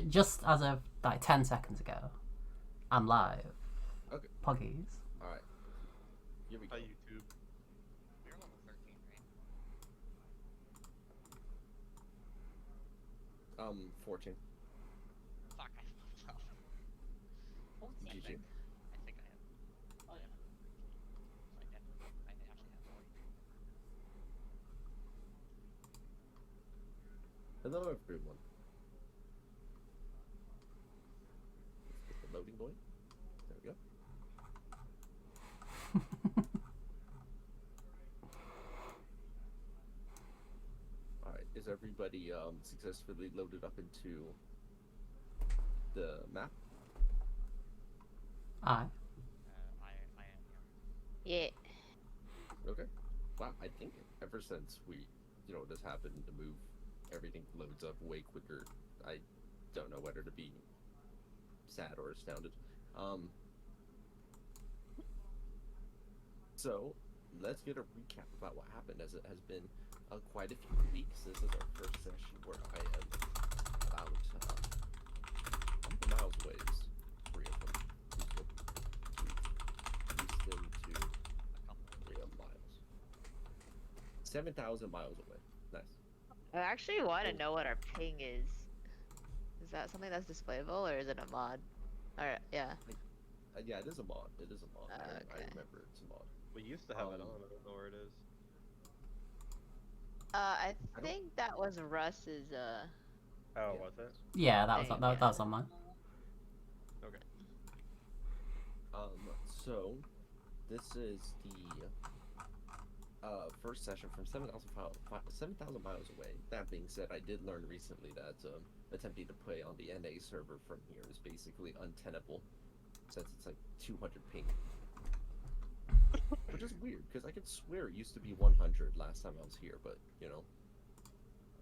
Just as of like 10 seconds ago, I'm live. Okay. Poggies. All right. Here we go. Hi, YouTube. We're level 13, right? 14. Fuck, I fucked up. 14, GG. I think I have. Oh, yeah. So I actually have 40. Hello, everyone. Let's get the loading going. There we go. All right. Is everybody successfully loaded up into the map? Aye. I am here. Yeah. Okay. Wow. I think ever since we, this happened, to move, everything loads up way quicker. I don't know whether to be sad or astounded. So let's get a recap about what happened, as it has been quite a few weeks. This is our first session where I am about how many miles away is 3 of them? Houston to A couple. 3 miles. 7,000 miles away. Nice. I actually want to Cool. know what our ping is. Is that something that's displayable or is it a mod? Alright, yeah. Yeah, it is a mod. It is a mod. I Okay. remember it's a mod. We used to have it on. I don't know where it is. I don't- think that was Russ's, Oh, Yeah. was it? Yeah, that was Dang, that, yeah. was on mine. Okay. So this is the first session from 7,000 miles away. That being said, I did learn recently that attempting to play on the NA server from here is basically untenable, since it's like 200 ping. Which is weird, because I could swear it used to be 100 last time I was here, but,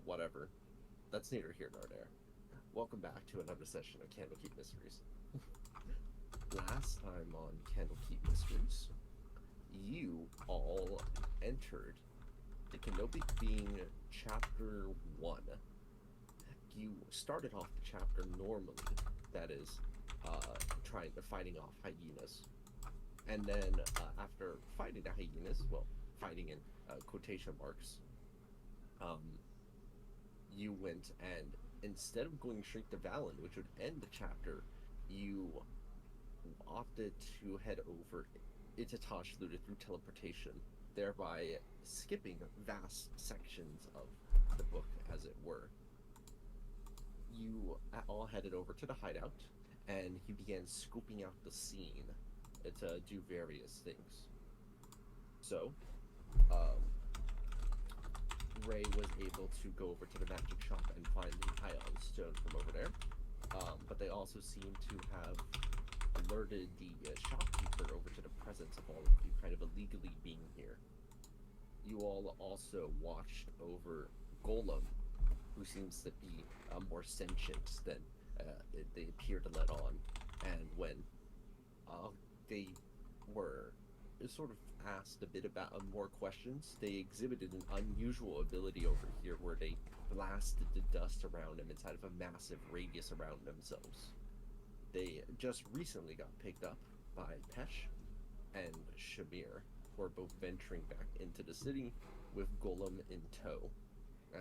whatever. That's neither here nor there. Welcome back to another session of Candlekeep Mysteries. Last time on Candlekeep Mysteries, you all entered the Candlekeep being Chapter 1. You started off the chapter normally, that is, fighting off hyenas. And then, after fighting the hyenas, well, fighting in quotation marks, you went and, instead of going straight to Valen, which would end the chapter, you opted to head over Itatash-Luda through teleportation, thereby skipping vast sections of the book, as it were. You all headed over to the hideout, and he began scoping out the scene to do various things. So, Ray was able to go over to the magic shop and find the Ion Stone from over there, but they also seem to have alerted the shopkeeper over to the presence of all of you kind of illegally being here. You all also watched over Golem, who seems to be more sentient than they appear to let on, and when they were sort of asked a bit about more questions, they exhibited an unusual ability over here where they blasted the dust around them inside of a massive radius around themselves. They just recently got picked up by Pesh and Shamir, who are both venturing back into the city with Golem in tow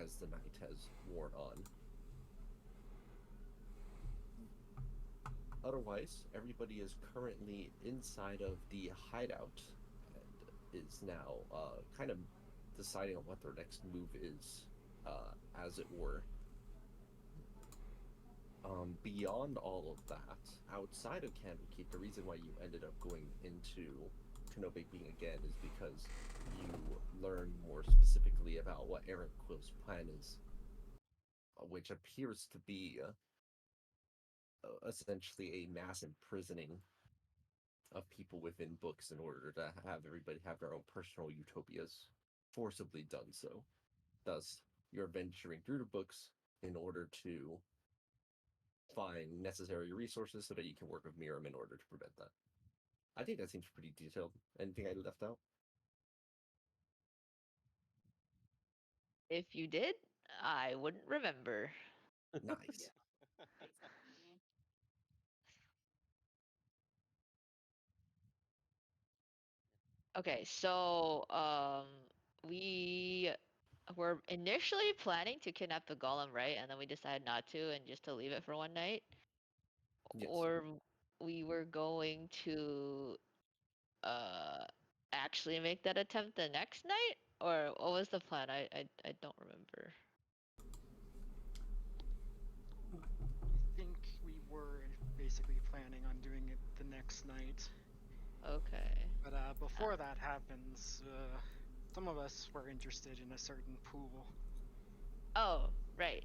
as the night has worn on. Otherwise, everybody is currently inside of the hideout and is now kind of deciding on what their next move is, as it were. Beyond all of that, outside of Candlekeep, the reason why you ended up going into Candlekeep again is because you learn more specifically about what Aaron Quill's plan is, which appears to be essentially a mass imprisoning of people within books in order to have everybody have their own personal utopias, forcibly done so. Thus, you're venturing through the books in order to find necessary resources so that you can work with Miram in order to prevent that. I think that seems pretty detailed. Anything I left out? If you did, I wouldn't remember. Nice. Okay, so we were initially planning to kidnap the golem, right? And then we decided not to, and just to leave it for one night. Yes. Or we were going to actually make that attempt the next night, or what was the plan? I don't remember. I think we were basically planning on doing it the next night. Okay. But before that happens, some of us were interested in a certain pool. Oh, right.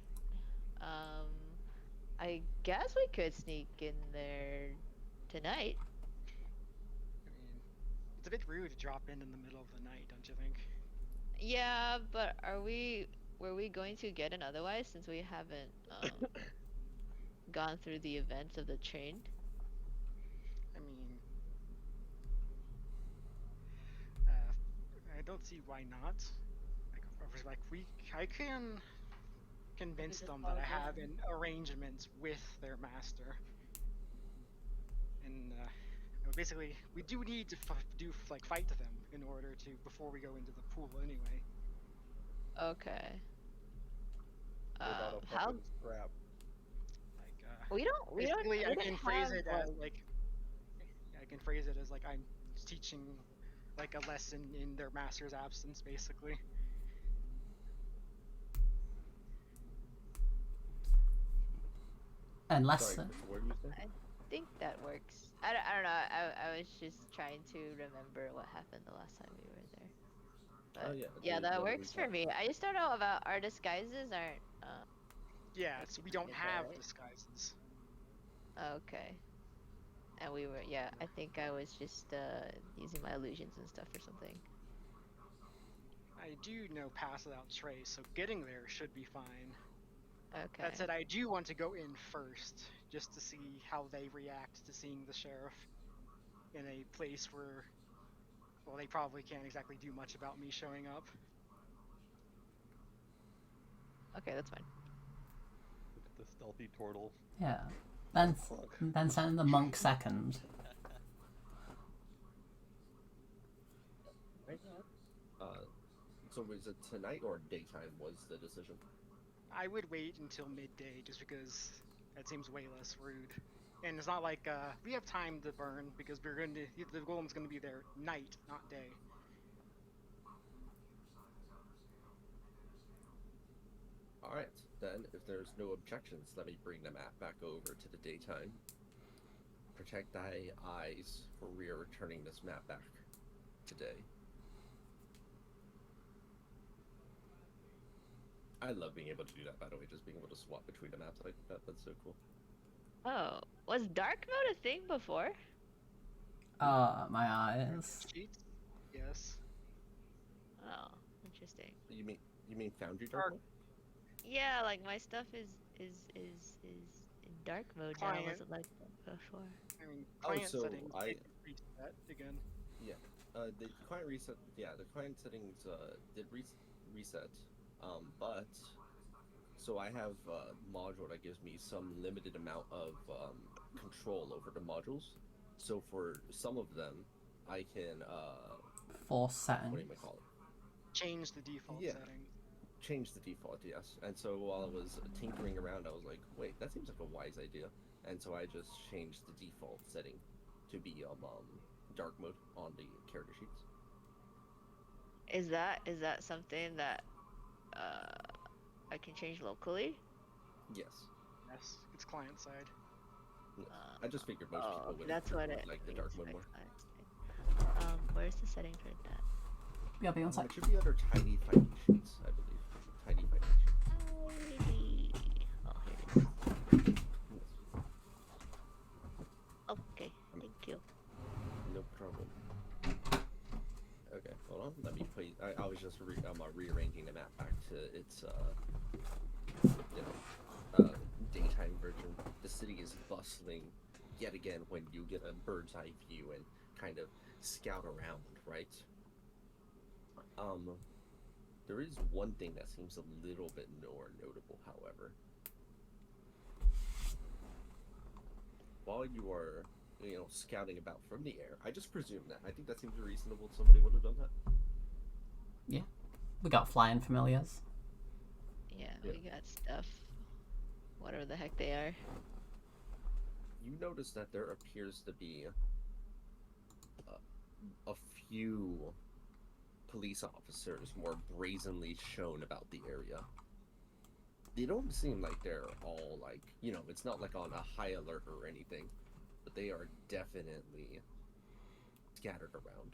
I guess we could sneak in there tonight. I mean, it's a bit rude to drop in the middle of the night, don't you think? Yeah, but were we going to get in otherwise since we haven't gone through the events of the train? I mean, I don't see why not. I can convince just them log that I have in. an arrangement with their master, and basically we do need to fight them in order to before we go into the pool anyway. Okay. What about a How fucking scrap? Like we don't basically even I can phrase have it as one. like I can phrase it as like I'm teaching like a lesson in their master's absence, basically. Unless Sorry, Chris, what were you saying? I think that works. I don't know. I was just trying to remember what happened the last time we were there. But Oh yeah. yeah, do you that wanna works for recap? me. I just don't know about our disguises aren't Yeah, like so we don't significant, have right? disguises. Okay. And we were, yeah, I think I was just using my illusions and stuff or something. I do know pass without trace, so getting there should be fine. Okay. That said, I do want to go in first, just to see how they react to seeing the sheriff in a place where, well, they probably can't exactly do much about me showing up. Okay, that's fine. Look at the stealthy turtle. yeah. Then Fuck. then send the monk second. Right. So was it tonight or daytime was the decision? I would wait until midday, just because that seems way less rude. And it's not like we have time to burn because the golem's gonna be there night, not day. Alright, then if there's no objections, let me bring the map back over to the daytime. Protect thy eyes, for we are returning this map back today. I love being able to do that, by the way, just being able to swap between the maps like that. That's so cool. Oh, was dark mode a thing before? My eyes. Cheats? Yes. Oh, interesting. You mean Foundry Dark Mode? Yeah, like my stuff is in dark mode now. It Client. wasn't like that before. I mean, Oh, client so settings I- did reset again. Yeah. The client reset. Yeah, the client settings did reset. But so I have a module that gives me some limited amount of control over the modules. So for some of them, I can Force what settings. do you call it? Change the default Yeah. setting. Change the default, yes. And so while I was tinkering around, I was like, wait, that seems like a wise idea. And so I just changed the default setting to be dark mode on the character sheets. Is that something that I can change locally? Yes. Yes, it's client side. Yes. I just figured most people okay, would that's what it like the means dark mode for more. client. Where's the setting for that? Yeah, be on It site. should be under tiny fighting sheets, I believe. Tiny fighting sheets. Oh, here it is. Yes. Okay, thank you. No problem. Okay, hold on. Let me put. I was just rearranging the map back to its daytime version. The city is bustling yet again when you get a bird's eye view and kind of scout around, right? There is one thing that seems a little bit more notable, however. while you are, scouting about from the air, I just presume that. I think that seems reasonable. Somebody would have done that. We got flying familiars. Yeah, Yeah. we got stuff. Whatever the heck they are. You notice that there appears to be a few police officers more brazenly shown about the area. They don't seem like they're all like, it's not like on a high alert or anything, but they are definitely scattered around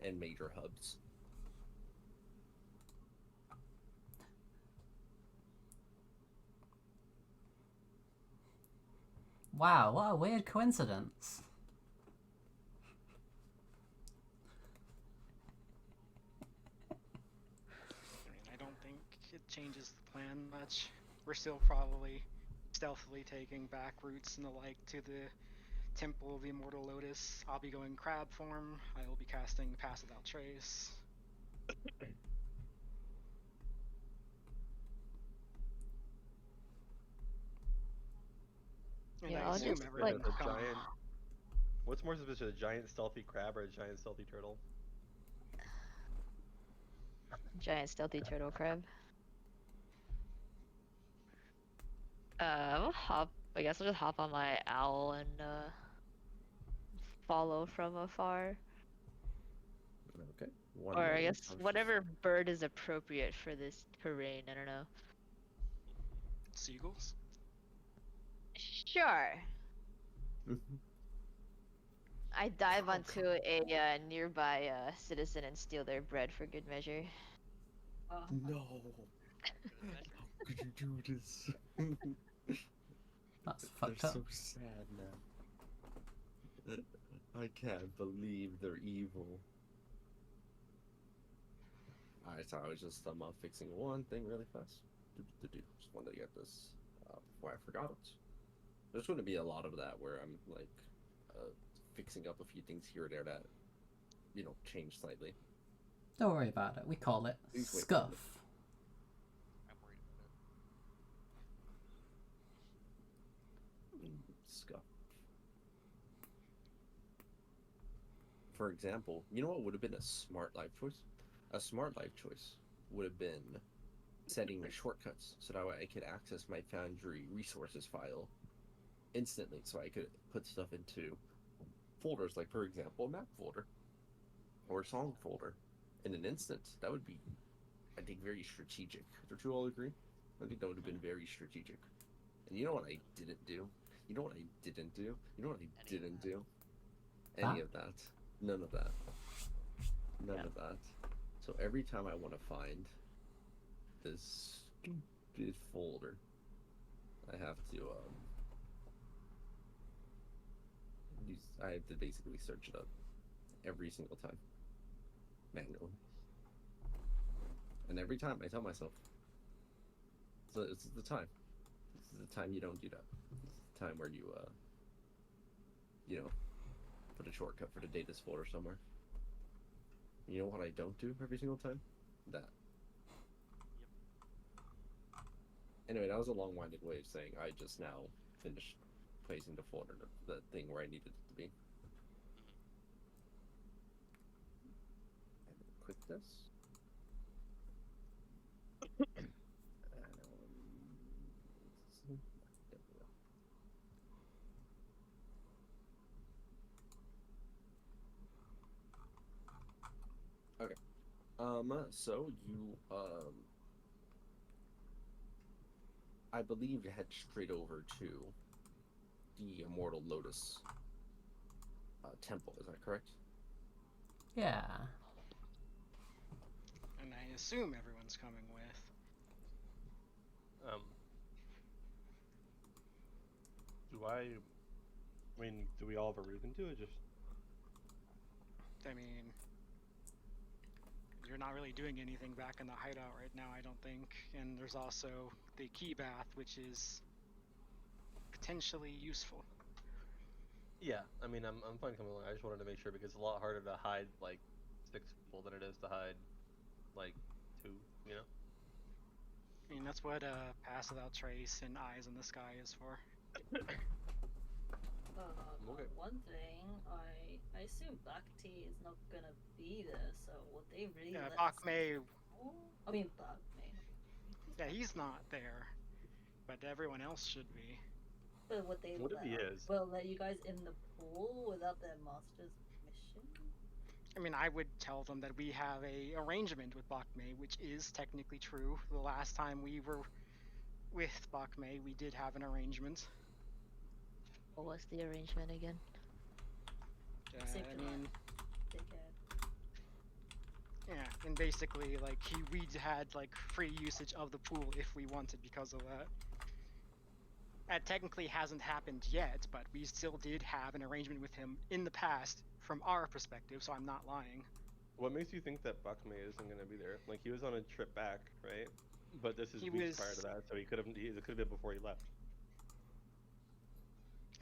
in major hubs. Wow, what a weird coincidence. I mean, I don't think it changes the plan much. We're still probably stealthily taking back routes and the like to the Temple of the Immortal Lotus. I'll be going crab form. I will be casting Pass Without Trace. And Yeah, I I'll assume just, everyone like- will a come. giant. What's more suspicious, a giant stealthy crab or a giant stealthy turtle? Giant stealthy turtle crab. I guess I'll just hop on my owl and follow from afar. Okay. One Or I moment. guess was whatever bird is appropriate for this terrain, I don't know. Seagulls? Sure. just- I dive onto a nearby citizen and steal their bread for good measure. No. How could you do this? That's They're fucked up. so sad now. I can't believe they're evil. Alright, so I was just fixing one thing really fast. Just wanted to get this before I forgot it. There's going to be a lot of that where I'm like fixing up a few things here or there that change slightly. Don't worry about it. We call it Please wait. scuff. I'm worried about it. Scuff. For example, you know what would have been a smart life choice? A smart life choice would have been setting shortcuts so that way I could access my Foundry resources file instantly, so I could put stuff into folders, like for example a map folder or a song folder in an instant. That would be, I think, very strategic. Don't you all agree? I think that would have been very strategic. And you know what I didn't do? You know what I didn't do? You know what I didn't do? Any of that. None of that. None of that. So every time I want to find this stupid folder, I have to I have to basically search it up every single time manually. And every time I tell myself, so it's the time. This is the time you don't do that. It's the time where you put a shortcut for the datas folder somewhere. You know what I don't do every single time? That. Anyway, that was a long-winded way of saying I just now finished placing the folder, the thing where I needed it to be. And click this. And, there we go. Okay. So you I believe head straight over to the Immortal Lotus temple. Is that correct? Yeah. And I assume everyone's coming with. Do we all have a reason to? Or just I mean, you're not really doing anything back in the hideout right now, I don't think. And there's also the key bath, which is potentially useful. yeah. I mean, I'm fine coming along. I just wanted to make sure because it's a lot harder to hide like 6 people than it is to hide like 2. I mean, that's what Pass Without Trace and Eyes in the Sky is for. Okay. One thing, I assume Black Tea is not gonna be there, so would they really Yeah, let Bak us Mei, into the pool? I mean, Black May. yeah, he's not there, but everyone else should be. But would they What if he is? let you guys in the pool without their master's permission? I mean, I would tell them that we have a arrangement with Bak Mei, which is technically true. The last time we were with Bak Mei, we did have an arrangement. What was the arrangement again? Save I your life, mean, dickhead. yeah, and basically, like, we had, like, free usage of the pool if we wanted because of that. That technically hasn't happened yet, but we still did have an arrangement with him in the past from our perspective, so I'm not lying. What makes you think that Bakme isn't gonna be there? Like he was on a trip back, right? But this is He weeks was- prior to that, so it could have been before he left.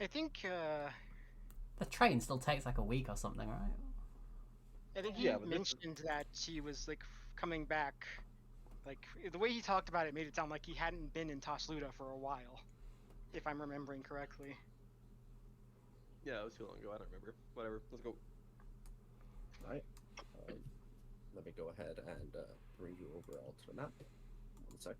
I think, The train still takes like a week or something, right? he Yeah, but this is- mentioned that he was, like, coming back. Like, the way he talked about it made it sound like he hadn't been in Tasluda for a while, if I'm remembering correctly. Yeah, it was too long ago. I don't remember. Whatever. Let's go. Alright. Let me go ahead and bring you over all to the map. One sec.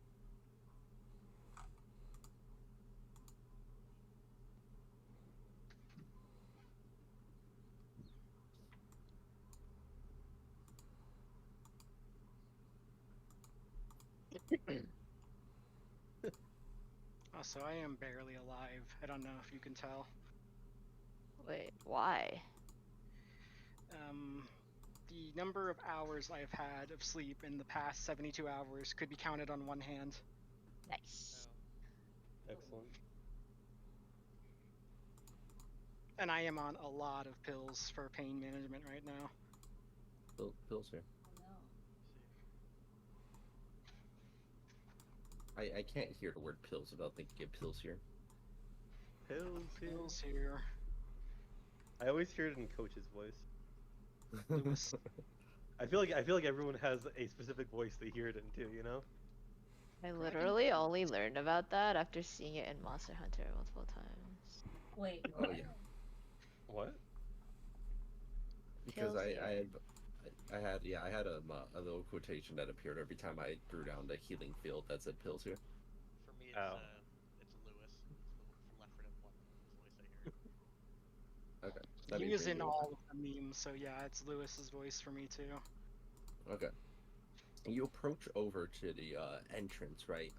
Also, I am barely alive. I don't know if you can tell. Wait, why? The number of hours I've had of sleep in the past 72 hours could be counted on one hand. Nice. Excellent. And I am on a lot of pills for pain management right now. Pills here. Oh no. I can't hear the word pills without thinking of pills here. Pills here. I always hear it in Coach's voice. Lewis. I feel like everyone has a specific voice they hear it in too. You know? I literally only learned about that after seeing it in Monster Hunter multiple times. Wait. Oh what? yeah. What? Because Pills I here. had a little quotation that appeared every time I threw down the healing field that said pills here. For me, it's Oh. it's Lewis. It's from Left 4 Dead 1. His voice I hear. Okay. Let He me is bring in you all of the memes, so yeah, it's Lewis's voice for me too. Okay. You approach over to the entrance, right?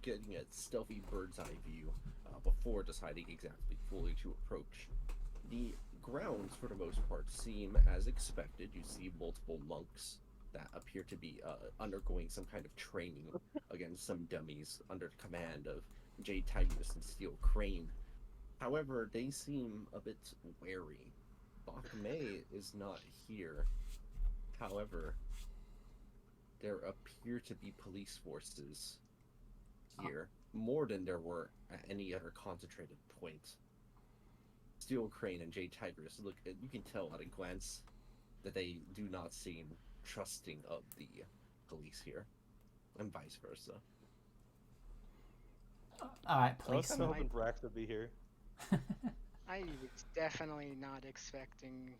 Getting a stealthy bird's eye view before deciding exactly fully to approach. The grounds, for the most part, seem as expected. You see multiple monks that appear to be undergoing some kind of training against some dummies under the command of Jade Tigress and Steel Crane. However, they seem a bit wary. Bak Mei is not here. However, there appear to be police forces here, more than there were at any other concentrated point. Steel Crane and Jade Tigress, look, you can tell at a glance that they do not seem trusting of the police here, and vice versa. All right, I was kind of policeman. hoping Brax would be here. I was definitely not expecting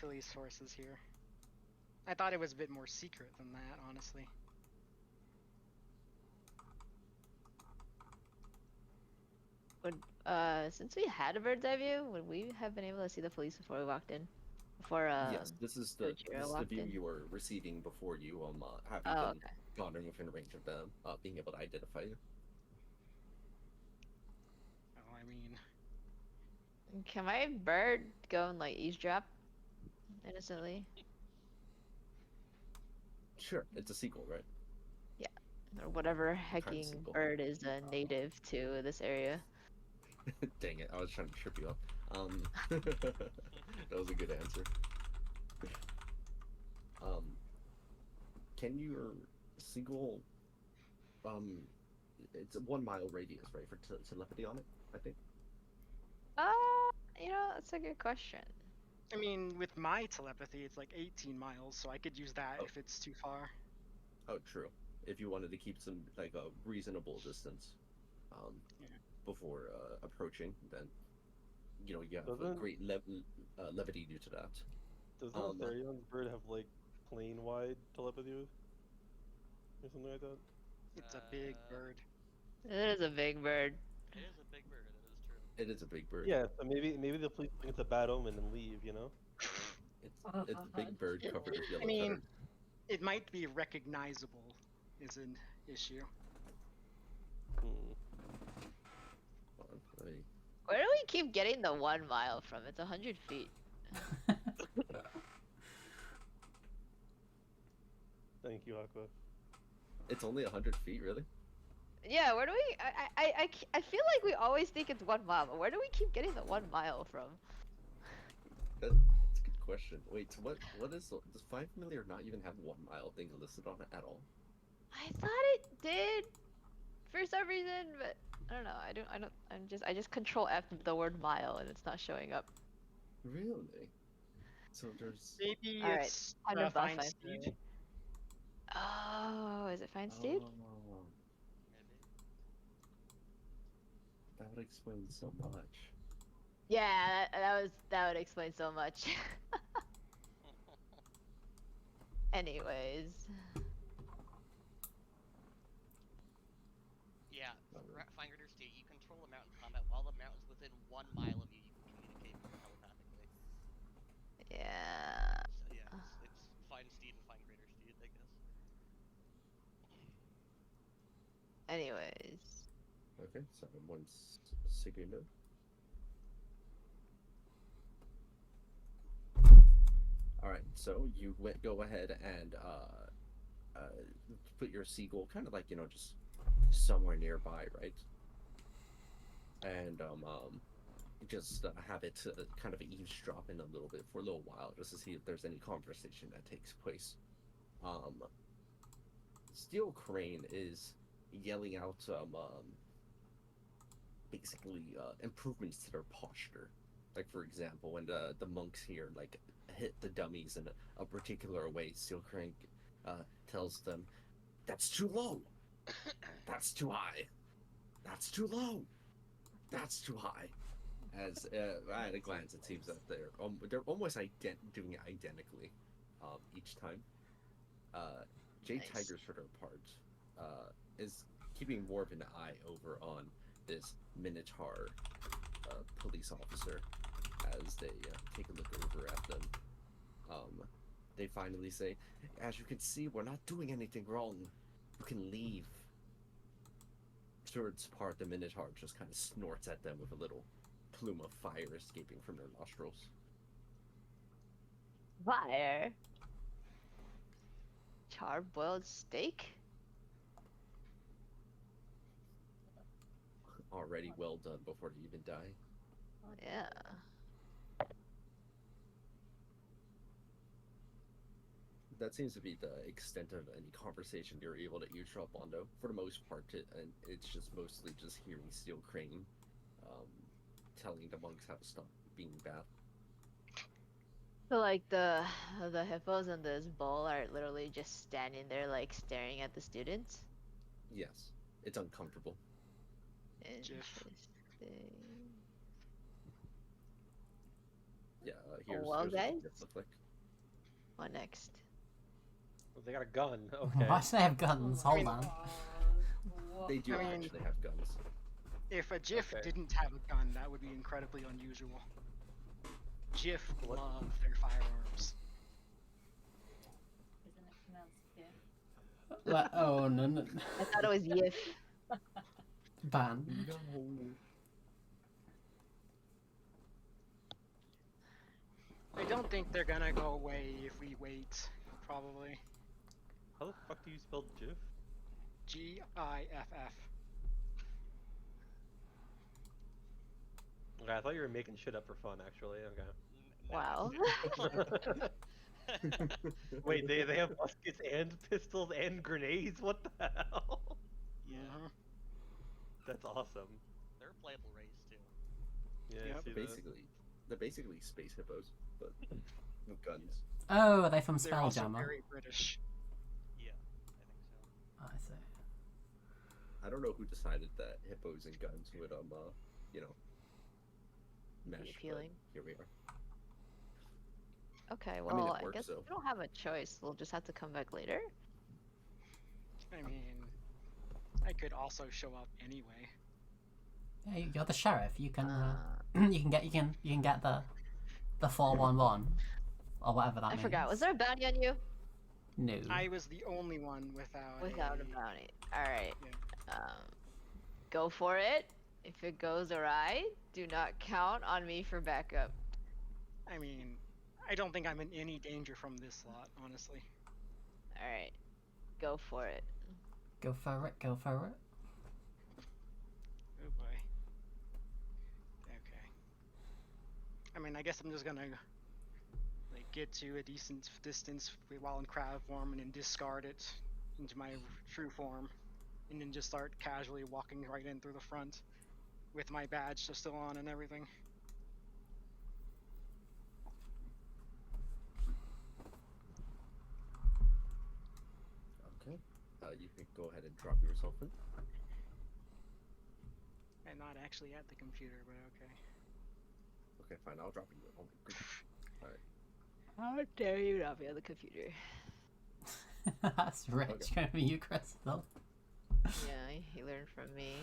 police forces here. I thought it was a bit more secret than that, honestly. Would since we had a bird's eye view, would we have been able to see the police before we walked in? Before Yes, this is the Gojira walked view in? you were receiving before you having Oh, been okay. gotten within range of them being able to identify you. Oh, I mean, Can my bird go and like eavesdrop innocently? Sure, it's a sequel, right? Or whatever kind of hecking simple. bird is native to this area. Dang it, I was trying to trip you up. That was a good answer. Can your seagull, it's a 1 mile radius, right, for telepathy on it, I think? That's a good question. I mean, with my telepathy, it's like 18 miles, so I could use that Oh. if it's too far. Oh, true. If you wanted to keep some, like, a reasonable distance. before approaching, then you have a Doesn't- great levity due to that. Doesn't a Therion's bird have like plane wide telepathy or something like that? It's a big bird. It is a big bird. It is a big bird. That is true. It is a big bird. Yeah, so maybe the police think it's a bad omen and leave, you know? It's a big bird covered with yellow I mean, feathers. it might be recognizable is an issue. Hmm. Hold on, let me- Where do we keep getting the 1 mile from? It's 100 feet. Thank you, Aqua. It's only 100 feet, really? Yeah, where do we? I feel like we always think it's 1 mile, but where do we keep getting the 1 mile from? That's a good question. Wait, so what is does 5 familiar not even have 1 mile things listed on it at all? I thought it did, for some reason, but I don't know. I just control F the word mile and it's not showing up. Really? So there's Maybe All right, it's kind of fine buff speed. Oh, is it fine steed? Oh, Maybe. that would explain so much. Yeah, that would explain so much. Anyways, Yeah, Fine Greater State, you control the mountain combat while the mountain's within 1 mile of you. You can communicate with them telepathically. yeah. So yeah, it's Fine Steed and Fine Greater Steed, I guess. Anyways, Okay, so one segundo. All right, so you go ahead and put your seagull kind of like just somewhere nearby, right? And just have it kind of eavesdrop in a little bit for a little while, just to see if there's any conversation that takes place. Steel Crane is yelling out basically improvements to their posture. Like, for example, when the monks here like hit the dummies in a particular way, Steel Crane tells them, "That's too low. That's too high. That's too low. That's too high." As at a glance, it seems that they're almost doing it identically each time. Jay Nice. Tigers, for their part, is keeping more of an eye over on this Minotaur police officer as they take a look over at them. They finally say, "As you can see, we're not doing anything wrong. You can leave." Towards part, the Minotaur just kind of snorts at them with a little plume of fire escaping from their nostrils. Fire. Char-boiled steak? Already well done before they even die. Yeah. That seems to be the extent of any conversation you're able to eavesdrop on, though. For the most part, and it's just mostly just hearing Steel Crane telling the monks how to stop being bad. So like the hippos and this bull are literally just standing there like staring at the students? Yes, it's uncomfortable. Interesting. Yeah, here's Well, what the guys. gift look like. What next? Well, they got a gun. Okay. Why do they have guns? Hold on. They do I mean- actually have guns. If a GIF Okay. didn't have a gun, that would be incredibly unusual. GIF What? love their firearms. Isn't it pronounced yeah? Oh, no. I thought it was Yif. Ban. I don't think they're gonna go away if we wait. Probably. How the fuck do you spell GIF? GIFF. Okay, I thought you were making shit up for fun, actually. Okay. Wow. Wait, they have muskets and pistols and grenades? What the hell? Yeah. That's awesome. They're a playable race too. Yeah, I Yep. see that. They're basically space hippos, but with guns. Oh, are they from They're also Spelljammer? very British. Yeah, I think so. I see. I don't know who decided that hippos and guns would you know, mesh. But appealing. here we are. Okay, mean, well, it I works, guess so. we don't have a choice. We'll just have to come back later. I mean, I could also show up anyway. Yeah, you're the sheriff. You can Uh, you can get the 411 or whatever that I means. forgot. Was there a bounty on you? No. I was the only one without Without a bounty. Alright. Yeah. Go for it. If it goes awry, do not count on me for backup. I mean, I don't think I'm in any danger from this lot, honestly. Alright. Go for it. Go for it. Go for it. Oh boy. Okay. I mean, I guess I'm just gonna like get to a decent distance while in crab form and then discard it into my true form, and then just start casually walking right in through the front with my badge still on and everything. Okay. You can go ahead and drop yourself in. And not actually at the computer, but okay. Okay, fine. I'll drop you. Oh my goodness. How dare you not be on the computer? That's rich. Gonna be you, Crystal. Yeah, he learned from me.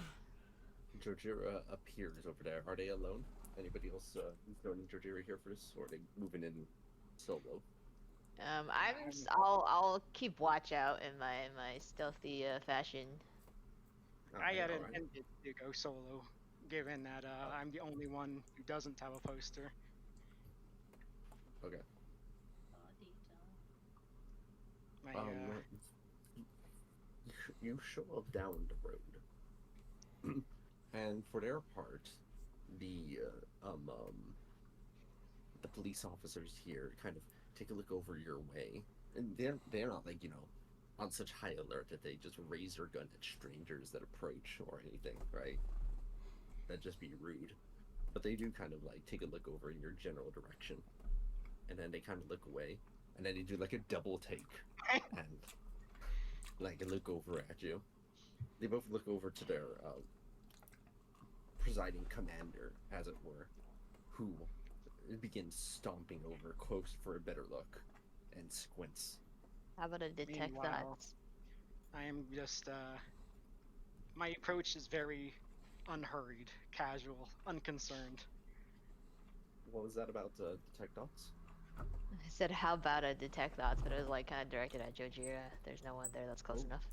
Georgira appears over there. Are they alone? Anybody else joining Georgira here first, or are they moving in solo? I'll keep watch out in my stealthy fashion. I had alright. intended to go solo, given that I'm the only one who doesn't have a poster. Okay. My, You show up down the road, and for their part, the police officers here kind of take a look over your way, and they're not like, you know, on such high alert that they just raise their gun at strangers that approach or anything, right? That'd just be rude. But they do kind of like take a look over in your general direction, and then they kind of look away, and then they do like a double take and like look over at you. They both look over to their presiding commander, as it were, who begins stomping over close for a better look and squints. How about a detect Meanwhile, thoughts? I am just, my approach is very unhurried, casual, unconcerned. What was that about detect dots? I said, how about a detect thoughts, but it was like kind of directed at Jojira. There's no one there that's close enough.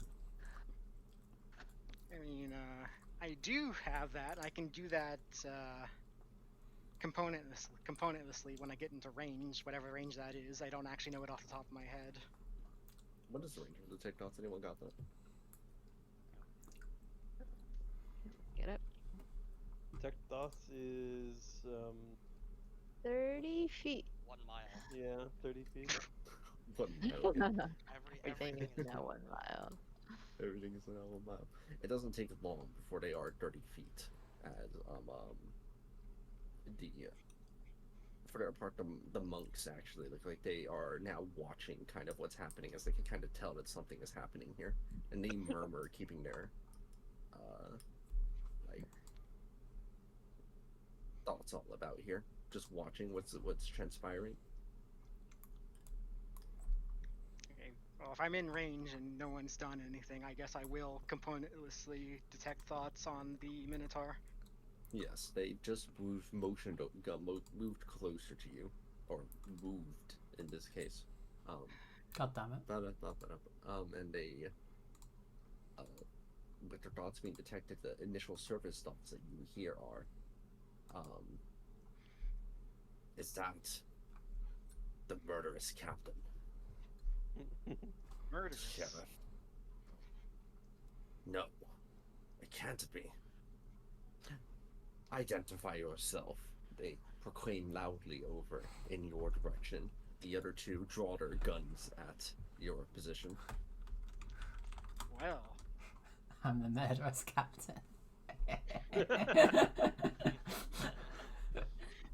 I mean, I do have that. I can do that, componentlessly when I get into range, whatever range that is. I don't actually know it off the top of my head. What is the range of detect dots? Anyone got that? Get it? Tech DOS is 30 feet. 1 mile. yeah, 30 feet. What mile? Everything is now 1 mile. Everything is now 1 mile. It doesn't take long before they are 30 feet. As for their part, the monks actually look like they are now watching kind of what's happening, as they can kind of tell that something is happening here, and they murmur, keeping their like thoughts all about here, just watching what's transpiring. Okay, well, if I'm in range and no one's done anything, I guess I will componentlessly detect thoughts on the Minotaur. Yes, they just moved closer to you, or moved in this case. God damn it. And they, with their thoughts being detected, the initial surface thoughts that you hear are, is that the murderous captain? Murderous. Sheriff? No, it can't be. Identify yourself, they proclaim loudly over in your direction. The other two draw their guns at your position. Well, I'm the murderous captain.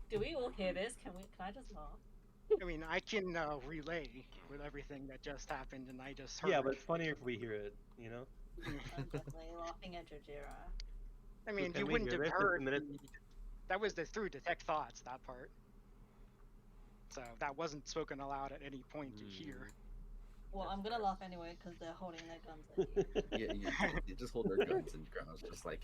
Do we all hear this? Can I just laugh? I mean, I can relay with everything that just happened, and I just heard. Yeah, but it's funnier if we hear it, you know? I'm definitely laughing at Jojira. I mean, Okay, you we wouldn't hear have it, 15 heard. minutes. That was the through detect thoughts, that part. So that wasn't spoken aloud at any point to hear. Well, That's I'm gonna fair. laugh anyway because they're holding their guns at you. You just hold their guns and grounds, just like,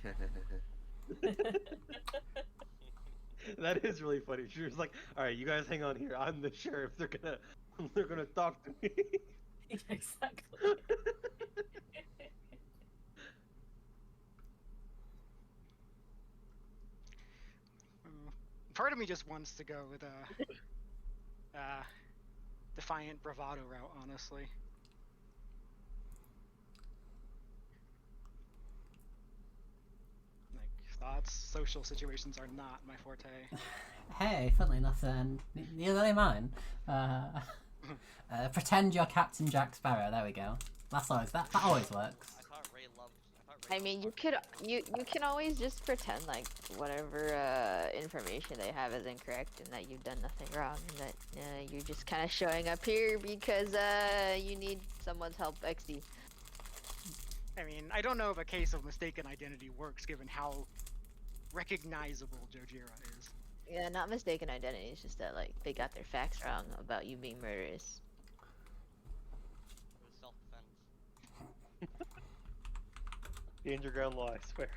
That is really funny. She was like, "All right, you guys hang on here. I'm the sheriff. They're gonna talk to me." Exactly. Part of me just wants to go with a defiant bravado route, honestly. Like, thoughts, social situations are not my forte. Hey, funnily enough, neither are mine. Pretend you're Captain Jack Sparrow. There we go. That always works. I thought Ray loved. I mean, you can always just pretend like whatever information they have is incorrect and that you've done nothing wrong and that you're just kind of showing up here because you need someone's help. XD. I mean, I don't know if a case of mistaken identity works given how recognizable Jojira is. Yeah, not mistaken identity. It's just that like they got their facts wrong about you being murderous. It was self-defense. Danger ground law, I swear.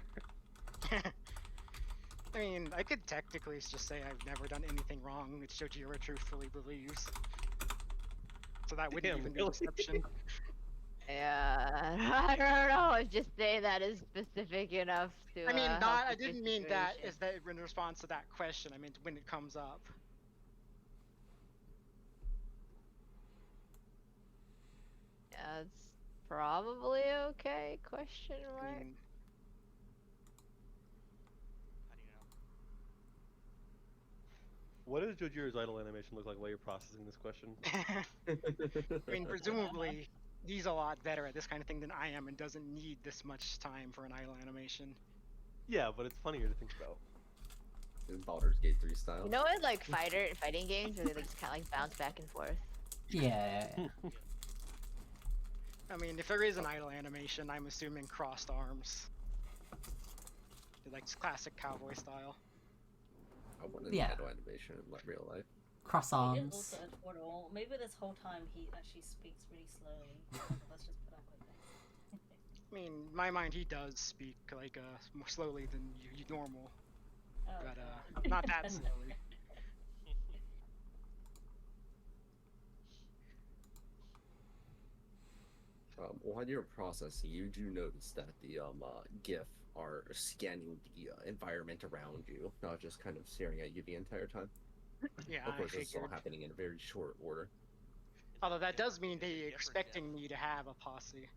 I mean, I could technically just say I've never done anything wrong, which Jojira truthfully believes. So that wouldn't Damn, even be really? deception. Yeah, I don't know. If just say that is specific enough to. I mean, help not. I with the didn't mean that situation. as that in response to that question. I meant when it comes up. Yeah, it's probably okay? Question I mark. mean, How do you know? What does Jojira's idle animation look like while you're processing this question? I mean, presumably he's a lot better at this kind of thing than I am, and doesn't need this much time for an idle animation. Yeah, but it's funnier to think about. in Baldur's Gate 3 style. You know what, like fighting games where they just kind of like bounce back and forth. Yeah. I mean, if there is an idle animation, I'm assuming crossed arms. Like classic cowboy style. I want an Yeah. idle animation in real life. Cross He is arms. also a Twaddle. Maybe this whole time he actually speaks really slowly. Let's just put up with this. I mean, in my mind, he does speak like more slowly than you normal, Oh, but God. not that slowly. While you're processing, you do notice that the GIF are scanning the environment around you, not just kind of staring at you the entire time. Yeah, Of I course, this is all figured. happening in very short order. Although that does mean Is it they're GIF or expecting GIF? me to have a posse.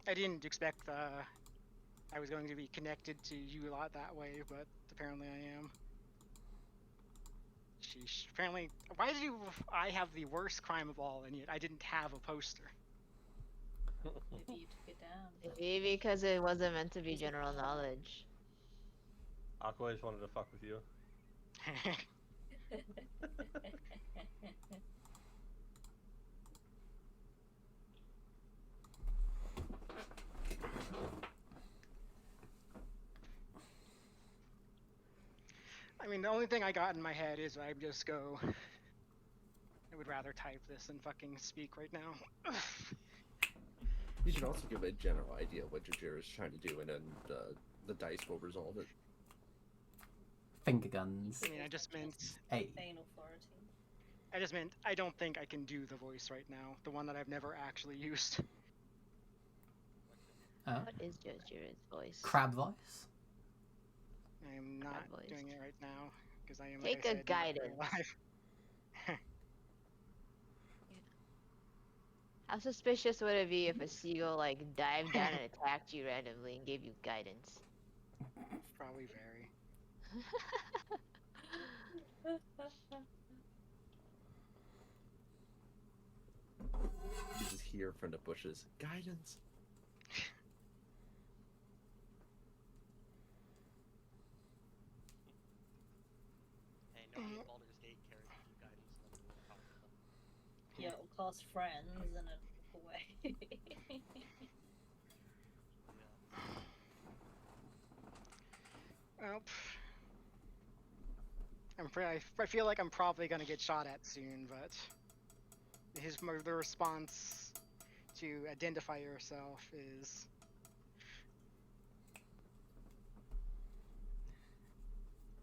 I didn't expect I was going to be connected to you a lot that way, but apparently I am. Sheesh. Apparently, why do I have the worst crime of all, and yet I didn't have a poster? Maybe you took it down. Maybe because it wasn't meant to be general knowledge. Aqua just wanted to fuck with you. I mean, the only thing I got in my head is I just go. I would rather type this than fucking speak right now. You should also give a general idea of what Jojira is trying to do, and then the dice will resolve it. Finger guns. I mean, I just meant. Hey. Feign authority. I just meant I don't think I can do the voice right now. The one that I've never actually used. Oh. What is Jojira's voice? Crab voice. I am not Crab voice. doing it right now because I am. Take like I a said, not very guidance. alive. How suspicious would it be if a seagull like dived down and attacked you randomly and gave you guidance? Probably very. You just hear from the bushes, guidance. Hey, nobody in Baldur's Gate cares if you guidance. Nobody will talk to them. Yeah, or cast friends and a way. Well, I feel like I'm probably gonna get shot at soon, but the response to identify yourself is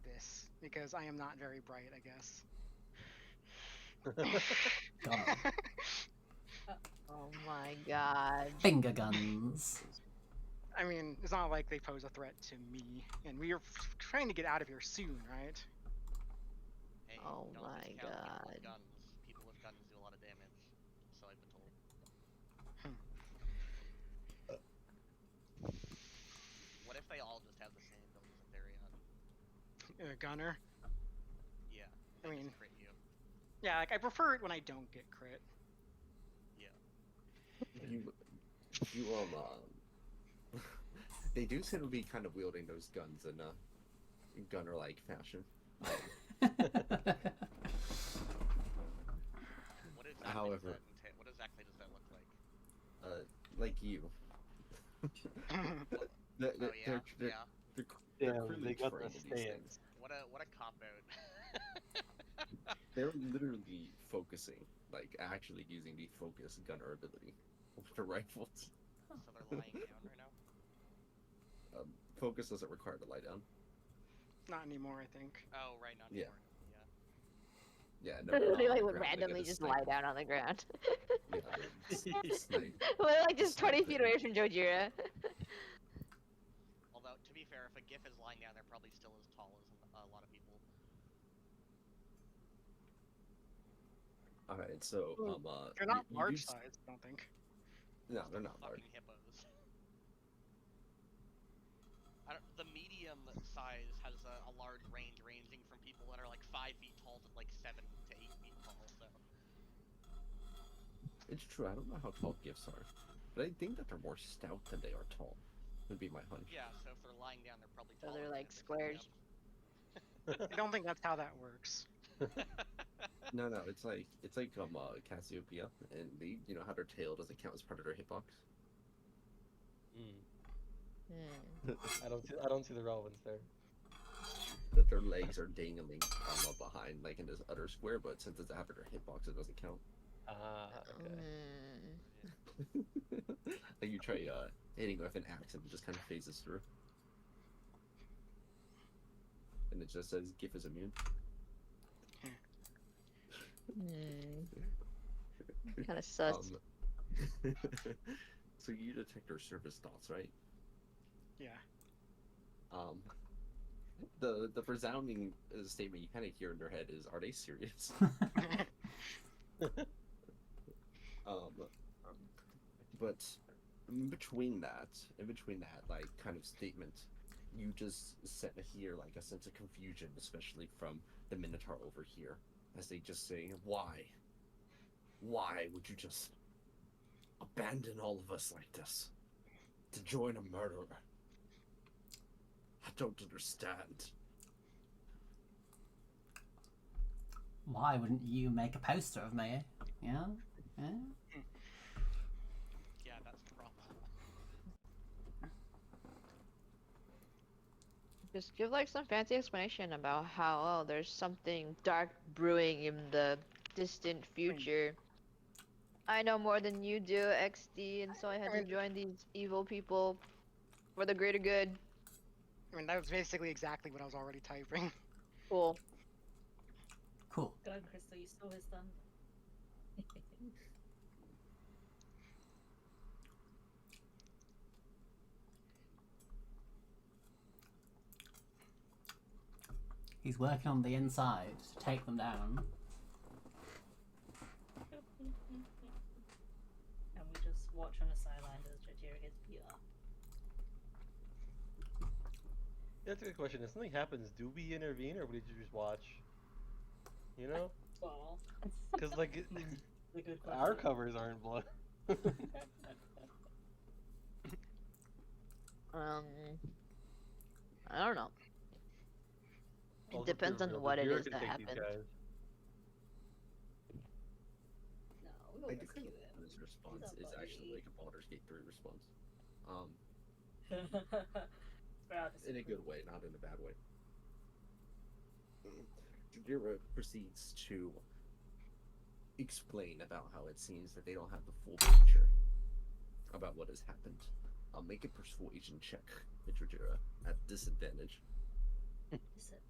this, because I am not very bright, I guess. Gunner. Oh my god. Finger guns. I mean, it's not like they pose a threat to me, and we are trying to get out of here soon, right? Hey, Oh don't my discount people god. with guns. People with guns do a lot of damage. So I've been told. What if they all just have the same abilities that they're at? Gunner. Yeah. I they mean- just crit you. Yeah, like I prefer it when I don't get crit. Yeah. You they do seem to be kind of wielding those guns in a gunner-like fashion. What exactly However- does that entail? What exactly does that look like? Like you. They're, Oh yeah, they're, yeah. they're Damn, clearly they got the trained in these stance. things. What a cop out. They're literally focusing, like actually using the focus gunner ability with the rifles. So they're lying down right now. Focus doesn't require to lie down. Not anymore, I think. Oh right, not Yeah. anymore. Yeah, no. They not like on the would ground, they randomly get a just snipe. lie down on the ground. Yeah, snipe. We're like just Snipe 20 feet them. away from Jojira. Although to be fair, if a GIF is lying down, they're probably still as tall as a lot of people. All right, so They're not you large do size, I don't think. No, they're not large. Fucking hippos. The medium size has a large range, ranging from people that are like 5 feet tall to like 7 to 8 feet tall. So It's true. I don't know how tall gifts are, but I think that they're more stout than they are tall. Would be my hunch. yeah, so if they're lying down, they're probably So taller. they're than like if they're squares. sitting I don't think that's how that works. up. No, it's like Cassiopeia, and they, how their tail doesn't count as part of their hitbox. Hmm. I don't see the relevance there. That their legs are dangling behind, like in this other square, but since it's after their hitbox, it doesn't count. Ah, okay. Hmm. Like you try hitting with an axe, and it just kind of phases through, and it just says "GIF is immune." Kind of sus. So you detect their surface thoughts, right? Yeah. The resounding statement you kind of hear in their head is, "Are they serious?" But in between that, like kind of statement, you just hear like a sense of confusion, especially from the Minotaur over here, as they just say, "Why? Why would you just abandon all of us like this to join a murderer? I don't understand." Why wouldn't you make a poster of me? Yeah? Yeah? Yeah, that's the problem. Just give like some fancy explanation about how there's something dark brewing in the distant future. I know more than you do, XD, and so I had to join these evil people for the greater good. I mean, that was basically exactly what I was already typing. Cool. Cool. Go on, Crystal, you stole his thunder. He's working on the inside to take them down. And we just watch on the sideline as Jojira gets beat up. That's a good question. If something happens, do we intervene or would you just watch? You know? Well, Because, like, it's a good question. our covers aren't blood. I don't know. It Also, depends on the what it Bureau is can that take these happened. guys. No, we will I do rescue kind him. of Val's response is actually like a Baldur's Gate 3 response. In a good way, not in a bad way. Jadira proceeds to explain about how it seems that they don't have the full picture about what has happened. I'll make a persuasion check, Jadira, at disadvantage. Disadvantage.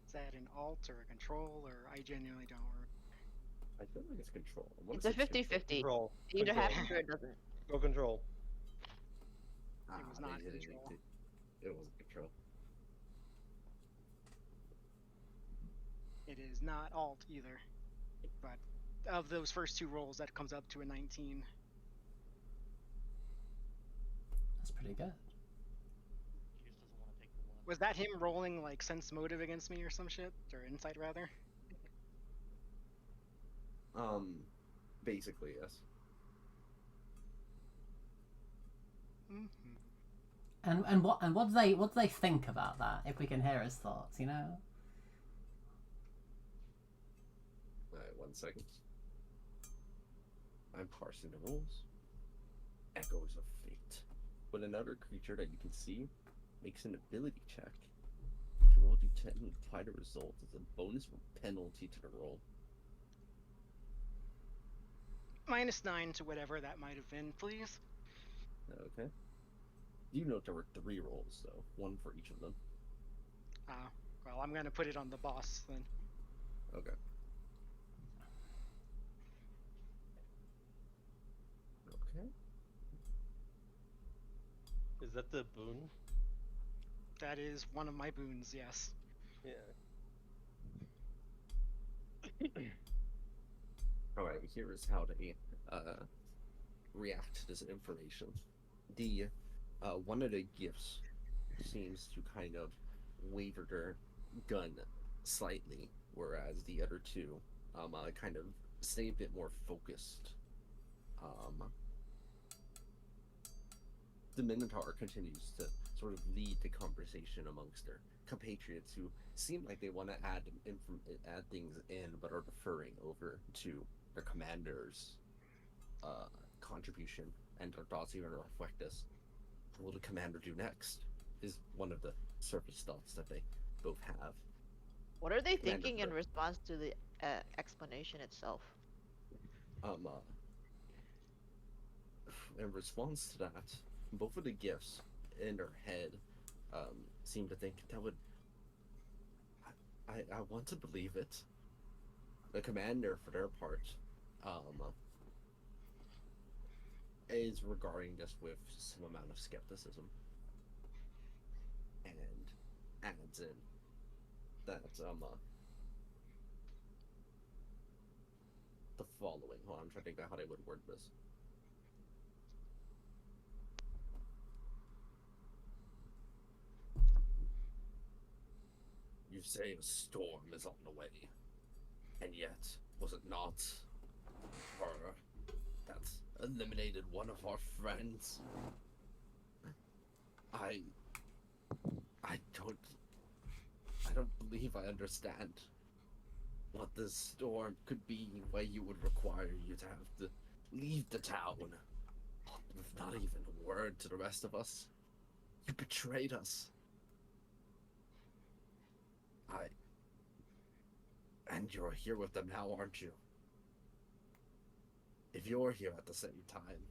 Is that an alt or a control, or I genuinely don't remember? I feel like it's control. I wanna It's a say control. 50-50. Control. It either Control. happens or it doesn't. Go control. Ah, was they not hit it. control. It wasn't control. It is not alt either. But of those first two rolls, that comes up to a 19. That's pretty good. He just doesn't want to take the one. Was that him rolling like sense motive against me or some shit? Or insight rather? Basically, yes. Mm-hmm. And what do they think about that? If we can hear his thoughts, you know. Alright, 1 second. I'm parsing the rules. Echoes of fate. When another creature that you can see makes an ability check, you can roll d10 and apply the result as a bonus or penalty to the roll. -9 to whatever that might have been, please. Okay. You note there were 3 rolls, though. 1 for each of them. Well, I'm gonna put it on the boss then. Okay. Okay. Is that the boon? That is one of my boons, yes. Yeah. Alright, here is how they react to this information. The one of the gifts seems to kind of waver their gun slightly, whereas the other two kind of stay a bit more focused. The Minotaur continues to sort of lead the conversation amongst their compatriots who seem like they want to add things in, but are deferring over to their commander's contribution, and their thoughts even reflect this. What will the commander do next? Is one of the surface thoughts that they both have. What are they Commander thinking in Fred. response to the explanation itself? In response to that, both of the gifts in their head seem to think that would. I want to believe it. The commander, for their part, is regarding this with some amount of skepticism, and adds in that the following. Hold on, I'm trying to think about how they would word this. You say a storm is on the way, and yet, was it not her that eliminated one of our friends? I don't believe I understand what this storm could be, why you would require you to have to leave the town with not even a word to the rest of us. You betrayed us. And you're here with them now, aren't you? If you're here at the same time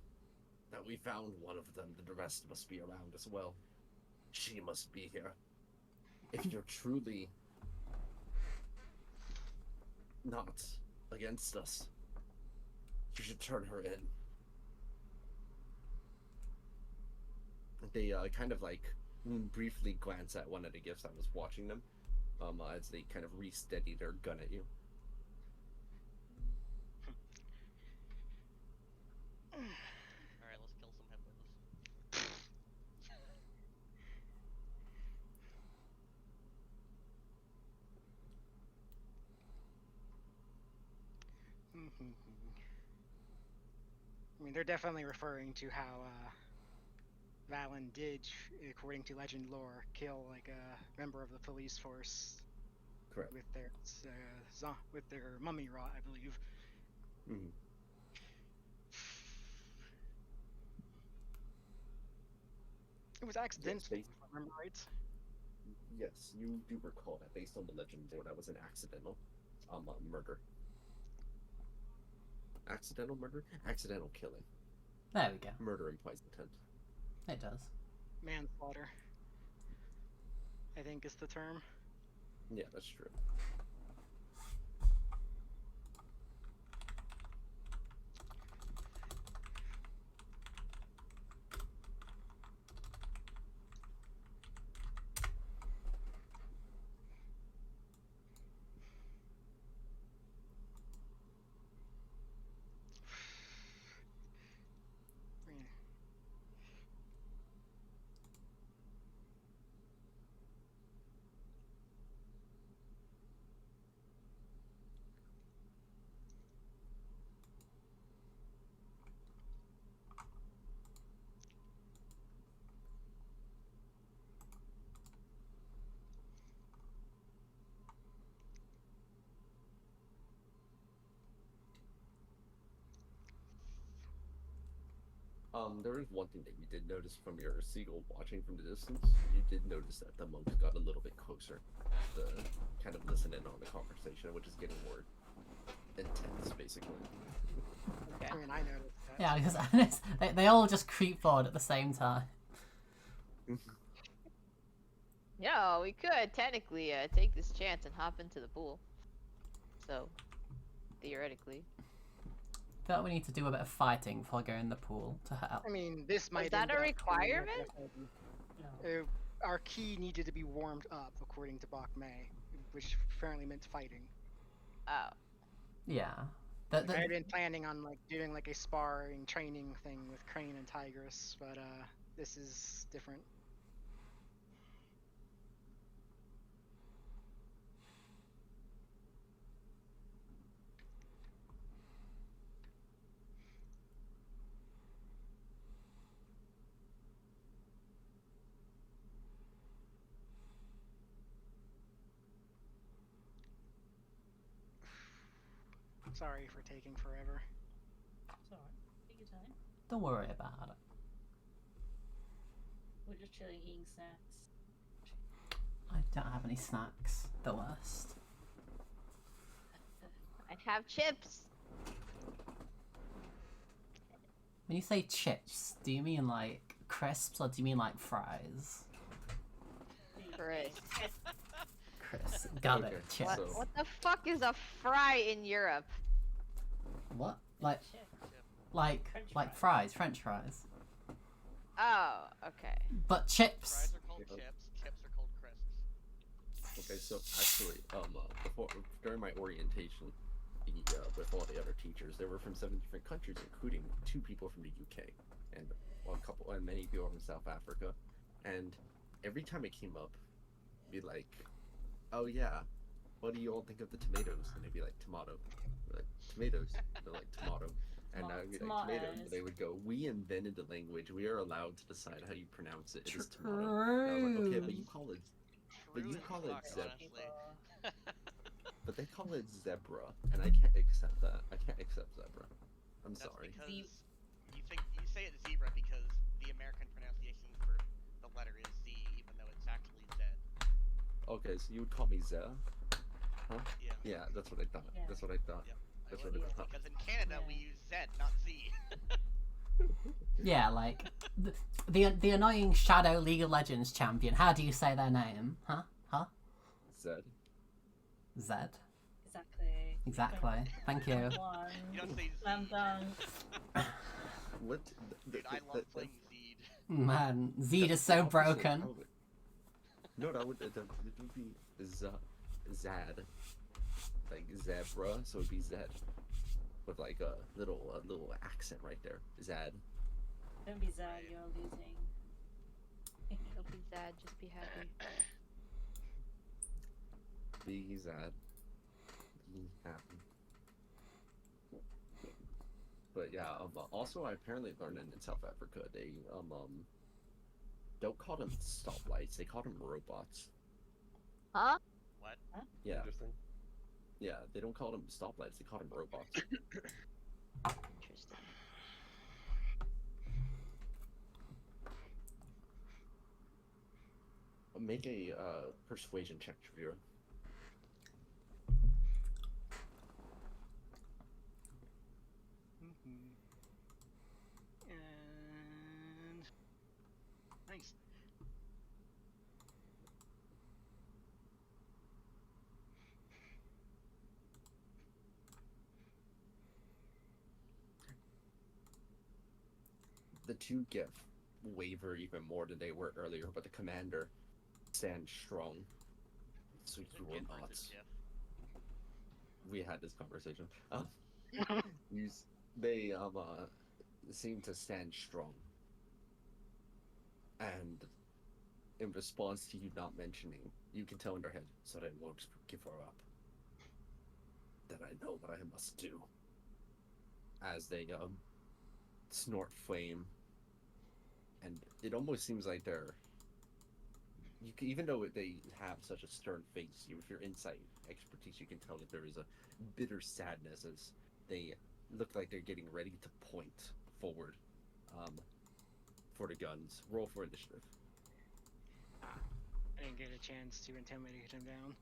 that we found one of them, then the rest must be around as well. She must be here. If you're truly not against us, you should turn her in. They kind of like briefly glance at one of the gifts that was watching them, as they kind of re-steady their gun at you. Alright, let's kill some hippos. I mean, they're definitely referring to how Valen did, according to legend lore, kill like a member of the police force. Correct. with their with their mummy rot, I believe. Mhm. It was accidental, they- if I remember right. Yes, you do recall that based on the legend board, that was an accidental murder. Accidental murder? Accidental killing. There we go. Murder implies intent. It does. Manslaughter, I think is the term. Yeah, that's true. There is one thing that you did notice from your seagull watching from the distance. You did notice that the monks got a little bit closer to kind of listen in on the conversation, which is getting more intense, basically. Okay. I mean, I noticed that. Yeah, because they all just creep forward at the same time. No, we could technically take this chance and hop into the pool. So, theoretically. I feel like we need to do a bit of fighting before going in the pool to help. I mean, this might. that end a up being requirement? No. Our key needed to be warmed up, according to Bach May, which apparently meant fighting. Oh. Yeah. I had been planning on like doing like a sparring training thing with Crane and Tigress, but this is different. Sorry for taking forever. It's alright. Take your time. Don't worry about it. We're just chilling, eating snacks. I don't have any snacks. The worst. I have chips. When you say chips, do you mean like crisps or do you mean like fries? Crisp. Crisps. Got Okay, it. Chips. What, So- what the fuck is a fry in Europe? What? Like Chip. like French like fries. French fries. Oh, okay. But chips. Fries are called Yeah. chips are called crisps. Okay, so actually, before during my orientation, with all the other teachers, they were from 7 different countries, including 2 people from the UK, and many people from South Africa. And every time it came up, be like, "Oh yeah, what do you all think of the tomatoes?" And they'd be like, "Tomato." We're like, "Tomatoes." They're like, "Tomato." And I'd be like, "Tomato." And they would go, "We invented the language. We are allowed to decide how you pronounce it. It is tomato." And I was like, "Okay, but you call it." But True you as call it fuck, zeb- honestly. But they call it zebra, and I can't accept that. I can't accept zebra. I'm That's sorry. because you say it's zebra because the American pronunciation for the letter is Z, even though it's actually Z. Okay, so you would call me Ze? Huh? Yeah. Yeah, that's what I thought. Yeah. That's what I thought. Yep. That's I what would, it was. because in Canada we Yeah. use Z, not Z. Yeah, like the annoying Shadow League of Legends champion. How do you say their name? Huh? Huh? Zed. Zed. Exactly. Exactly. Thank you. One. You don't say Z. Slam dunk. What? Dude, I love playing Zed. Man, Zed is so broken. No, that would be Zad, like zebra. So it'd be Zed, with like a little accent right there. Zad. Don't be sad, you're losing. Don't be sad, just be happy. Be Zad. Be happy. But yeah, also I apparently learned in South Africa they don't call them stoplights, they call them robots. Huh? What? Yeah, Interesting. yeah. They don't call them stoplights; they call them robots. Interesting. Make a persuasion check, Trevira. And nice. The two get waver even more than they were earlier, but the commander stands strong. So The you will GIF not. versus GIF. We had this conversation. You s- they seem to stand strong, and in response to you not mentioning, you can tell in their head, so I won't give her up. That I know what I must do. As they snort flame, and it almost seems like they're even though they have such a stern face, with your insight expertise, you can tell that there is a bitter sadness as they look like they're getting ready to point forward for the guns. Roll for initiative. I didn't get a chance to intimidate him down.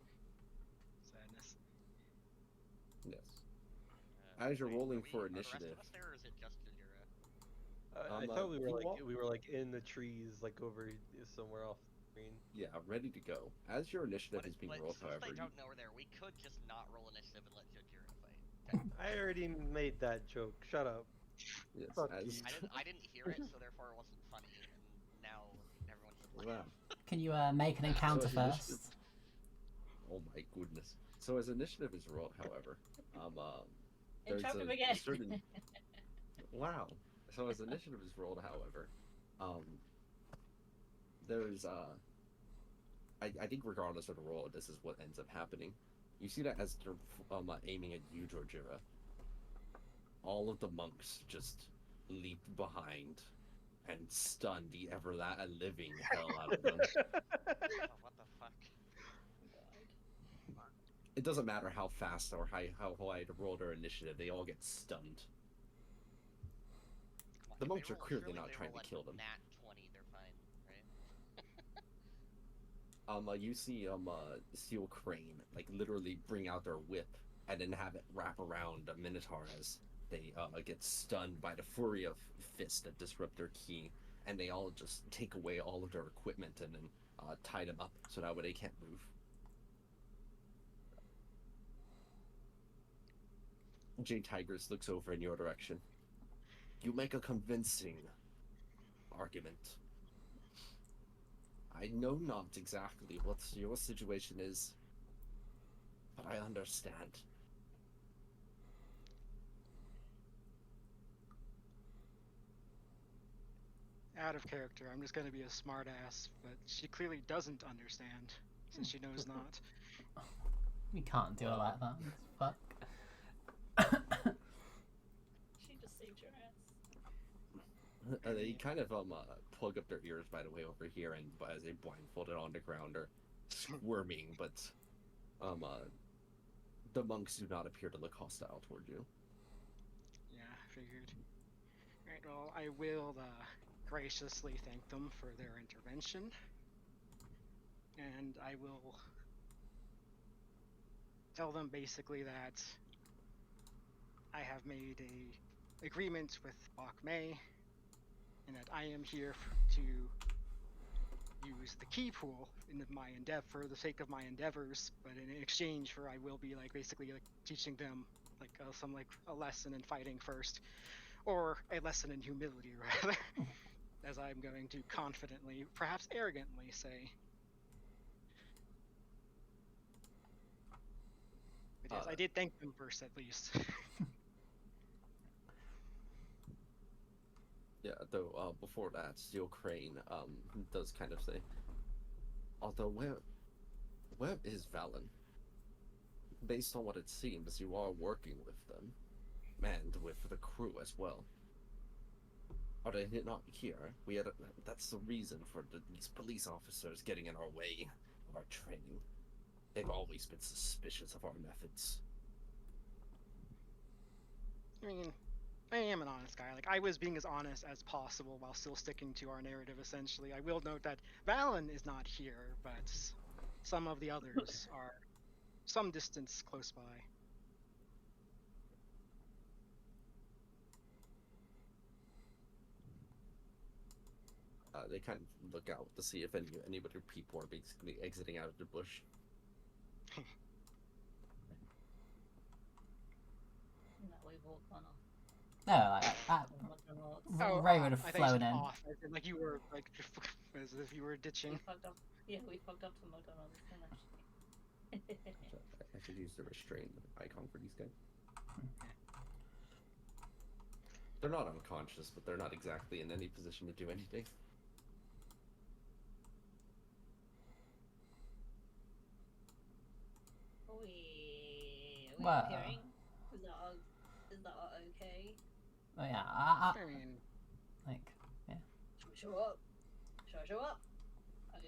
Sadness. Yes. As you're rolling for Are the initiative, rest of us there, or is it just Jira? I Um, thought we he were walked- like in the trees, like over somewhere off screen. yeah, ready to go. As your initiative is being rolled, Since however, they you, don't know we're there, we could just not roll initiative and let Jira fight. I already made that joke. Shut up. yes, Fuck as I didn't hear it, so therefore it wasn't funny, and now everyone should laugh. wow. Can you make an encounter So initiative- first? Oh my goodness. So as initiative is rolled, however, there's Interrupt him a again. certain wow. So as initiative is rolled, however, there's I think regardless of the roll, this is what ends up happening. You see that as they're aiming at you, Georgira, all of the monks just leap behind and stun the living hell out of them. Oh, what the fuck? It doesn't matter how fast or how high to roll their initiative, they all get stunned. Come on, The if monks they are roll- clearly surely not they trying roll to a kill them. Nat 20, they're fine, right? You see Steel Crane like literally bring out their whip and then have it wrap around a Minotaur as they get stunned by the flurry of fists that disrupt their key, and they all just take away all of their equipment and then tie them up so that way they can't move. Jay Tigris looks over in your direction. You make a convincing argument. I know not exactly what your situation is, but I understand. Out of character, I'm just gonna be a smartass, but she clearly doesn't understand, since she knows not. You can't do it like that. Fuck. She just saved your ass. They kind of plug up their ears, by the way, over here, and as they blindfolded on the ground, are squirming, but the monks do not appear to look hostile toward you. Yeah, I figured. Alright, well, I will graciously thank them for their intervention. And I will tell them basically that I have made a agreement with Bok Mei, and that I am here to use the key pool in for the sake of my endeavors, but in exchange for I will be basically teaching them a lesson in fighting first, or a lesson in humility rather, as I'm going to confidently, perhaps arrogantly say. But yes, I did thank them first at least. Yeah, though before that, Steel Crane does kind of say, although where is Valen? Based on what it seems, you are working with them, and with the crew as well. Are they not here? That's the reason for these police officers getting in our way of our training. They've always been suspicious of our methods. I mean, I am an honest guy. Like, I was being as honest as possible while still sticking to our narrative, essentially. I will note that Valen is not here, but some of the others are some distance close by. They kind of look out to see if anybody or people are basically exiting out of the bush. No, we walked on off. No, Ray would have I thought you flown said in. off, as in, like you were like as if you were We ditching. fucked up. Yeah, we fucked up to McDonald's. I should use the restrain icon for these guys. They're not unconscious, but they're not exactly in any position to do anything. Are we Well. appearing? Is that okay? Oh yeah, I mean, like, yeah. Should we show up? Should I show up?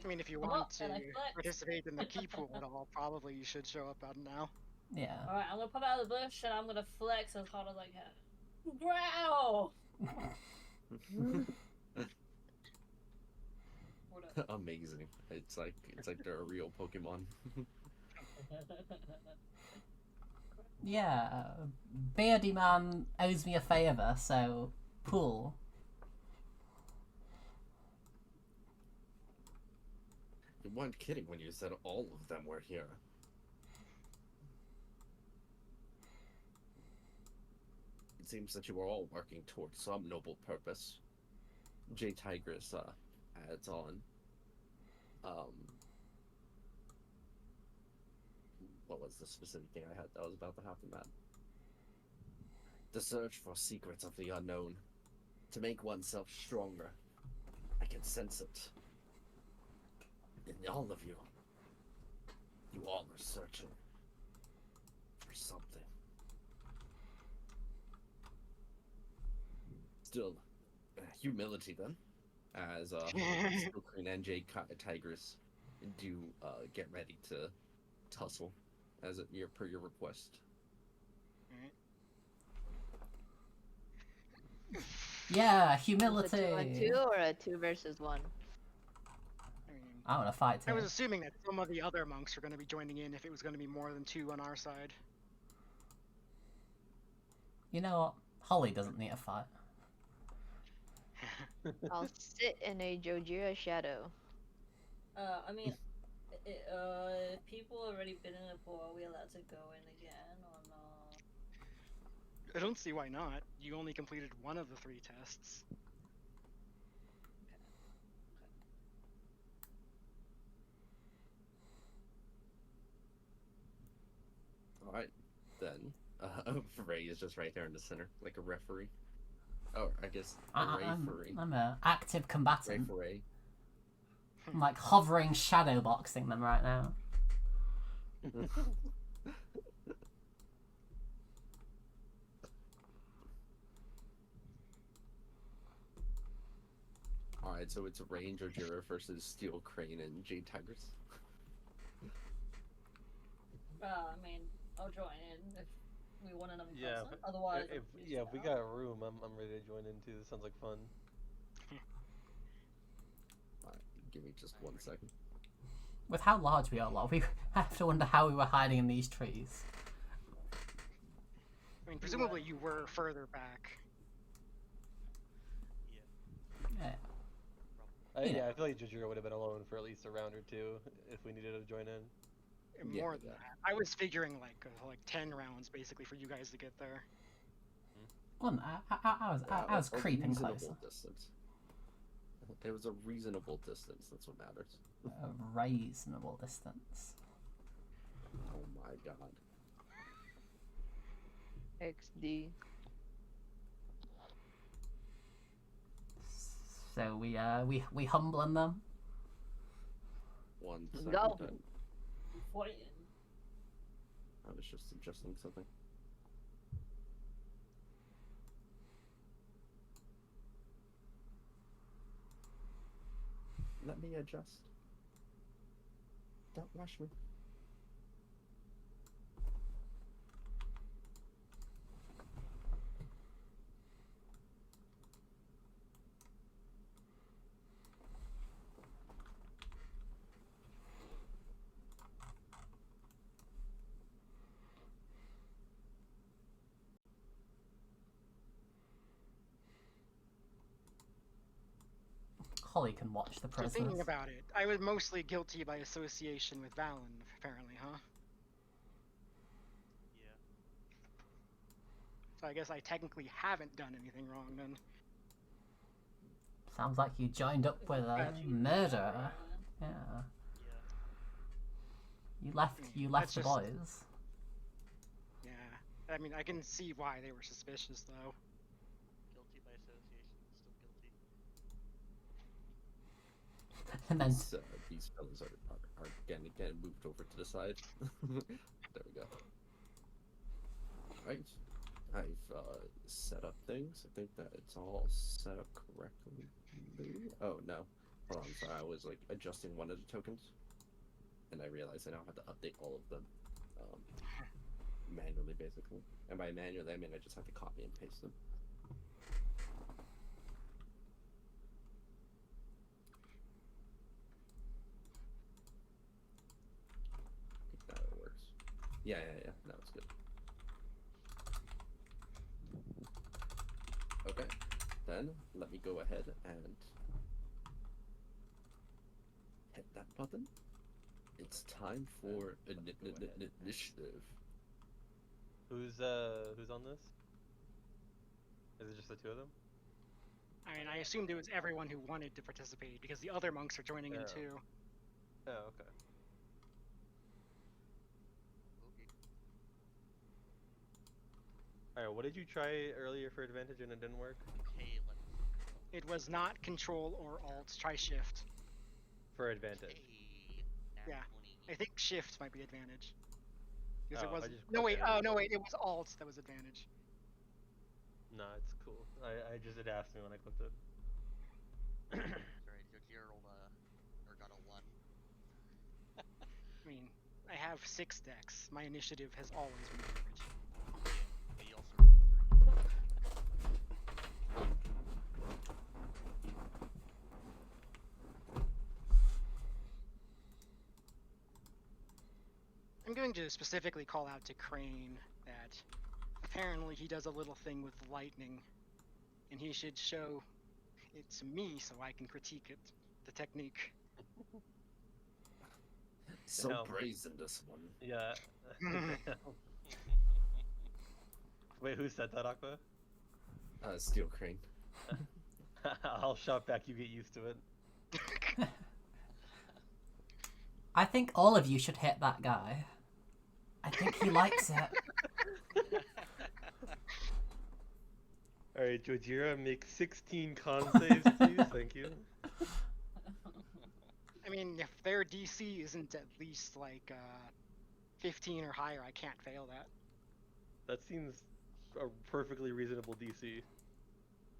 I mean, if you Come want up, to and I flex. participate in the key pool at all, probably you should show up out now. Yeah. Alright, I'm gonna pop out of the bush and I'm gonna flex as hard as I can. Growl! What up? Amazing. It's like they're a real Pokemon. Yeah, Beardy Man owes me a favour, so pool. You weren't kidding when you said all of them were here. It seems that you were all working towards some noble purpose. J Tigress adds on. What was the specific thing I had that was about to happen, Matt? The search for secrets of the unknown. To make oneself stronger. I can sense it. In all of you. You all are searching for something. Still, humility then. As Queen and J Tigress do get ready to tussle as per your request. Yeah, Is humility. it 2-on-2 or a 2 versus 1? I mean, I want to fight I too. was assuming that some of the other monks were going to be joining in if it was going to be more than 2 on our side. You know what? Holly doesn't need a fight. I'll sit in a Jojira shadow. I mean, if people already been in the pool, are we allowed to go in again or not? I don't see why not. You only completed one of the 3 tests. Alright, then. Ray is just right there in the center, like a referee. Oh, I guess a referee. I'm an active combatant. Referee. I'm like hovering shadow boxing them right now. Alright, so it's Ranger Jira versus Steel Crane and Jade Tigress. I mean, I'll join in if we want another Yeah, person. Otherwise, if we out. got a room, I'm ready to join in too. This sounds like fun. Alright, give me just 1 second. With how large we are, we have to wonder how we were hiding in these trees. I mean, presumably you were further back. Yeah. Yeah, Yeah. I feel like Jujiro would have been alone for at least a round or 2 if we needed to join in. And Yeah, more than yeah. that. I was figuring like 10 rounds basically for you guys to get there. Well, I was A creeping reasonable closer. distance. It was a reasonable distance, that's what matters. A reasonable distance. Oh my god. XD. So we humbling them. 1 second. Go. Fighting. I was just adjusting something. Let me adjust. Don't rush me. Holly can watch the So prisoners. thinking about it, I was mostly guilty by association with Valen, apparently, huh? Yeah. So I guess I technically haven't done anything wrong then. Sounds like you joined up with a Yeah. murderer. Yeah. Yeah. You left. You left the That's just- boys. Yeah. I mean, I can see why they were suspicious, though. Guilty by association. Still guilty. And then These fellas are getting moved over to the side. There we go. Right. I've set up things. I think that it's all set up correctly. Oh no. Hold on, sorry, I was like adjusting one of the tokens. And I realized I now have to update all of them manually, basically. And by manually, I mean I just have to copy and paste them. I think that works. Yeah. No, it's good. Okay, then let me go ahead and hit that button. It's time for initiative. Who's on this? Is it just the two of them? I mean, I assumed it was everyone who wanted to participate, because the other monks are joining in Yeah. too. Oh, okay. Okay. Alright, what did you try earlier for advantage and it didn't work? Okay, let's. It was not Control or Alt, try Shift. For advantage. Hey, nat Yeah. 20. I think Shift might be advantage. Because Oh, it I was just no wait, clicked oh it. no wait, it was Alt that was advantage. No, it's cool. I just it asked me when I clicked it. Sorry, Jokir rolled or got a 1. I mean, I have 6 decks. My initiative has always been average. Yeah, you also rolled a 3. I'm going to specifically call out to Crane that apparently he does a little thing with lightning, and he should show it to me so I can critique it, the technique. So No. brazen, this one. Yeah. Wait, who said that, Aqua? Steel Crane. I'll shout back, you get used to it. I think all of you should hit that guy. I think he likes it. Alright, Jojira, make 16 con saves, please. Thank you. I mean, if their DC isn't at least like 15 or higher, I can't fail that. That seems a perfectly reasonable DC.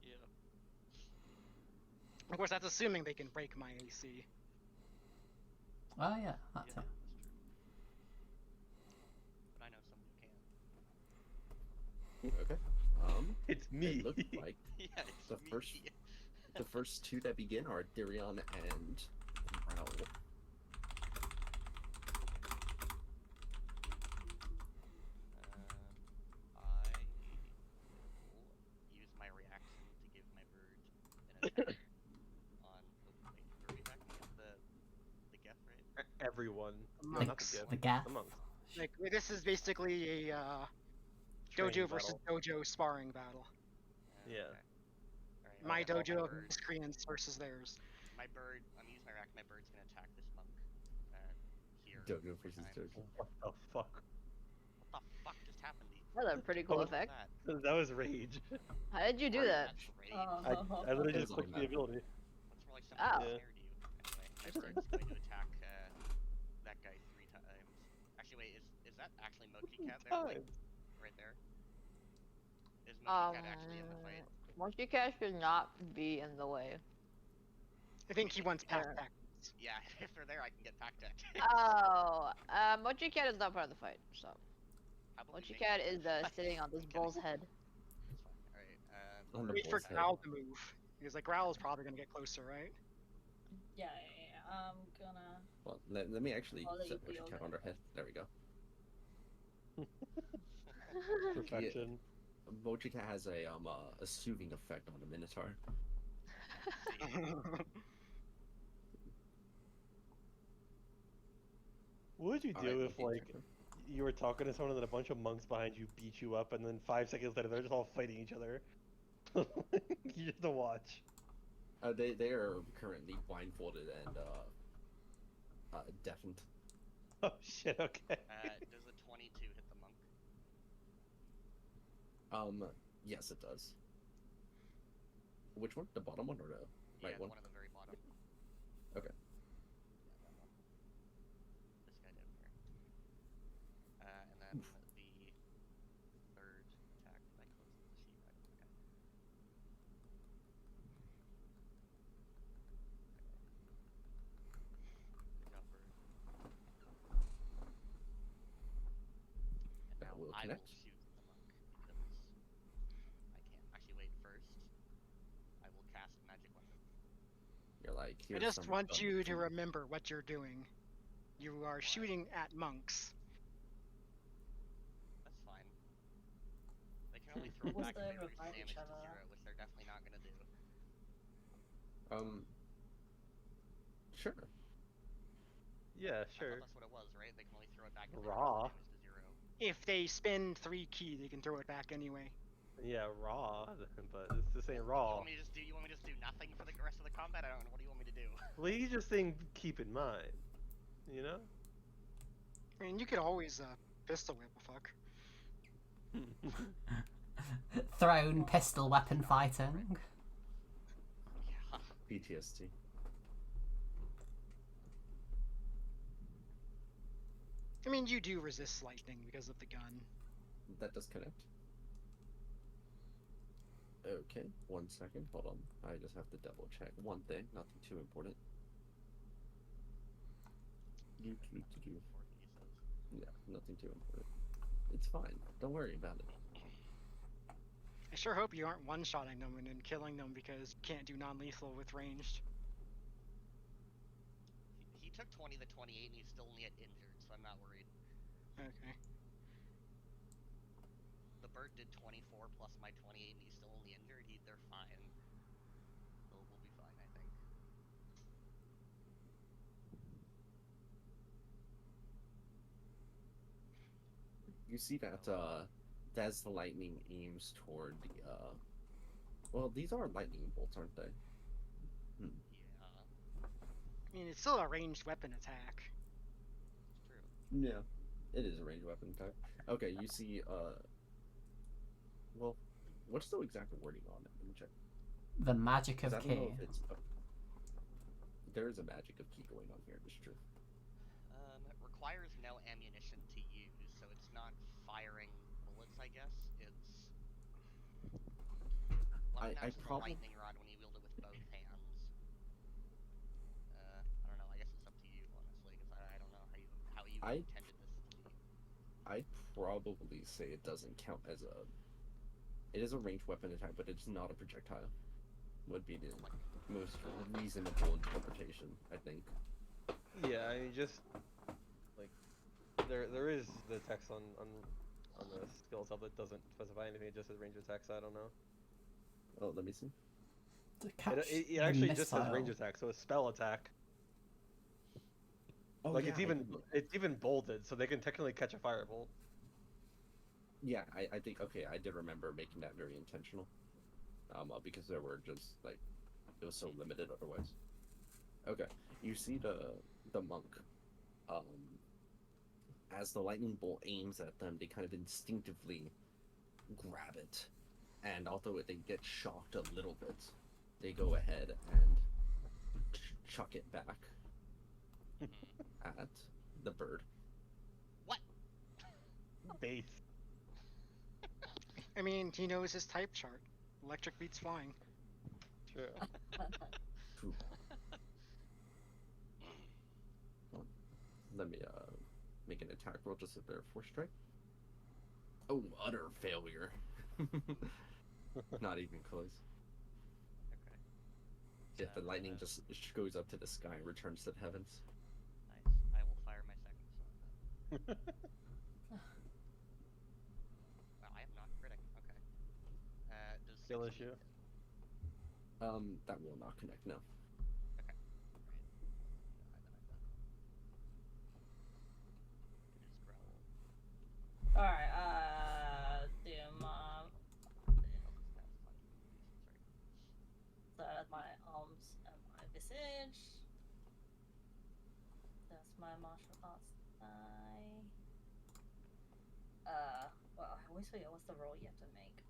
Yeah. Of course, that's assuming they can break my AC. Oh yeah, that's Yeah, it. that's true. But I know someone who can. Okay. It's me. It looks like Yeah, it's The me. the first two that begin are Darion and Raoul. I will use my reaction to give my bird an attack on. Oh, wait, who are we attacking? The Geth, right? Everyone. No, The not monks. the Geth. The Geth. The monks. Like, this is basically a Training dojo versus battle. dojo sparring battle. Yeah. Alright, My well, dojo of bird- miscreants versus theirs. My bird. I'm using my reaction. My bird's gonna attack this monk. Here. Dojo three versus times. dojo. What the fuck? What the fuck just happened? That's a pretty cool Oh, effect. That? That was rage. How did you do Rage, that? that's rage. I literally That just was clicked the automatic. ability. That's more like something Oh. that scared you. Anyway, my bird's going to attack that guy 3 times. Actually, wait, is that actually Mochi Cat there? Like, Times. right there? Is Mochi Cat actually in the fight? Monkey Cat should not be in the way. I think he wants pack Alright. pack. Yeah, if they're there, I can get pack decked. Oh, Mochi Cat is not part of the fight, so. How about we Mochi make Cat it- is sitting on this Kidding. bull's head. That's fine. Alright, On the Wait for bull's head. Growl to move. Because like Growl's probably gonna get closer, right? Yeah, I'm gonna. Well, let me actually I'll let set you be Mochi Cat over on her head. There we go. Perfection. Mochi Cat has a soothing effect on the Minotaur. What would you Alright, do let if me like check them. you were talking to someone and then a bunch of monks behind you beat you up, and then 5 seconds later they're just all fighting each other? You just to watch. They are currently blindfolded and deafened. Oh shit. Okay. Does a 22 hit the monk? Yes, it does. Which one? The bottom one or the Yeah, right the one? one at the very bottom. Okay. Yeah, that one. This guy down here. And then the third attack. Did I close the sheet? Okay. Good job, Bird. And That now will I connect. will shoot the monk because I can't. Actually, wait. First, I will cast magic weapon. You're like, I here's just some want you to food. remember what you're doing. You are shooting at monks. That's fine. They can only throw it Once back they if they reduce revive each damage to other. 0, which they're definitely not gonna do. Sure. Yeah, I sure. thought that's what it was, right? They can only throw it back if they Raw. reduce damage to 0. If they spend 3 key, they can throw it back anyway. Yeah, raw, but it's just saying You raw. want me to just do? You want me to just do nothing for the rest of the combat? I don't know. What do you want me to do? Well, you just saying keep in mind, you know? I mean, you could always pistol whip a fuck. Thrown pistol weapon fighting. Yeah. PTSD. I mean, you do resist lightning because of the gun. That does connect. Okay, 1 second. Hold on. I just have to double check one thing. Nothing too important. Yeah, nothing too important. It's fine. Don't worry about it. I sure hope you aren't one-shotting them and then killing them because you can't do non-lethal with ranged. He took 20 to 28 and he's still only at injured, so I'm not worried. Okay. The bird did 24 plus my 28 and he's still only injured. They're fine. We'll be fine, I think. You see that as the lightning aims toward the well, these are lightning bolts, aren't they? Yeah, I mean, it's still a ranged weapon attack. it's true. Yeah. It is a ranged weapon attack. Okay, you see well, what's the exact wording on it? Let me check. The magic 'Cause of I don't know key. if it's there is a magic of key going on here, it's true. It requires no ammunition to use, so it's not firing bullets, I guess. It's I pronounce the probably lightning rod when you wield it with both hands. I don't know. I guess it's up to you, honestly, because I don't know how you I- intended this to be. I'd probably say it doesn't count as a. It is a ranged weapon attack, but it's not a projectile. Would be the most reasonable interpretation, I think. Yeah, I mean, just like there is the text on the skills hub that doesn't specify anything. It just says range attack, so I don't know. Oh, let me see. To catch It the actually just says missile. range attack, so a spell attack. Oh, Like yeah, it's I even did look. it's even bolded, so they can technically catch a firebolt. Yeah, I think okay, I did remember making that very intentional. Because there were just like it was so limited otherwise. Okay, you see the monk. As the lightning bolt aims at them, they kind of instinctively grab it, and although they get shocked a little bit, they go ahead and chuck it back at the bird. What? Base. I mean, he knows his type chart. Electric beats flying. True. Let me make an attack roll just if they're force strike. Oh, utter failure. Not even close. Okay. Yeah, the lightning just goes up to the sky and returns to the heavens. Nice. I will fire my second sword then. Wow, I am not critting. Okay. Does Skill 16 issue. hit? That will not connect, no. Okay. Right. Alright, so that's my arms and my visage. That's my martial arts die. Well, I always forget what's the roll you have to make.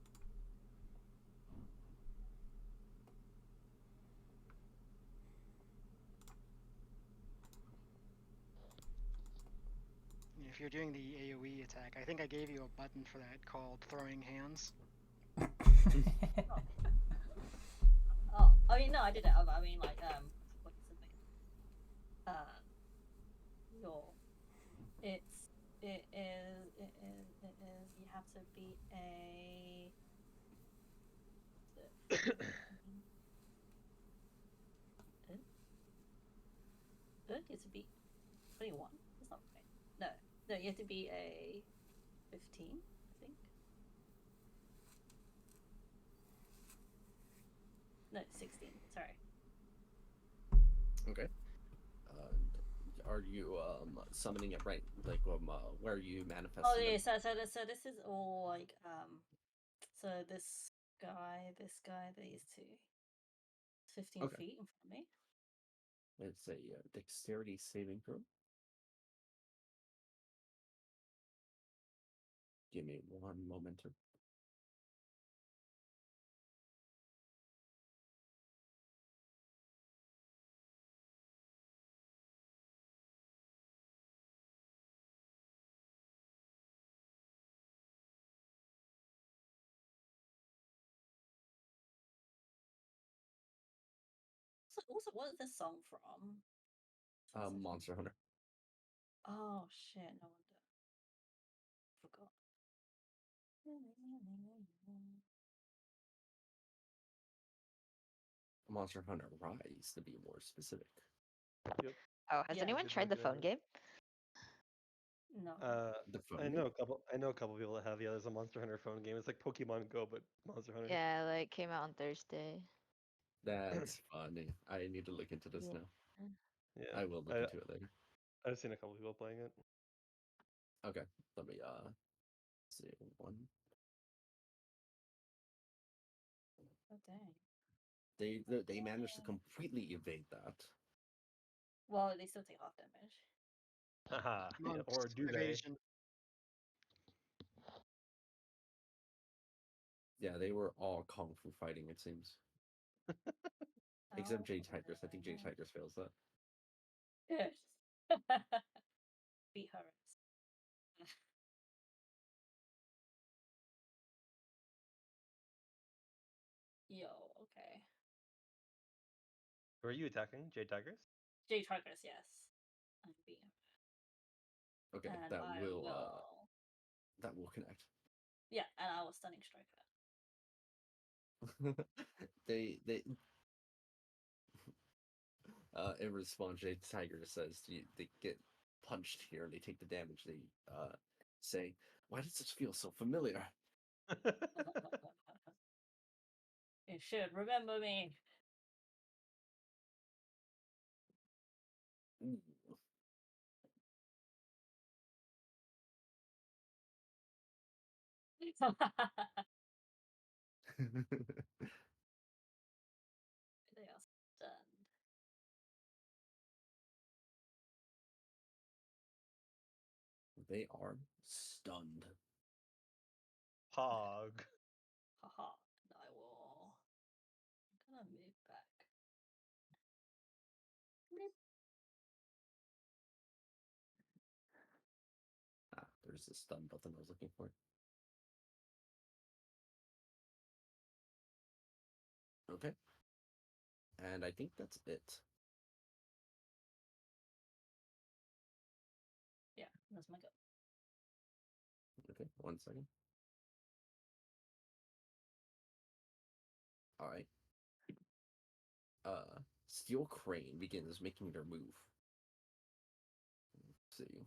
If you're doing the AoE attack, I think I gave you a button for that called throwing hands. Oh, I mean, no, I did it. I mean, like, what is it? Your, it is, you have to beat a. You have to beat 21. That's not right. No, you have to beat a 15, I think. No, 16. Sorry. Okay. Are you summoning it right? Like where are you manifesting? Oh yeah, them? so this is all like so this guy, these two, 15 Okay. feet in front of me. It's a dexterity saving throw. Give me one moment. So also, what is this song from? Monster Hunter. Oh shit! No wonder. Forgot. Monster Hunter Rise, to be more specific. Oh, has Yeah. anyone Good tried the phone recommendation. game? No. The phone I game? know a couple. I know a couple people that have. Yeah, there's a Monster Hunter phone game. It's like Pokemon Go, but Monster Hunter. Yeah, like came out on Thursday. That's funny. I need to look into this Yeah. now. Yeah, I will look into it later. I've seen a couple people playing it. Okay, let me see one. Oh dang. They managed to completely evade that. Well, they still take half damage. Haha. Yeah, Amongst or do they? evasion. Yeah, they were all kung fu fighting. It seems, except Jay Tigers. I think Jay Tigers fails that. Yes. Beat her. Yo, okay. Who are you attacking? Jade Tigers? J Tigers, yes. I beat her. Okay, And that I will connect. Yeah, and I will stunning strike her. they in response, Jay Tiger says they get punched here and they take the damage. They say, "Why does this feel so familiar?" You should remember me. Ooh. They are stunned. They are stunned. Pog. Haha. And I will. I'm gonna move back. There's the stun button I was looking for. Okay. And I think that's it. Yeah, that's my go. Okay, 1 second. All right. Steel Crane begins making their move. Let's see.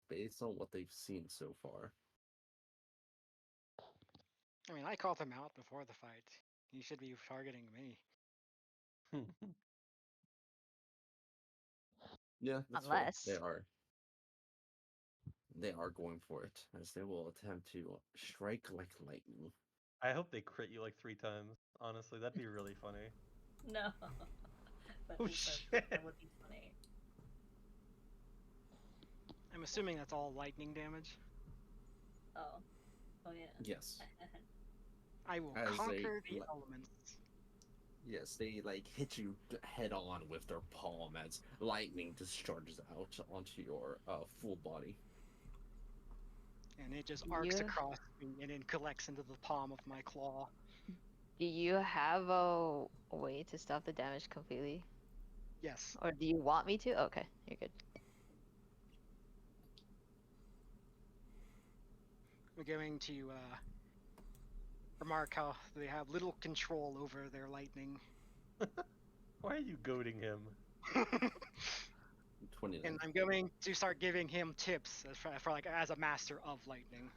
Based on what they've seen so far. I mean, I called him out before the fight. He should be targeting me. Yeah, that's Unless. fair. They are. they are going for it, as they will attempt to strike like lightning. I hope they crit you like 3 times. Honestly, that'd be really funny. No. That'd Oh be so shit! that would be funny. I'm assuming that's all lightning damage. Oh. Oh yeah. Yes. I will As conquer they the le- elements. Yes, they like hit you head on with their palm as lightning discharges out onto your full body. And it just Do arcs you across me and then collects into the palm of my claw. do you have a way to stop the damage completely, Yes. or do you want me to? Okay, you're good. We're going to remark how they have little control over their lightning. Why are you goading him? 29. And I'm going to start giving him tips for like as a master of lightning.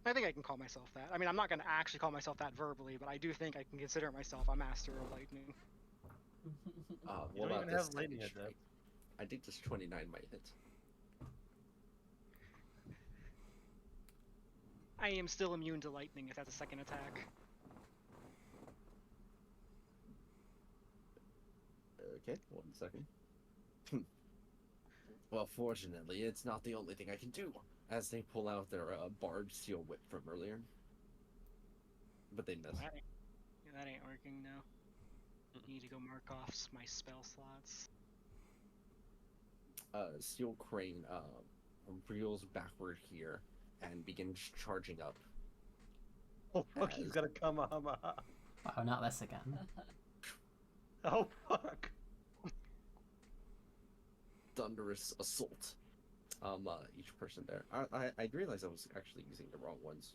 I think I can call myself that. I mean, I'm not going to actually call myself that verbally, but I do think I can consider myself a master of lightning. You What don't about even this have lightning damage at that. strike? I think this 29 might hit. I am still immune to lightning if that's a second attack. Okay, 1 second. Well, fortunately, it's not the only thing I can do, as they pull out their barbed steel whip from earlier. But they miss. That ain't working now. Need to go mark off my spell slots. Steel Crane reels backward here and begins charging up. Oh fuck, he's As- got a Kamehameha. Oh, not this again. Oh fuck. Thunderous assault. Each person there. I realized I was actually using the wrong ones.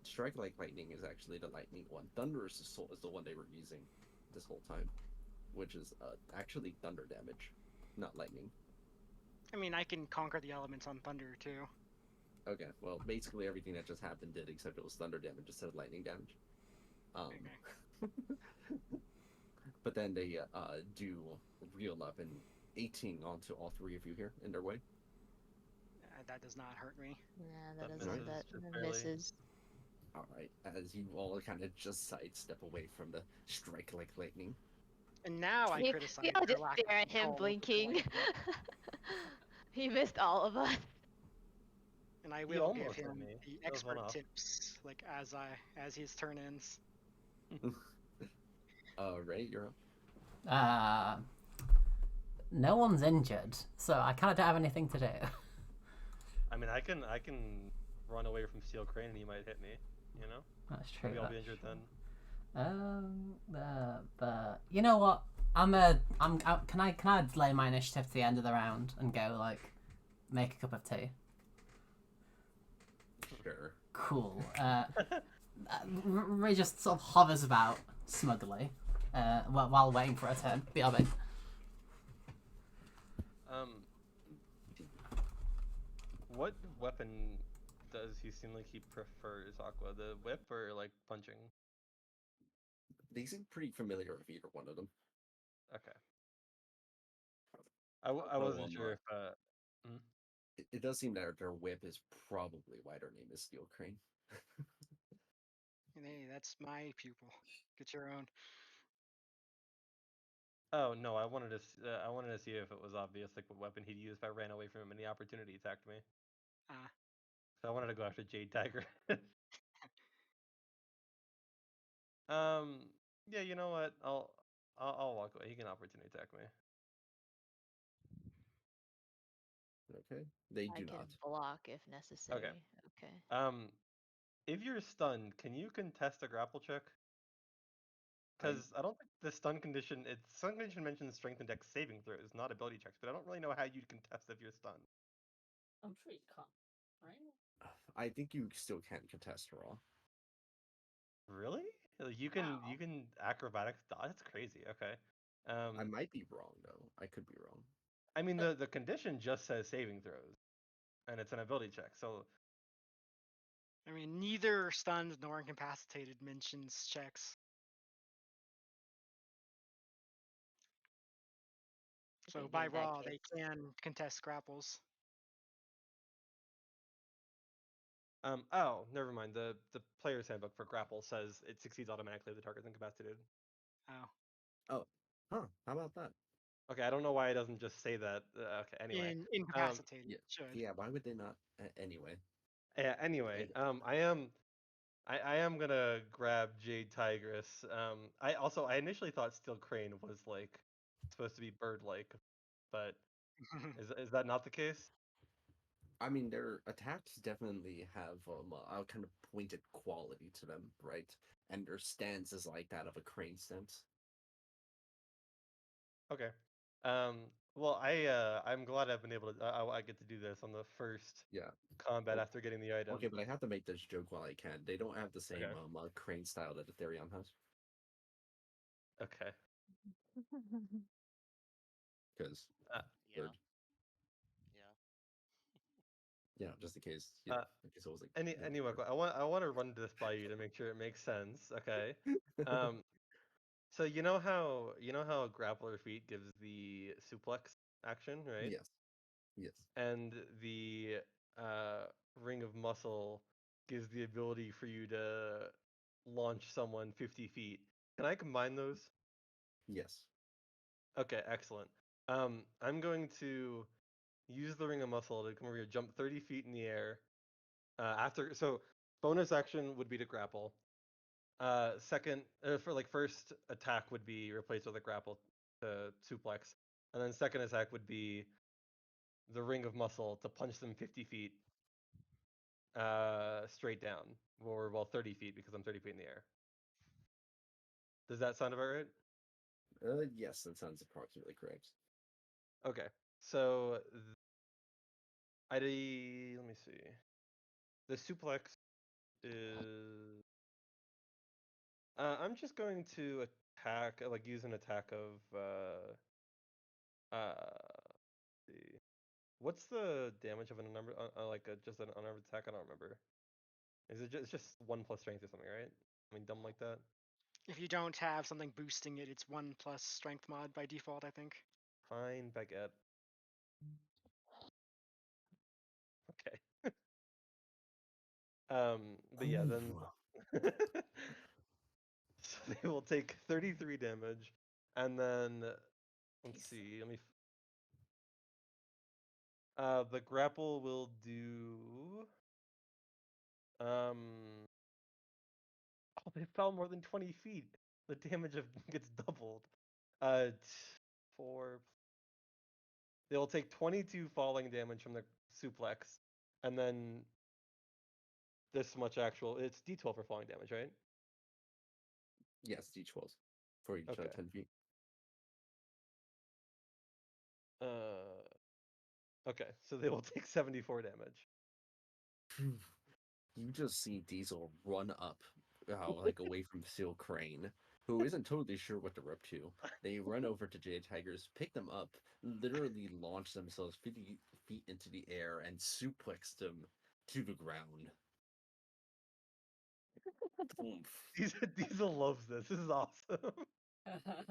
Strike like lightning is actually the lightning one. Thunderous assault is the one they were using this whole time, which is actually thunder damage, not lightning. I mean, I can conquer the elements on thunder too. Okay, well, basically everything that just happened did, except it was thunder damage instead of lightning damage. But then they do reel up and 18 onto all three of you here in their way. That does not hurt me. Yeah, That doesn't. misses That just barely. misses. All right, as you all kind of just sidestep away from the strike like lightning. And now I We criticize all their just lack stare of at him control over blinking. lightning. He missed all of us. And I He will give almost hit him me. the That was one expert off. tips, like as his turn ends. Ray, you're up. No one's injured, so I kind of don't have anything to do. I mean, I can run away from Steel Crane and he might hit me. You know, That's true. maybe I'll be that's injured true. then. But you know what? Can I delay my initiative to the end of the round and go like make a cup of tea? Sure. Cool. Ray just sort of hovers about smugly, while waiting for a turn. BRB. What weapon does he seem like he prefers, Aqua? The whip or like punching? They seem pretty familiar with either one of them. Okay. I wasn't sure if It does seem that their whip is probably why their name is Steel Crane. And hey, that's my pupil. Get your own. Oh no, I wanted to see if it was obvious like what weapon he'd use if I ran away from him and the opportunity attacked me. Ah. So I wanted to go after Jade Tiger. Yeah, you know what? I'll walk away. He can opportunity attack me. Okay, they I do can not. block if necessary. Okay. If you're stunned, can you contest a grapple check? Because I don't think the stun condition. Stun condition mentions strength and dex saving throws, not ability checks. But I don't really know how you'd contest if you're stunned. I'm sure you can't, right? I think you still can contest raw. Really? Like, you can acrobatics dodge. That's crazy. Okay. I might be wrong though. I could be wrong. I mean the condition just says saving throws, and it's an ability check. So I mean, neither stunned nor incapacitated mentions checks. So In by that raw, they case. can contest grapples. Oh, never mind. The player's handbook for grapple says it succeeds automatically if the target's incapacitated. Oh. Oh, huh? How about that? Okay, I don't know why it doesn't just say that. Okay, anyway. Incapacitated. Yeah, Should. yeah. Why would they not? Anyway, Yeah. Anyway. I am gonna grab Jade Tigress. I initially thought Steel Crane was like supposed to be bird-like, but is that not the case? I mean, their attacks definitely have a kind of pointed quality to them, right? And their stance is like that of a crane stance. Okay. Well, I'm glad I've been able to. I get to do this on the first Yeah. combat Oh, after getting the item. okay, but I have to make this joke while I can. They don't have the same Okay. crane style that Ethereum has, Okay. because Yeah. bird. Yeah. Yeah, just in case. Uh, in case it was like anyway, I want to run this by you to make sure it makes sense. Okay. Um. So you know how grappler feet gives the suplex action, right? Yes. Yes. And the uh, ring of muscle gives the ability for you to launch someone 50 feet. Can I combine those? Yes. Okay, excellent. I'm going to use the ring of muscle to come over here, jump 30 feet in the air. So bonus action would be to grapple. Second, for like first attack would be replaced with a grapple to suplex, and then second attack would be the ring of muscle to punch them 50 feet straight down, or well 30 feet because I'm 30 feet in the air. Does that sound about right? Yes, that sounds approximately correct. Okay, so let me see. The suplex is. I'm just going to attack, like use an attack of. Let's see. What's the damage of an unarmed, like just an unarmed attack? I don't remember. Is it just, it's just 1 plus strength or something, right? I mean, dumb like that. If you don't have something boosting it, it's 1+ strength mod by default, I think. Fine, baguette. Okay. But yeah, then so they will take 33 damage, and then let's see. The grapple will do. Um. Oh, they fell more than 20 feet. The damage gets doubled. Uh, 4. They will take 22 falling damage from the suplex, and then this much actual. It's D12 for falling damage, right? Yes, D12 for each Okay. 10 feet. Okay, so they will take 74 damage. You just see Diesel run up, like away from Seal Crane, who isn't totally sure what they're up to. They run over to Jade Tigers, pick them up, literally launch themselves 50 feet into the air, and suplex them to the ground. Oomph. Diesel loves this. This is awesome.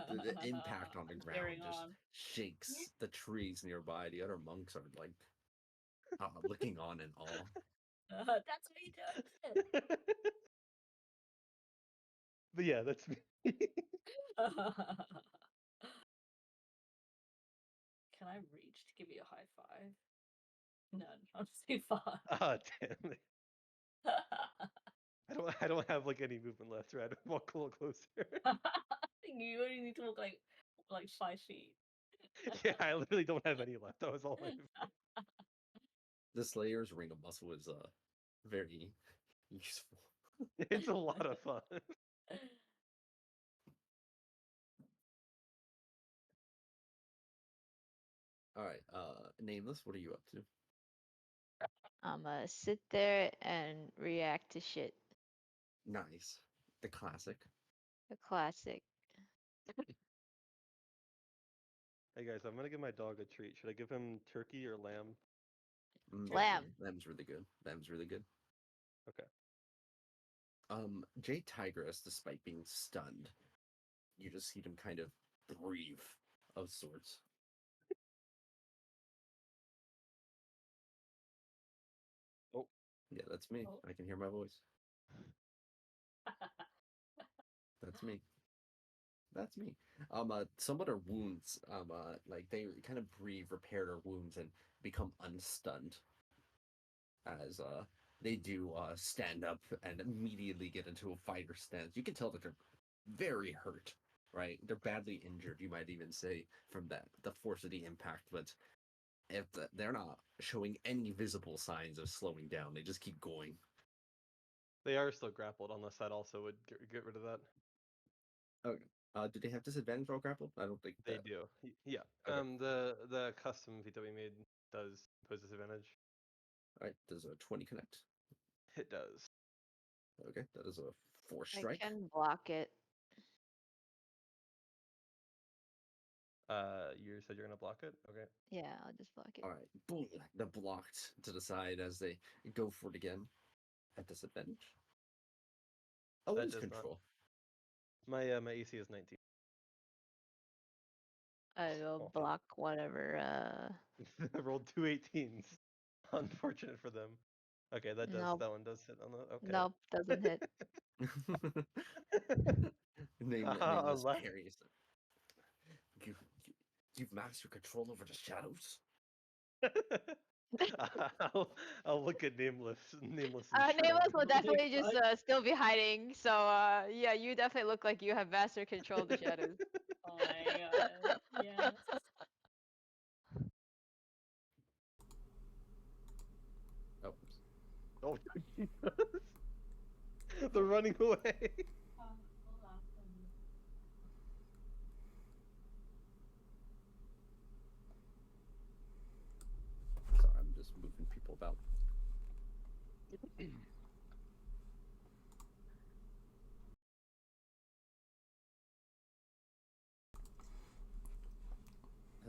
The impact on the ground Cheering just on. shakes the trees nearby. The other monks are like looking on in awe. That's what he does. But yeah, that's me. Can I reach to give you a high five? No, I'm just too far. Ah, damn it. I don't have like any movement left, right? Walk a little closer. You only need to walk like 5 feet. Yeah, I literally don't have any left. That was all my The Slayer's Ring of Muscle is very useful. It's a lot of fun. All right, Nameless, what are you up to? I'ma sit there and react to shit. Nice. The classic. A classic. Hey guys, I'm gonna give my dog a treat. Should I give him turkey or lamb? Lamb. Lamb's really good. Lamb's really good. Okay. Jade Tigress, despite being stunned, you just see them kind of breathe of sorts. Yeah, that's me. Oh. I can hear my voice. That's me. That's me. Some of their wounds, like they kind of breathe, repair their wounds, and become unstunned as they do stand up and immediately get into a fighter stance. You can tell that they're very hurt, right? They're badly injured, you might even say, from the force of the impact. But they're not showing any visible signs of slowing down, they just keep going. They are still grappled, unless that also would get rid of that. Okay. Do they have disadvantage while grappled? I don't think They that. do. Yeah. Okay. The custom feat that we made does pose disadvantage. All right. Does a 20 connect? It does. Okay. That is a 4 I strike. can block it. You said you're gonna block it. Okay. Yeah, I'll just block it. All right. Boom. They're blocked to the side as they go for it again at disadvantage. Oh, That it is does not. control. My AC is 19. I will Oh. block whatever. I rolled 2 18s. Unfortunate for them. Okay, that Nope. one does hit on the. Okay. Nope, doesn't hit. Nameless Unless- parries. You, you, you've mastered control over the shadows. I'll look at nameless. Nameless. Nameless will definitely Next just time. still be hiding. So yeah, you definitely look like you have master control of the shadows. Oh my god. Yes. Oh, Oh, Jesus. They're running away. Hold on. sorry, I'm just moving people about.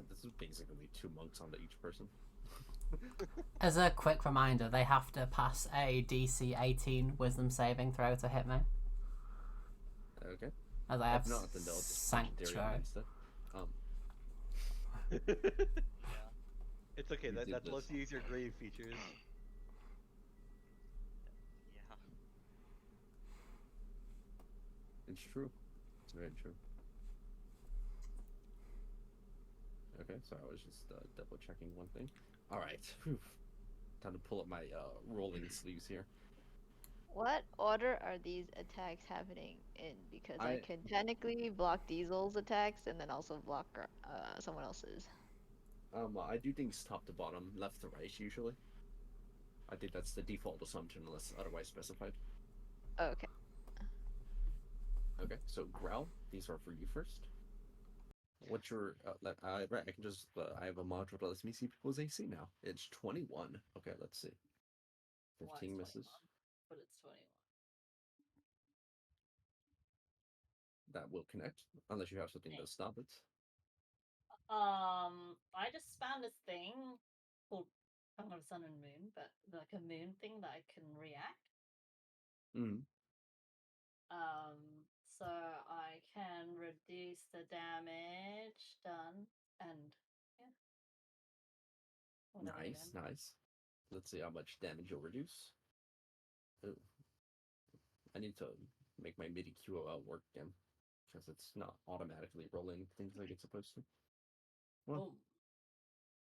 This is basically 2 monks onto each person. As a quick reminder, they have to pass a DC 18 Wisdom saving throw to hit me. Okay. As I have If not, then they'll just legendary Sanctuary. instead. Yeah. It's okay. You That did lets this. you use your grave features. Yeah. It's true. It's very true. Okay, so I was just double checking one thing. All right. Whew. Time to pull up my rolling sleeves here. What order are these attacks happening in? Because I I- can technically block Diesel's attacks and then also block someone else's. I do things top to bottom, left to right usually. I think that's the default assumption unless otherwise specified. Okay. Okay, so Growl, these are for you first. What's your right? I can just I have a module that lets me see people's AC now. It's 21. Okay, let's see. Well, 15 it's misses. 21, but it's 21. That will connect unless you have something to stop it. I just found this thing called I don't know Sun and Moon, but like a moon thing that I can react. Mm. So I can reduce the damage done and yeah. Whatever Nice, again. nice. Let's see how much damage you'll reduce. Ooh. I need to make my MIDI QOL work again because it's not automatically rolling things like it's supposed to. Well, Boom.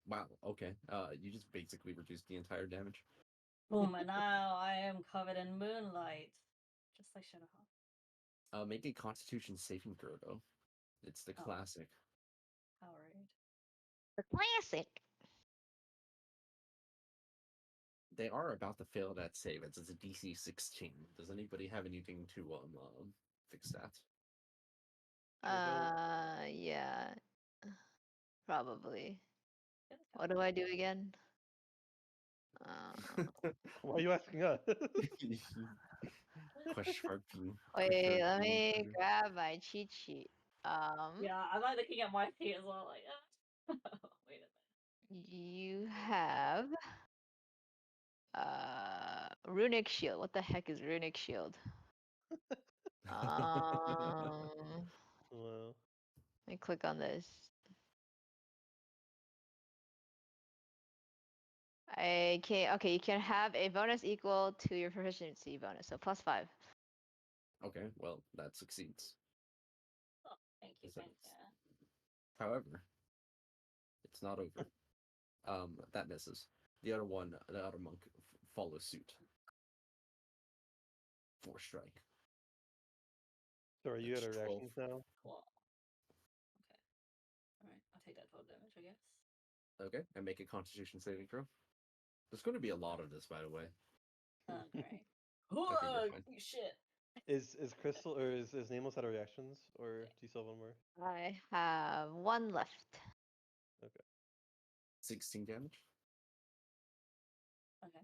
wow. Okay. You just basically reduced the entire damage. Boom, and now I am covered in moonlight. Just like Shadowheart. Make a Constitution saving throw though. It's the Oh. classic. How rude. The classic. They are about to fail that save. It's a DC 16. Does anybody have anything to fix that? Yeah. Probably. What do I do again? Why are you asking us? Question mark. Wait, let me grab my cheat sheet. Yeah, I'm like looking at my feet as well, like wait a minute. You have runic shield. What the heck is runic shield? Um, Well, let me click on this. Okay, you can have a bonus equal to your proficiency bonus, so +5. Okay, well, that succeeds. Oh, thank you, So thank it's- you. However, it's not over. That misses. The other one, the other monk, follows suit. 4 strike. So are you out That's of 12. reactions now? Cool. Okay. Alright, I'll take that 12 damage, I guess. Okay, and make a Constitution saving throw. There's going to be a lot of this, by the way. Oh, great. Okay, you're Whoa, fine. shit. Is Crystal or is Nameless out of reactions, or do you still have one more? I have 1 left. 16 damage, Okay.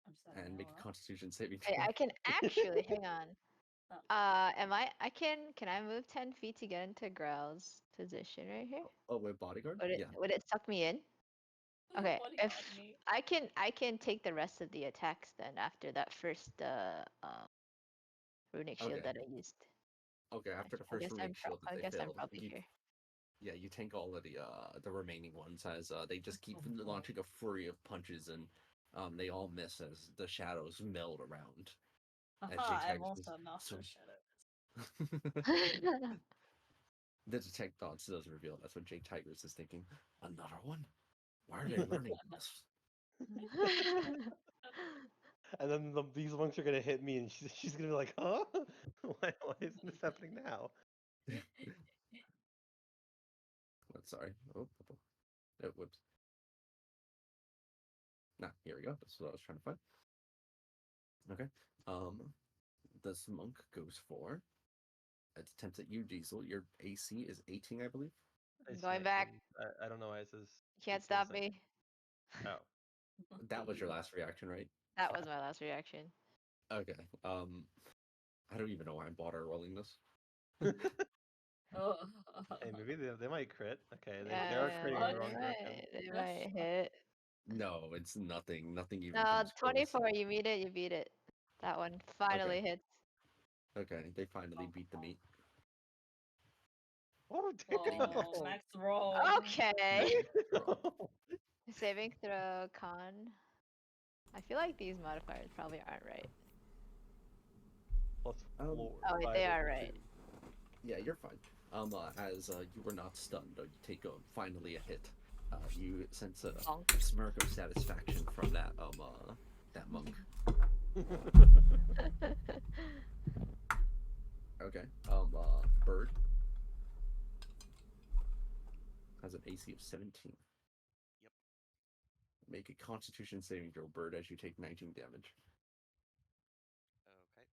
I'm just adding and it make all a up. Constitution saving Wait, throw. I can actually hang on. Oh. Can I move 10 feet to get into Growl's position right here? Oh, with bodyguard? Would it Yeah. would it suck me in? Ooh, Okay, bodyguard if me. I can take the rest of the attacks then after that first runic shield Okay. that I used. Okay, after the first runic shield that I they guess I'm failed, probably you, here. yeah, you tank all of the remaining ones as they just keep launching a flurry of punches, and they all miss as the shadows meld around. As Haha, I'm J-Tags also is a master so- shadow. The detect thoughts does reveal that's what Jake Tigers is thinking. Another one? Why are they learning this? And then these monks are gonna hit me, and she's gonna be like, "Huh? Why isn't this happening now?" Sorry. Oh, whoops. Nah, here we go. That's what I was trying to find. Okay. This monk goes for attempts at you, Diesel. Your AC is 18, I believe. I see Going 19. back. I don't know why it says. Can't it says stop 19. me. Oh. That was your last reaction, right? That was my last reaction. Okay. I don't even know why I'm bother rolling this. Oh. Hey, maybe they might crit. Okay, they Yeah, are critting in the Fuck. wrong direction. they might hit. No, it's nothing. Nothing even No, comes close. 24, you beat it, you beat it. That one finally hits. Okay, they finally beat the meat. Oh, Oh, damn! max roll. Okay. Roll. Saving throw, con. I feel like these modifiers probably aren't right. Plus Um, 4. Oh, wait, 5 they are over right. 2. Yeah, you're fine. As you were not stunned, you take finally a hit. You sense a Bonk. smirk of satisfaction from that monk. 2. Okay. Bird has an AC of 17. Yep. Make a Constitution saving throw, Bird, as you take 19 damage. Okay.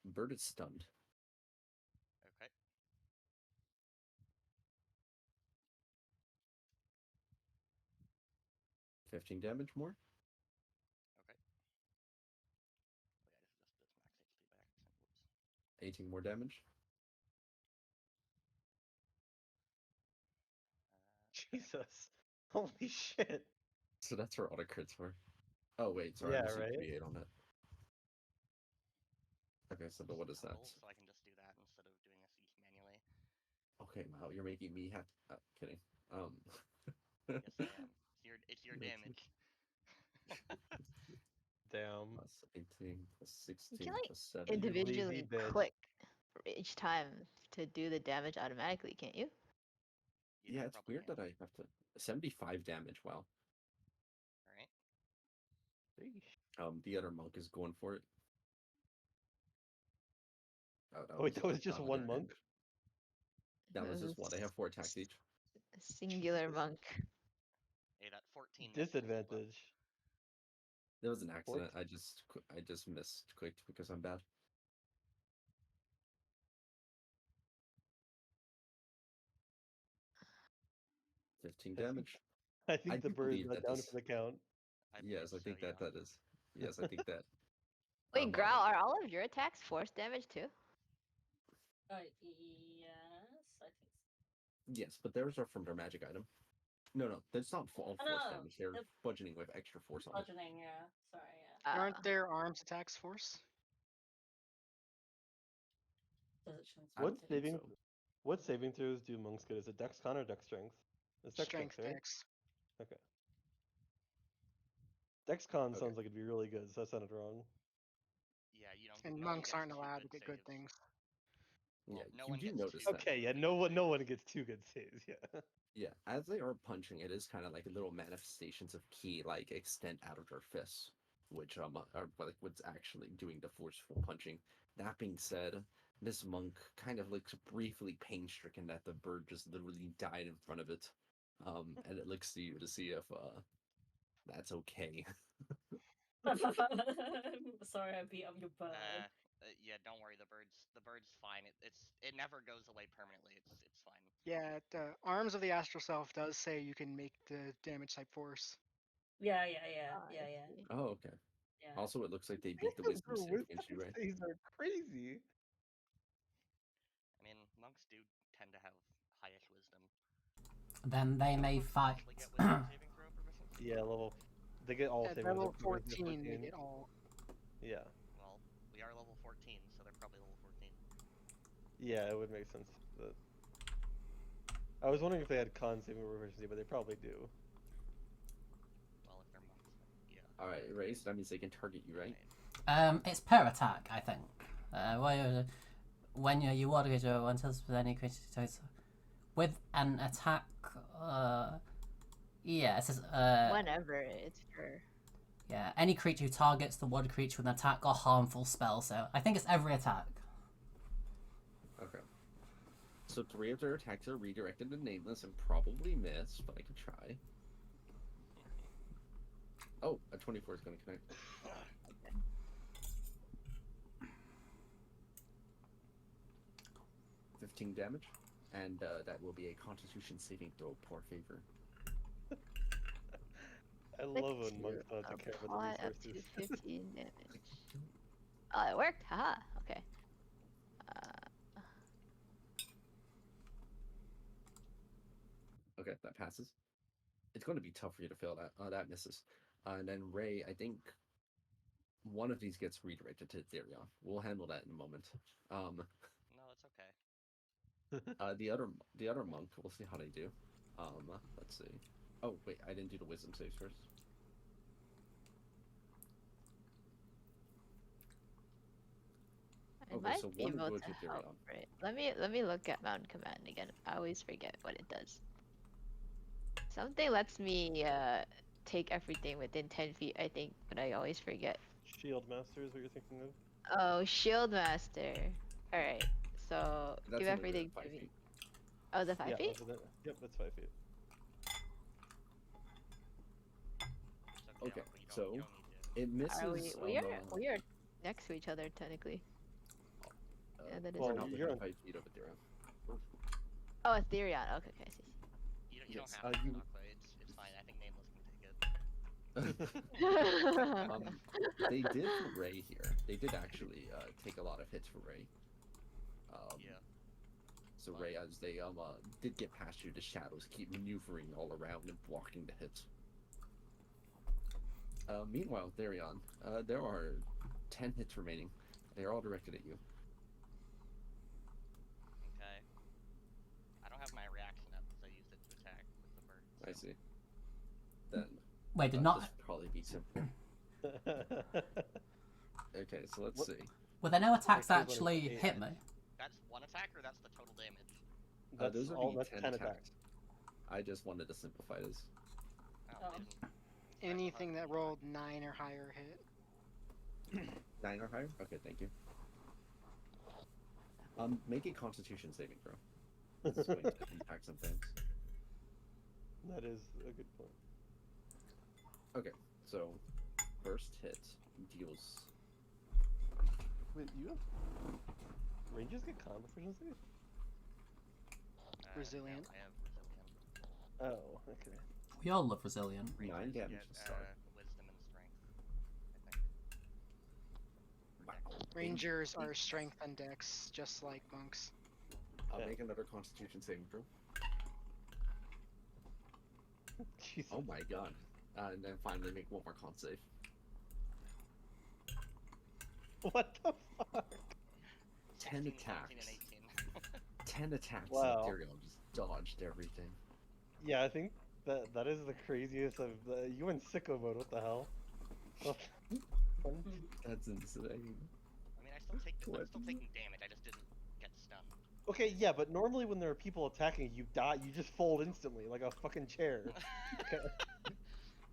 Bird is stunned. Okay. 15 damage more. Okay. Oh yeah, this max HP back. Whoops. 18 more damage. Okay. Jesus. Holy shit. So that's where all the crits were. Oh wait, sorry, Yeah, I missed right? create on it. Okay, so what is that? So I can just do that instead of doing this each manually. Okay, wow, you're making me have. Kidding. Yes, I am. It's your damage. Damn. Plus 18, plus 16, You can, like, plus 7. individually bitch. click for each time to do the damage automatically, can't you? Yeah, it's probably weird can. that I have to. 75 damage, wow. Alright. The other monk is going for it. Oh, wait, that was just on one their monk? end. That was just one. They have 4 attacks each. A singular monk. Hey, that 14 misses, but Disadvantage. There was an accident. What? I just misclicked because I'm bad. I 15 think- damage. I think I the do bird's believe not that down this. for the count. I Yes, I believe think so, that yeah. that is. Yes, I think that. Wait, Growl, are all of your attacks force damage too? Yes, I think so. Yes, but theirs are from their magic item. No, that's not all Oh, force no, damage. They're the- budgeting with extra force on it. Bludgeoning, yeah. Sorry, yeah. Aren't there arms attacks force? Does it change I don't What think saving? so. What saving throws do monks get? Is it Dex Con or Dex Strength? It's Dex Strength right? dex. Okay. Dex Con Okay. sounds like it'd be really good, so that sounded wrong. Yeah, you don't. And no one monks gets aren't two allowed to get good saves. things. Well, Yeah, no you one do gets notice two that. Okay, yeah, good no saves. one gets 2 good saves, yeah. Yeah, as they are punching, it is kind of like little manifestations of ki like extend out of their fists, which are like what's actually doing the forceful punching. That being said, this monk kind of looks briefly pain-stricken that the bird just literally died in front of it, and it looks to you to see if that's okay. Sorry, I beat up your bird. Yeah, don't worry. The bird's fine. It never goes away permanently. It's fine. Yeah, the Arms of the Astral Self does say you can make the damage type force. Yeah. I see. Oh, okay. Yeah. Also, it looks like they beat the wisdom Bro, save wisdom against you, right? saves are crazy. I mean, monks do tend to have highish wisdom. Then they may Monks fight. actually get wisdom saving throw proficiency. Yeah, they get all At saving level throws because 14, they're they get all. Yeah. Well, we are level 14, so they're probably level 14. Yeah, it would make sense. But I was wondering if they had con saving proficiency, but they probably do. Well, if they're monks, then yeah. All right, Ray, so that means they can target you, right? It's per attack, I think. When you order your one tells with any creature with an attack. Yeah, it says Whenever it's for. yeah, any creature who targets the water creature with an attack or harmful spell. So I think it's every attack. Okay. So 3 of their attacks are redirected to nameless and probably miss, but I can try. Oh, a 24 is going to connect. 15 damage, and that will be a Constitution saving throw, poor favor. I love when monks don't have to care about Apply the up to resources. 15 damage. Oh, it worked. Haha. Okay. Okay, that passes. It's going to be tough for you to fail that. That misses. And then Ray, I think one of these gets redirected to Therion. We'll handle that in a moment. No, it's okay. The other monk, we'll see how they do. Let's see. Oh wait, I didn't do the wisdom saves first. I Okay, might so be one able goes to with help. Therion. Right. Let me look at Mountain Command again. I always forget what it does. Something lets me take everything within 10 feet, I think, but I always forget. Shield Master is what you're thinking of? Oh, Shield Master. Alright, so That's give only everything within to 5 me. feet. Oh, the 5 Yeah, feet? yep, that's 5 feet. It's Okay, but you so don't need to. it misses. We are next to each other technically. Yeah, that is we're well, not you're within on- 5 feet of it, Therion. Oh, Ethereon. Okay, I see. You don't Yes, have to, you- Knockbait. It's fine. I think Nameless can take it. They did for Ray here. They did actually take a lot of hits for Ray. Yeah. So Ray, as they did get past you, the shadows keep maneuvering all around and blocking the hits. Meanwhile, Therion, there are 10 hits remaining. They are all directed at you. Okay. I don't have my reaction up because I used it to attack with the bird. I so- see. Then Wait, did not this would probably be simple. Okay, so let's see. were there no attacks Actually, actually what is hit me? That's one attack, or that's the total damage? That's Those would all. be That's 10 10 attacks. attacks. I just wanted to simplify this. Oh, they didn't- Anything that rolled 9 or higher hit. 9 or higher? Okay, thank you. Make a Constitution saving throw. This is going to impact some things. That is a good point. Okay, so first hit deals. Wait, you have rangers get con proficiency? Resilient. Yeah, I have resilient. Oh, okay. We all love Resilient. 9 Rangers damage get, to start. wisdom and strength. I think. Wow. Rangers are strength and dex, just like monks. I'll Yeah. make another Constitution saving throw. Jesus. Oh my god. And then finally make one more con save. What the fuck? 10 16, 17, attacks. and 18. 10 attacks Wow. and Ethereum just dodged everything. Yeah, I think that is the craziest of the. You in sicko mode? What the hell? That's insane. I mean, I'm still taking damage. I just didn't get stunned. Okay, yeah, but normally when there are people attacking you, die. You just fold instantly, like a fucking chair. Okay.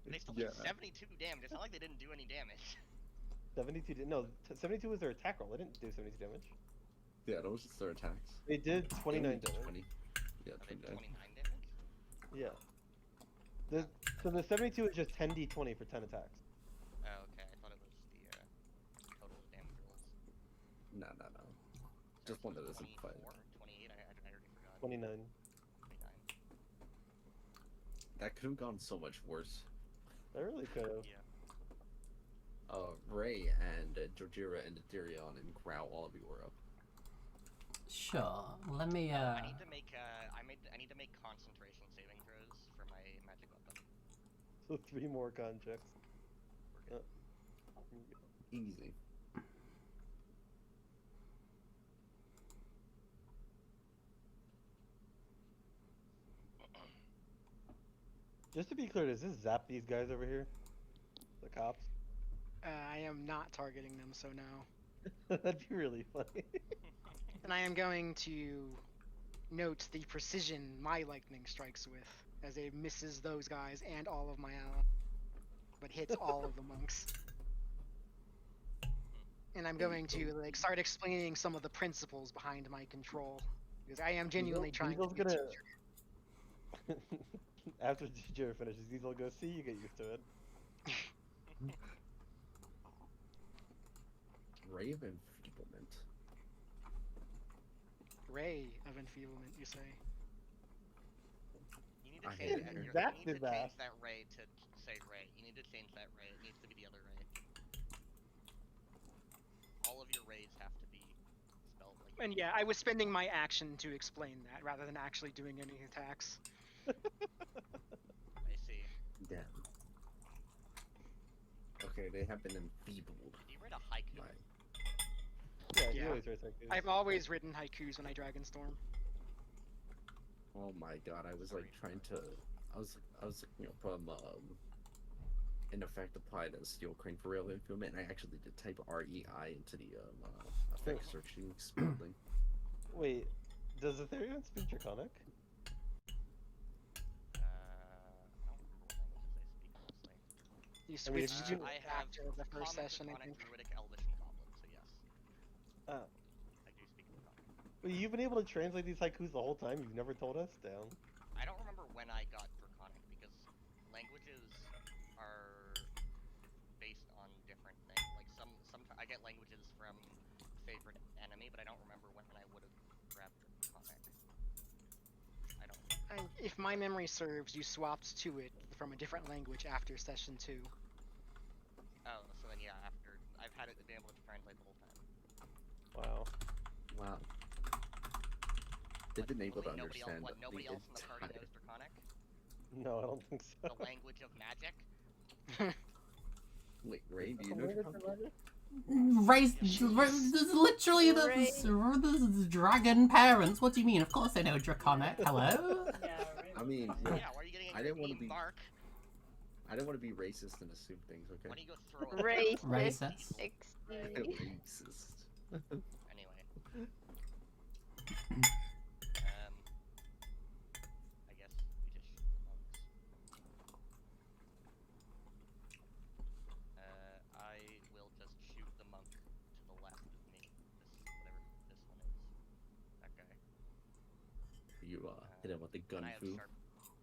They still Yeah. did 72 damage. It's not like they didn't do any damage. 72. No, 72 was their attack roll. They didn't do 72 damage. Yeah, that was just their attacks. They did 29 They damage. 20. Yeah, Oh, they did 29. 29 damage? Yeah. So the 72 is just 10d20 for 10 attacks. Oh, okay. I thought it was the total damage rolls. No. Just one of those in 24? fight. 28? I already forgot. 29. 29. That could have gone so much worse. I really could have. Yeah. Ray and Jojira and Ethereon and Growl, all of you were up. Sure. Let me. I need to make I need to make concentration saving throws for my magic weapon. So 3 more con checks. We're good. Easy. Just to be clear, does this zap these guys over here? The cops? I am not targeting them, so no. That'd be really funny. And I am going to note the precision my lightning strikes with, as it misses those guys and all of my allies, but hits all of the monks. And I'm going to like start explaining some of the principles behind my control, because I am genuinely trying to be a gonna... teacher. After Jojira finishes, Diesel will go, see, you get used to it. Ray of Enfeeblement. Ray of enfeeblement, you say? You need to I change hate that. it. You Zach need did to that. change that Ray to say Ray. You need to change that Ray. It needs to be the other Ray. All of your Rays have to be spelled like. And yeah, I was spending my action to explain that, rather than actually doing any attacks. I see. Damn. Okay, they have been enfeebled. Did you write a haiku? By... Yeah, he Yeah. always writes like this. I've always written haikus when I Dragonstorm. Oh my god, I was like trying to... I was you know, from, in effect applied a steel crane for rail enfeeblement, and I actually did type REI into the, effect searching spelling. Wait, does Ethereum speak Draconic? I don't remember what languages I speak, honestly. You I mean, if switched you to can- I it have after the first Common, session, I Draconic, think. Druidic, Elvish, and Goblin, so yes. Ah. I do speak Draconic. Well, you've been able to translate these haikus the whole time? You've never told us? Down. I don't remember when I got Draconic, because languages are based on different things. Like, I get languages from favorite enemy, but I don't remember when I would have grabbed Draconic. I don't. If my memory serves, you swapped to it from a different language after session 2. Oh, so then yeah, after I've had it been able to translate the whole time. Wow. Wow. They've been able to Nobody else, understand what, nobody else in the party entire... knows Draconic? No, I don't think so. The language of magic? Wait, Ray, do you know Draconic? Race, this is literally the dragon parents. What do you mean? Of course I know Draconic. Hello? Yeah, right. I mean, Yeah, why are you getting I into didn't wanna meme be- bark? I don't want to be racist and assume things, okay? Why don't you go throw a Racist. Racist. Excuse. Racist. Anyway. I guess we just shoot the monks. I will just shoot the monk to the left of me. Whatever this one is. That guy. You hit him with the gun And fu.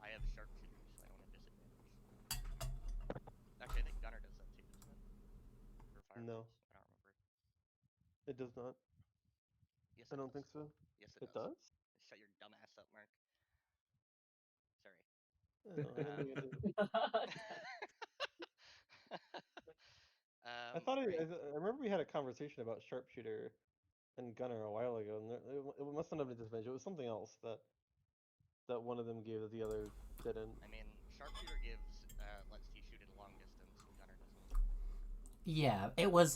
I have sharpshooter, so I don't have disadvantage. Actually, I think gunner does that too, doesn't it? For fire No. bolts? I don't remember. It does not. Yes, I it don't does. think so. Yes, It does? Shut your dumb ass up, Mark. Sorry. I don't think it does. I thought great. I remember we had a conversation about sharpshooter and gunner a while ago, and it must not have been disadvantage. It was something else that one of them gave that the other didn't. I mean, sharpshooter gives lets you shoot at a long distance, and gunner doesn't. Yeah, it was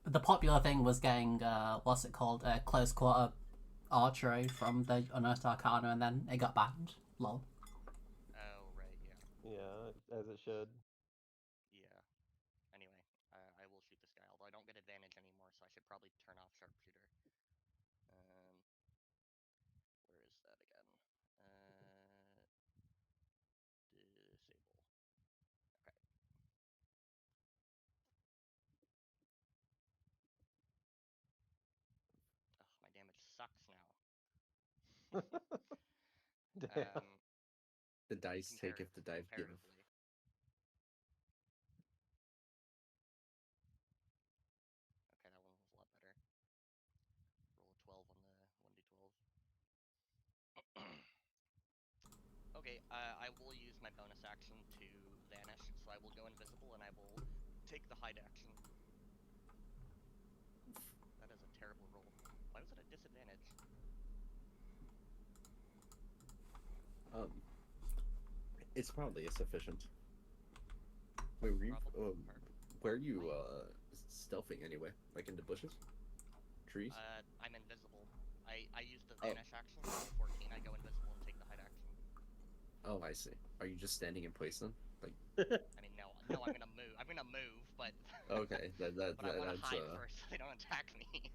the popular thing was getting what's it called, close quarter archery from the Unearthed Arcana, and then it got banned. Lol. Oh, right, yeah. Yeah, as it should. Yeah. Anyway, I will shoot this guy, although I don't get advantage anymore, so I should probably turn off sharpshooter. Where is that again? Disable. Okay. Ugh, my damage sucks now. Damn. The dice take if the dive give. Comparatively. Okay, that one was a lot better. Roll a 12 on the 1d12. Okay, I will use my bonus action to vanish, so I will go invisible and I will take the hide action. That is a terrible roll. Why was it a disadvantage? It's probably sufficient. Wait, were you, where are you stealthing anyway? Like in the bushes? Trees? I'm invisible. I use the vanish action. Roll 14. I go invisible and take the hide action. Oh, I see. Are you just standing in place then? Like. I mean, no, I'm gonna move. I'm gonna move, but. Okay, but I want to that's hide first so they don't attack me.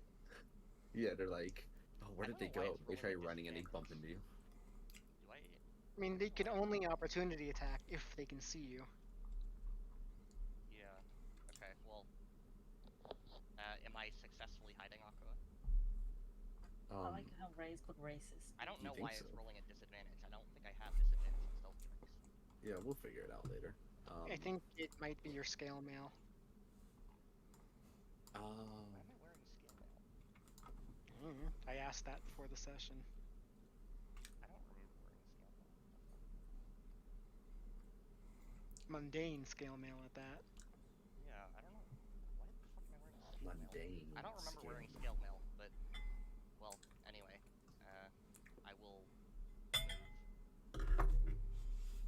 Yeah, they're like, oh, where did they don't know why go? it's They try rolling a running and they bump into you. Do I? I mean, they can only opportunity attack if they can see you. Yeah. Okay. Well. Am I successfully hiding Aqua? I like how Ray's called racist. I don't You know think why it's so? rolling a disadvantage. I don't think I have disadvantage on stealth checks. Yeah, we'll figure it out later. I think it might be your scale mail. Why am I wearing scale mail? I asked that before the session. I don't remember wearing scale mail. Mundane scale mail at that. Yeah, I don't know. Why the fuck am I wearing scale mail? Mundane. I don't remember wearing scale scale mail, but well, anyway, I will move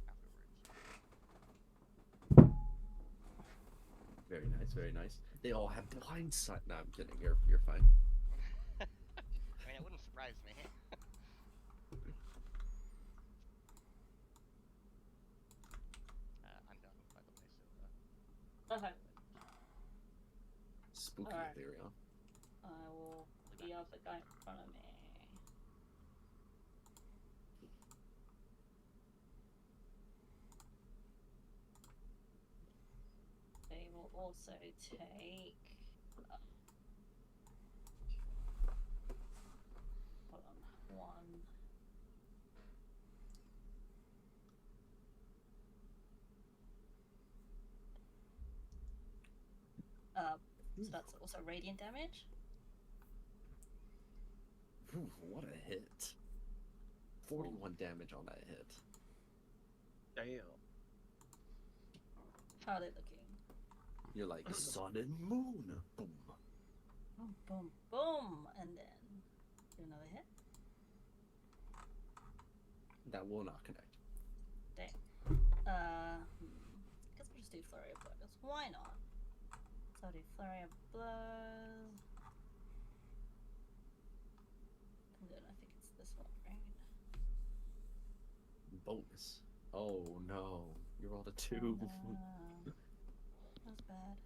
afterwards. Very nice, very nice. They all have blind sight. No, I'm kidding. You're fine. I mean, it wouldn't surprise me. I'm done, by the way, so. Okay, Spooky Alright. Ethereum. I will beat up the guy in front of me. They will also take. Hold on, one. So that's also radiant damage. Ooh, what a hit. 41 damage on that hit. Damn. How are they looking? You're like, sun and moon. Boom. Boom, boom, boom, and then do another hit. That will not connect. Dang. Guess we'll just do flurry of blows. Why not? So I'll do flurry of blows. And then I think it's this one, right? Bonus. Oh no. You rolled a 2. That's bad.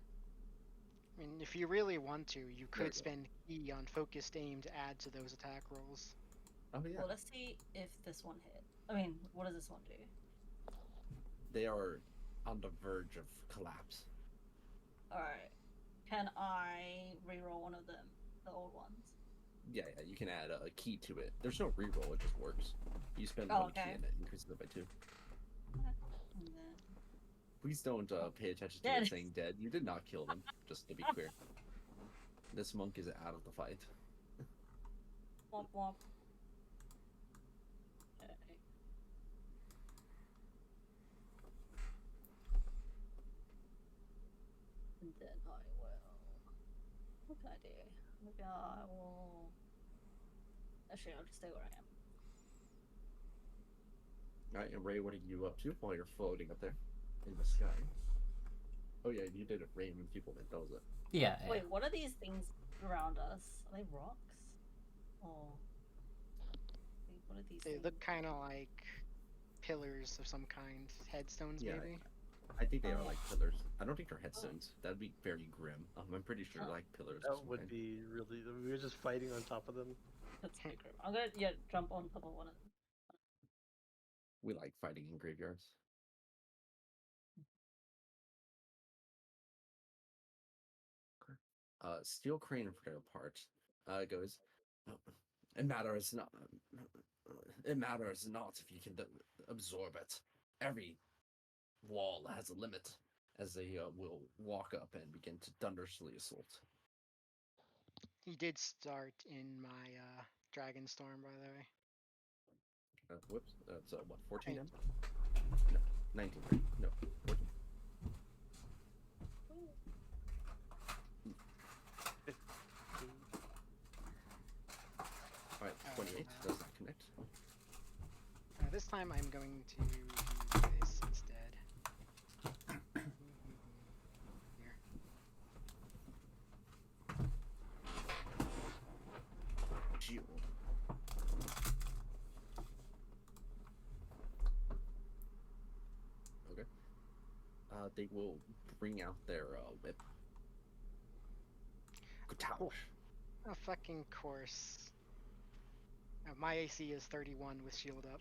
I mean, if you really want to, you There we could go. spend E on focused aim to add to those attack rolls. Oh yeah. Well, let's see if this one hit. I mean, what does this one do? They are on the verge of collapse. Alright. Can I reroll one of them? The old ones? Yeah, you can add a key to it. There's no reroll, it just works. You spend Oh, one key okay. and it increases it by 2. And then. Please don't pay attention to Dead. it saying dead. You did not kill them, just to be clear. This monk is out of the fight. Womp womp. Okay. And then I will. What can I do? Maybe I will. Actually, I'll just stay where I am. Alright, and Ray, what are you up to while you're floating up there in the sky? Oh yeah, you did it rain when people meant, that was it. Yeah. Wait, what are these things around us? Are they rocks? Or What are these They things? look kind of like pillars of some kind, headstones Yeah, maybe. I think they are Oh. like pillars. I don't think they're headstones. That'd be very grim. I'm pretty sure Oh. like pillars. That of some would kind. be really. We were just fighting on top of them. That's pretty grim. I'm gonna jump on top of one of them. We like fighting in graveyards. Steel Crane for their part goes. It matters not. It matters not if you can absorb it. Every wall has a limit. As they will walk up and begin to thunderously assault. He did start in my Dragon Storm, by the way. Whoops. That's what, 14 Hey. M? No, 19. Right? No, 14. All right, 28. Does not connect? This time I'm going to do this instead. Here. Shield. Okay. They will bring out their whip. Katouch. Oh, fucking course. My AC is 31 with shield up.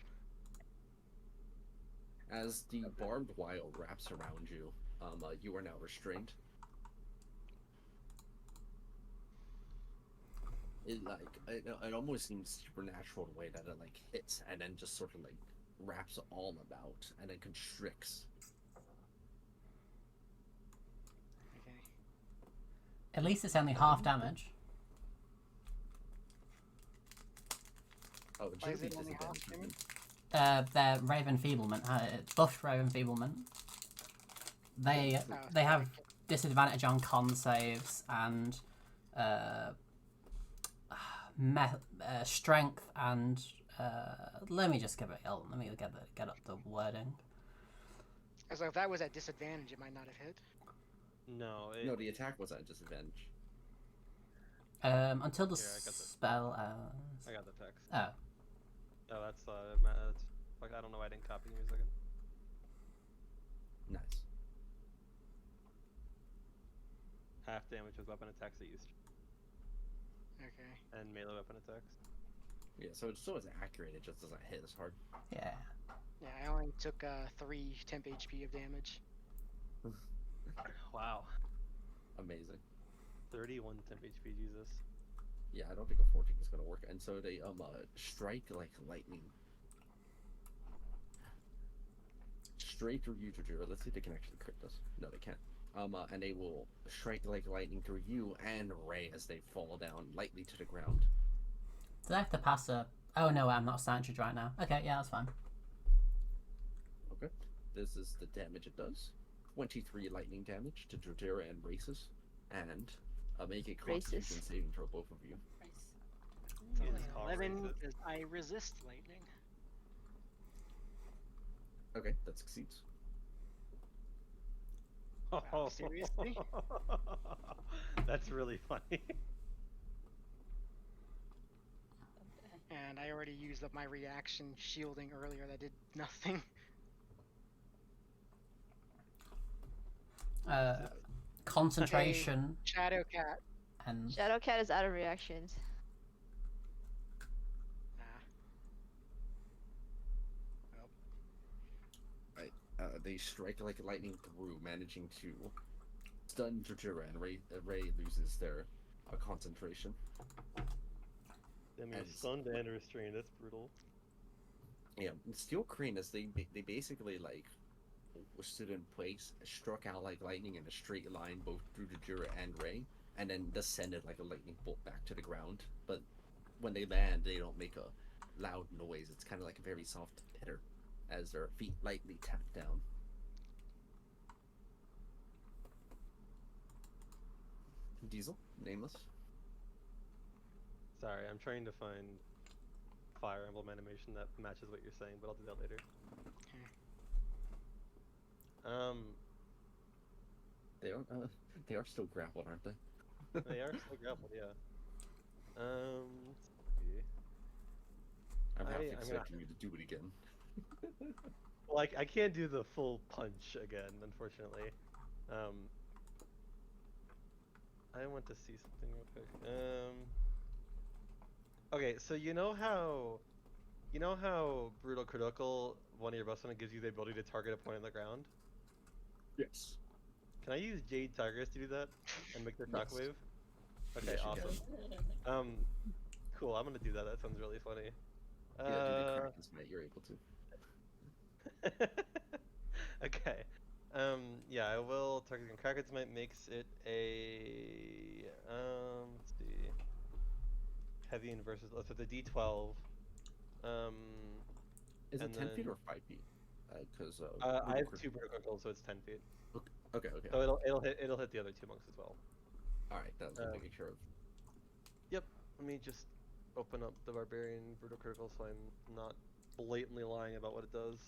As the barbed wire wraps around you, you are now restrained. It almost seems supernatural the way that it like hits and then just sort of like wraps all about and then constricts. Okay. At least it's only half damage. Oh, it Why should is be it only half disadvantage. damage? Their Raven Enfeeblement, it's buffed Raven Enfeeblement. They have disadvantage on con saves and strength and let me just give it. Let me get up the wording. So if that was at disadvantage, it might not have hit. No, No, the attack was at disadvantage. Until the Here, I got the- spell. I got the text. Oh, Oh, that's fuck. I don't know why I didn't copy. Give me a second. Nice. Half damage with weapon attacks that use Okay. and melee weapon attacks. Yeah, so it's still as accurate. It just doesn't hit as hard. yeah. Yeah, I only took 3 temp HP of damage. Wow. Amazing. 31 temp HP. Jesus. Yeah, I don't think a 14 is gonna work. And so they strike like lightning. Straight through you, Jujiro. Let's see if they can actually crit this. No, they can't. And they will strike like lightning through you and Ray as they fall down lightly to the ground. Did I have to pass a? Oh no, I'm not sanctured right now. Okay, yeah, that's fine. Okay. This is the damage it does. 23 lightning damage to Jojira and Races. And make a constitution saving throw, both of you. Nice. It's Yeah, only it's called 11 resist. because I resist lightning. Okay, that succeeds. Wow, seriously? That's really funny. And I already used up my reaction shielding earlier that did nothing. Concentration Shadow Cat. and Shadowcat is out of reactions. They strike like lightning through, managing to stun Jojira, and Ray loses their concentration. I mean, And- stunned and restrained. That's brutal. Yeah, Steel Crane, as they basically like stood in place, struck out like lightning in a straight line both through Jojira and Ray, and then descended like a lightning bolt back to the ground. But when they land, they don't make a loud noise. It's kind of like a very soft pitter as their feet lightly tap down. Diesel, nameless. Sorry, I'm trying to find Fire Emblem animation that matches what you're saying, but I'll do that later. They are still grappled, aren't they? They are still grappled, yeah. Let's see. I'm half I'm gonna. expecting you to do it again. Well, I can't do the full punch again, unfortunately. Um, I want to see something real quick. Okay, so you know how brutal critical one of your best friends gives you the ability to target a point on the ground? Yes. Can I use Jade Tigers to do that and make their Yes. shockwave? Okay, Yes, you awesome. Um, cool. I'm gonna do that. That sounds really funny. Yeah, do the Kraken's Might. You're able to. Okay. Yeah, I will target Kraken's Might makes it a let's see. Heavy and versus so it's a D12. Um, Is it and 10 feet then or 5 feet? Because I have two vertical, so it's 10 feet. Okay, okay. So it'll hit the other two monks as well. All right, that's what I'm making sure of. Yep. Let me just open up the barbarian brutal critical so I'm not blatantly lying about what it does.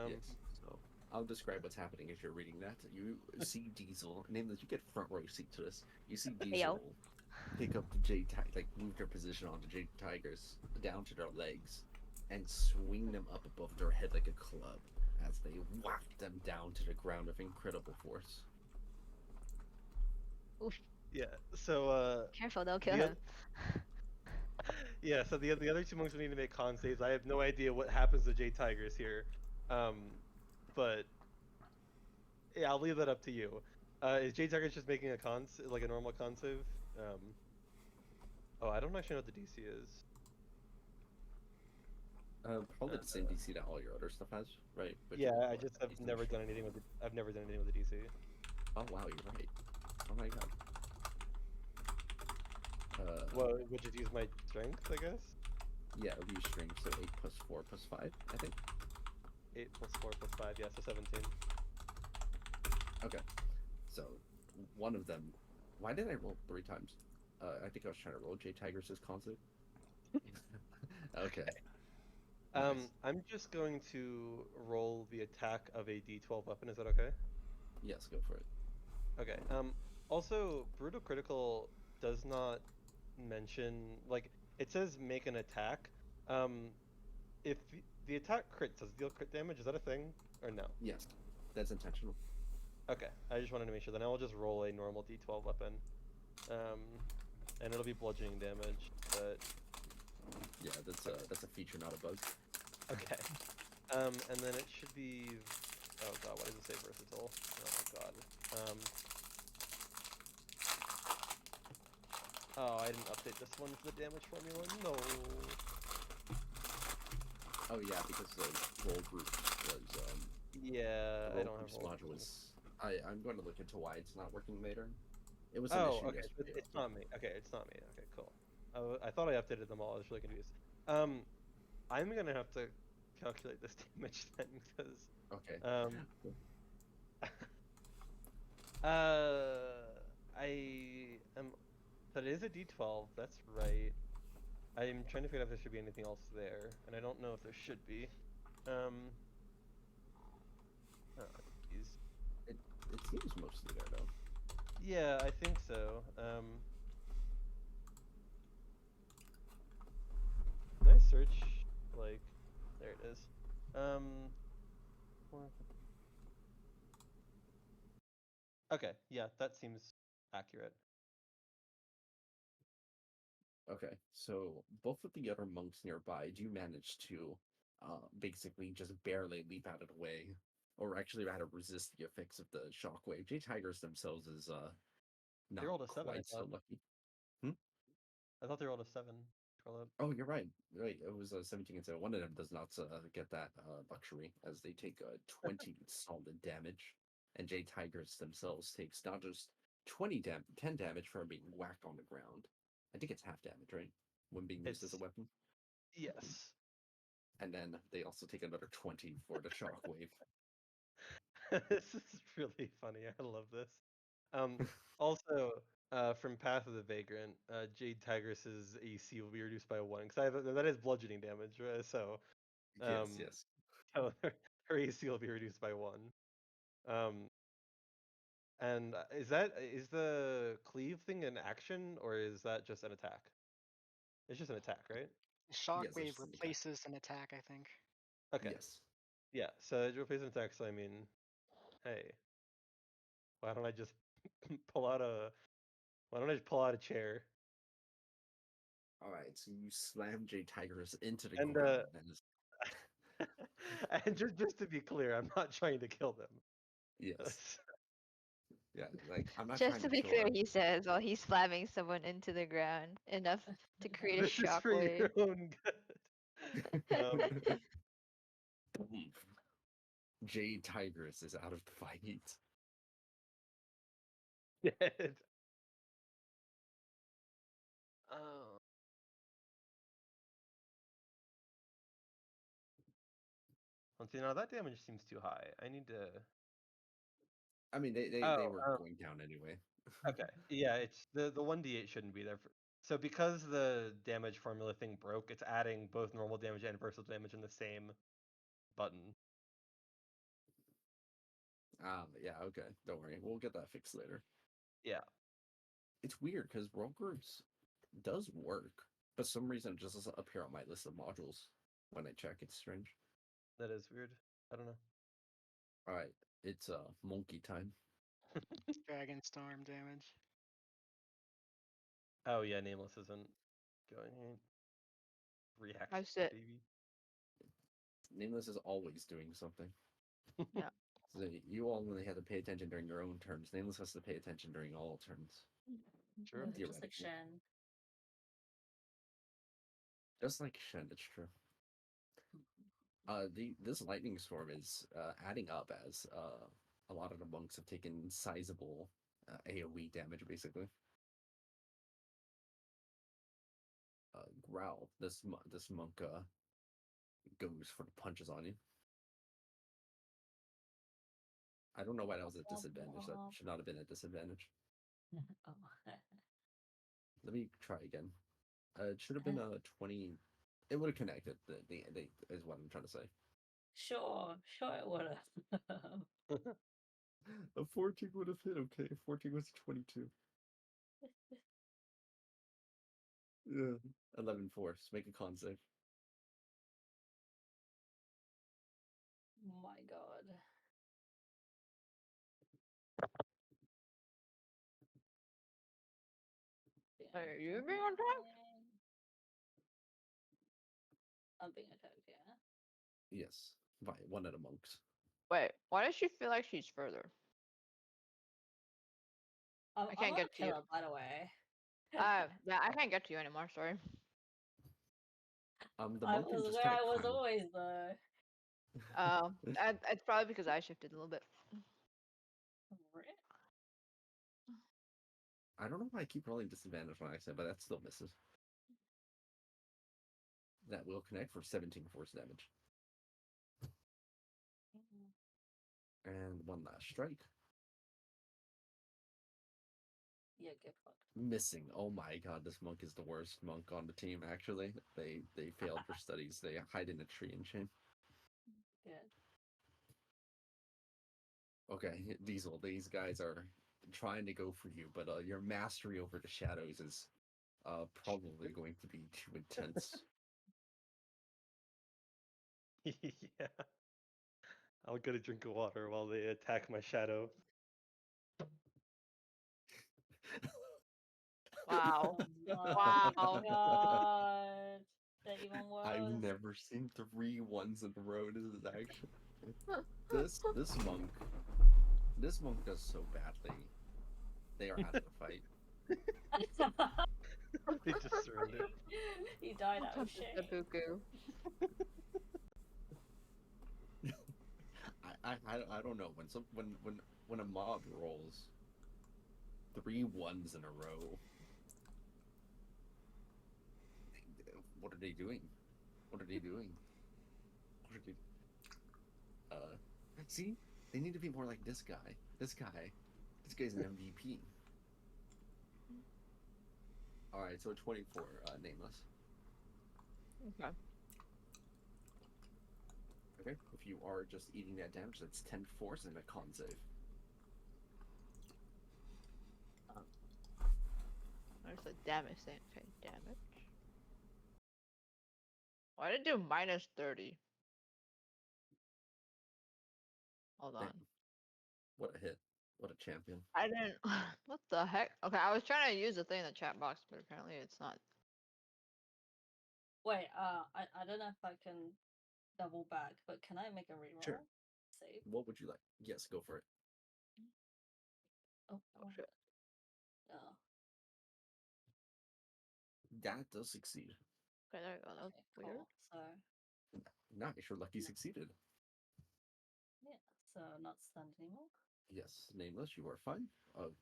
Yes. So I'll describe what's happening as you're reading that. You see Diesel, name that you get front row seat to this. You see Diesel pick up the Jade Tiger, like move their position onto Jade Tigers down to their legs, and swing them up above their head like a club as they whack them down to the ground with incredible force. Oof. Yeah. So Careful, don't kill the him. yeah. So the other two monks will need to make con saves. I have no idea what happens to Jade Tigers here, but yeah, I'll leave that up to you. Is Jade Tigers just making a like a normal con save? Oh, I don't actually know what the DC is. Probably the same DC that all your other stuff has, right? Which Yeah, is I what, just have DC never done strength. anything with I've never done anything with the DC. Oh wow, you're right. Oh my god. Well, would just use my strength, I guess. Yeah, it would be strength, so 8 plus 4 plus 5, I think. 8 plus 4 plus 5, yeah, so 17. Okay. So one of them. Why did I roll 3 times? I think I was trying to roll J Tigers as constant. Okay. Nice. I'm just going to roll the attack of a D12 weapon. Is that okay? Yes, go for it. Okay. Also, brutal critical does not mention like it says make an attack. If the attack crits, does it deal crit damage? Is that a thing or no? Yes, that's intentional. Okay, I just wanted to make sure. Then I will just roll a normal D12 weapon, and it'll be bludgeoning damage. But Yeah, that's a feature, not a bug. okay, and then it should be. Oh god, what does it say versatile? Oh god. Oh, I didn't update this one for the damage formula. No. Oh yeah, because the roll group was Yeah, the I roll don't have group's roll. module was. I'm going to look into why it's not working later. It was an Oh, issue okay. So yesterday. it's Also. not me. Okay, it's not me. Okay, cool. I thought I updated them all. I was really confused. I'm gonna have to calculate this damage then because Okay. Cool. I am. But it is a D12. That's right. I'm trying to figure out if there should be anything else there, and I don't know if there should be. Um. Oh, geez. It seems mostly there though. Yeah, I think so. Can I search like? There it is. Four- Okay, yeah, that seems accurate. Okay, so both of the other monks nearby do manage to basically just barely leap out of the way, or actually rather resist the effects of the shockwave. J Tigers themselves is They not rolled a 7, I quite so thought. lucky. Hmm? I thought they rolled a 7. Roll up. Oh, you're right. Right, it was 17 and 7. One of them does not get that luxury as they take 20 solid damage, and J Tigers themselves takes not just 10 damage from being whacked on the ground. I think it's half damage, right? When being used as a It's weapon. yes. And then they also take another 20 for the shockwave. This is really funny. I love this. Also, from Path of the Vagrant, Jade Tigress's AC will be reduced by 1 because that is bludgeoning damage, right? So, Yes, um, yes. so her AC will be reduced by 1. Um, and is the cleave thing an action or is that just an attack? It's just an attack, right? Shockwave there's some attack. replaces an attack, I think. Okay. Yes. Yeah. So it replaces attack. So I mean, hey, why don't I just pull out a? Why don't I just pull out a chair? All right. So you slam J Tigers into the And ground. And and just to be clear, I'm not trying to kill them. yes. Yeah. Like I'm not Just trying to to be kill clear, them. he says while he's slamming someone into the ground, enough to create a This is for shockwave. your own good. J Tigers is out of the fight. Dead. Oh. Well, see, now that damage seems too high. I need to. I mean, they Oh, were going down anyway. okay. Yeah, it's the 1d8 shouldn't be there. So because the damage formula thing broke, it's adding both normal damage and versatile damage in the same button. Yeah, okay. Don't worry. We'll get that fixed later. Yeah. It's weird because Roguers does work, but some reason it just doesn't appear on my list of modules when I check. It's strange. That is weird. I don't know. All right, it's monkey time. Dragon Storm damage. Oh yeah, Nameless isn't going in. React, How's it? baby. Nameless is always doing something. Yeah. So you all only have to pay attention during your own turns. Nameless has to pay attention during all turns. Sure. Just like Theoretically. Shen. Just like Shen, it's true. This lightning storm is adding up as a lot of the monks have taken sizable AoE damage, basically. Growl. This monk goes for the punches on you. I don't know why that was a disadvantage. That should not have been a disadvantage. Oh. Let me try again. It should have been a 20. It would have connected. The is what I'm trying to say. Sure it would have. A 14 would have hit. Okay, 14 was 22. Yeah. 11 force. Make a con save. Oh my god. Are you being attacked? I'm being attacked, yeah. Yes, by one of the monks. Wait, why does she feel like she's further? I can't get to kill you. her, by the way. Yeah, I can't get to you anymore. Sorry. The I monk can was just where kind I was of climb. always though. It's probably because I shifted a little bit. I don't know why I keep rolling disadvantage when I say, but that still misses. That will connect for 17 force damage. And one last strike. Yeah, get fucked. Missing. Oh my god, this monk is the worst monk on the team, actually. They failed for studies. They hide in a tree and shame. Good. Okay, Diesel, these guys are trying to go for you, but your mastery over the shadows is probably going to be too intense. Yeah. I'll get a drink of water while they attack my shadow. Wow. Oh Wow. my god. That even worse. I've never seen 3 ones in a row. This is actually this monk does so badly. They are out of the fight. They just surrendered. He died out of shame. Seppuku. I don't know when a mob rolls 3 ones in a row. What are they doing? What are they doing? What are they? See, they need to be more like this guy. This guy's an MVP. All right, so 24, nameless. Okay. Okay, if you are just eating that damage, that's 10 force and a con save. There's a damage thing. Okay, damage. Why did it do minus 30? Hold on. Damn. What a hit. What a champion. I didn't. What the heck? Okay, I was trying to use the thing in the chat box, but apparently it's not. Wait, I don't know if I can double back, but can I make a reroll? Sure. Save. What would you like? Yes, go for it. Oh, Oh shit. oh. That does succeed. Okay, there you go. That was Okay, weird. cool. So Nice, you're lucky succeeded. yeah, so not stunned anymore. Yes, nameless, you are fine.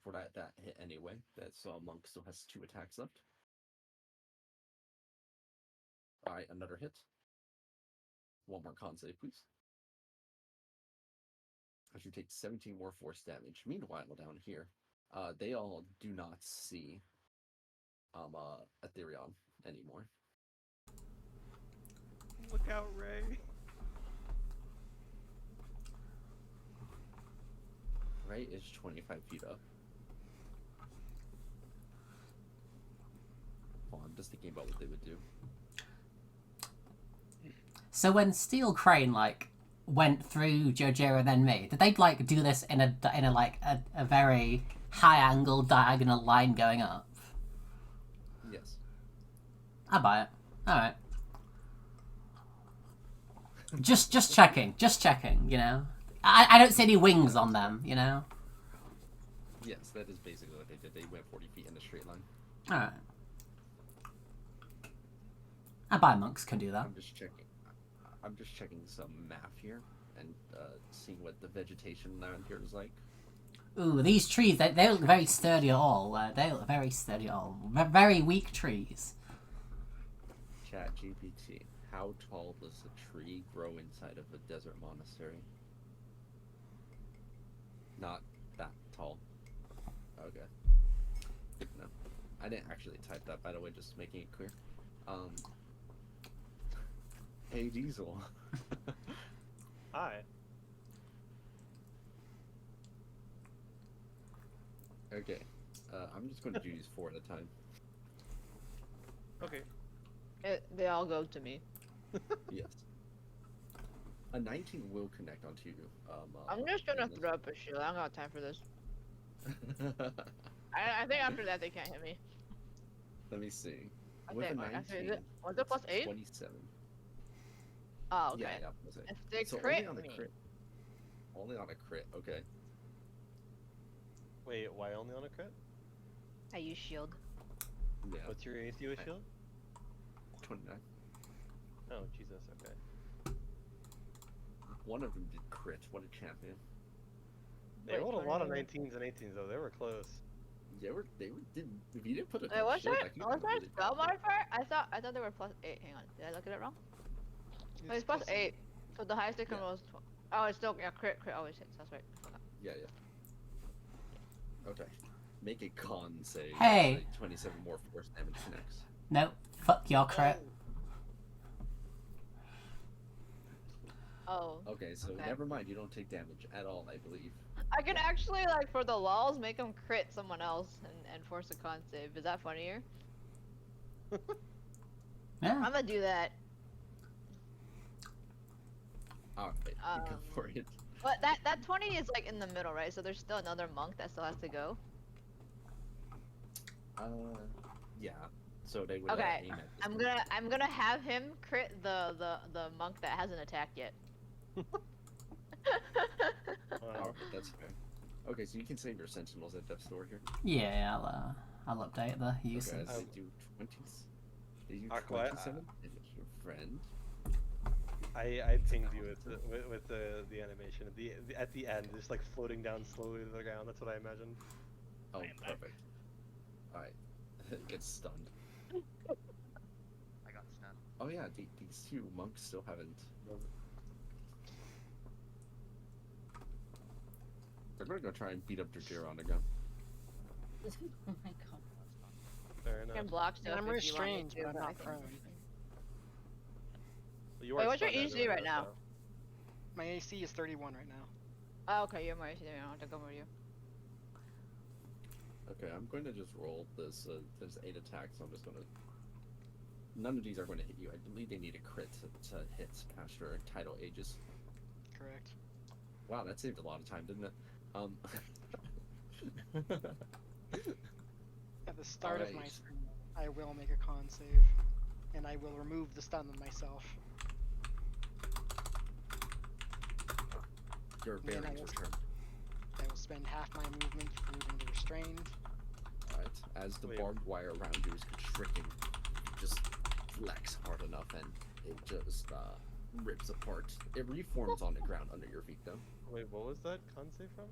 For that hit anyway. That monk still has 2 attacks left. Alright, another hit. One more con save, please. As you take 17 more force damage. Meanwhile, down here, they all do not see Ethereon anymore. Look out, Ray. Ray is 25 feet up. Oh, I'm just thinking about what they would do. So when Steel Crane like went through Jojo and then me, did they like do this in a very high angle diagonal line going up? Yes. I buy it. All right. Just checking. Just checking. You know, I don't see any wings on them. You know. Yes, that is basically what they did. They went 40 feet in a straight line. All right. I buy monks can do that. I'm just checking some math here and seeing what the vegetation around here is like. Ooh, these trees, they look very sturdy at all. They look very sturdy at all. Very weak trees. Chat GPT. How tall does a tree grow inside of a desert monastery? Not that tall. Okay. Good to know. I didn't actually type that, by the way, just making it clear. Hey, Diesel. Hi. Okay. I'm just going to do these 4 at a time. Okay. They all go to me. Yes. A 19 will connect onto you. I'm just gonna throw up a shield. I don't got time for this. I think after that they can't hit me. Let me see. I With a think, 19, was it plus 8? 27. Oh, okay. Yeah, plus 8. If they So crit only on a me. crit. Only on a crit, okay. Wait, why only on a crit? I use shield. Yeah. What's your AC with shield? 29. Oh, Jesus, okay. One of them did crit. What a champion. They rolled a lot of 19s and 18s though. They were close. They were did if you didn't put a Wait, what's shield, that? I think What's it that really spell popped. modifier? I thought they were plus 8. Hang on, did I look at it wrong? Oh, it's plus 8. So the highest they can Yeah. roll is 12. Oh, it's still crit always hits. That's right. I forgot. Yeah. Okay. Make a con save. Hey. Like 27 more force damage connects. Nope. Fuck your crit. Oh. Okay, so Okay. never mind. You don't take damage at all, I believe. I can actually, like, for the lulz, make them crit someone else and force a con save. Is that funnier? Yeah. I'm gonna do that. Alright, go for it. But that 20 is, like, in the middle, right? So there's still another monk that still has to go. Yeah. So they would Okay, aim at this I'm one. gonna have him crit the monk that hasn't attacked yet. Alright, that's fair. Okay, so you can save your sentinels at Death Store here. Yeah, I'll update the uses. Okay, they do 20s. They do Aqua, 27. And it's your friend. I pinged you with the animation at the end, just like floating down slowly to the ground. That's what I imagined. Oh, perfect. Alright. It gets stunned. I got stunned. Oh yeah, these 2 monks still haven't. They're gonna go try and beat up Dragiron again. Oh my god. Fair You can enough. block stuff I'm if you want me restrained, to, but I'm I not can- prone. You Wait, are what's your stunned EC anyway, right now? so- My AC is 31 right now. Oh, okay, you're more AC than me. I don't have to go over you. Okay, I'm going to just roll this. There's 8 attacks, so I'm just gonna none of these are going to hit you. I believe they need a crit to hit past your tidal ages. Correct. Wow, that saved a lot of time, didn't it? At the start of my Alright. turn, I will make a con save, and I will remove the stun on myself. Your And then I bearings will- return. I will spend half my movement moving to restrained. Alright, as the Wait. barbed wire around you is constricting, you just flex hard enough and it just rips apart. It reforms on the ground under your feet though. Wait, what was that con save from?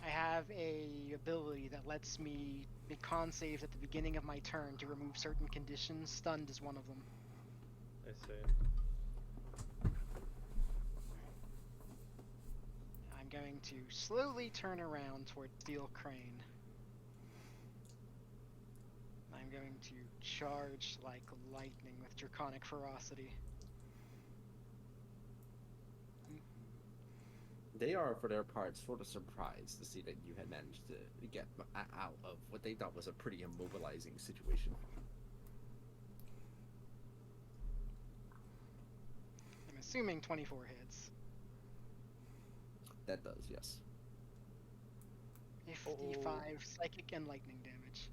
I have a ability that lets me make con saves at the beginning of my turn to remove certain conditions. Stunned is one of them. I see. I'm going to slowly turn around toward Steel Crane. I'm going to charge like lightning with Draconic Ferocity. They are, for their part, sort of surprised to see that you had managed to get out of what they thought was a pretty immobilizing situation. I'm assuming 24 hits. That does, yes. 55 psychic and lightning damage.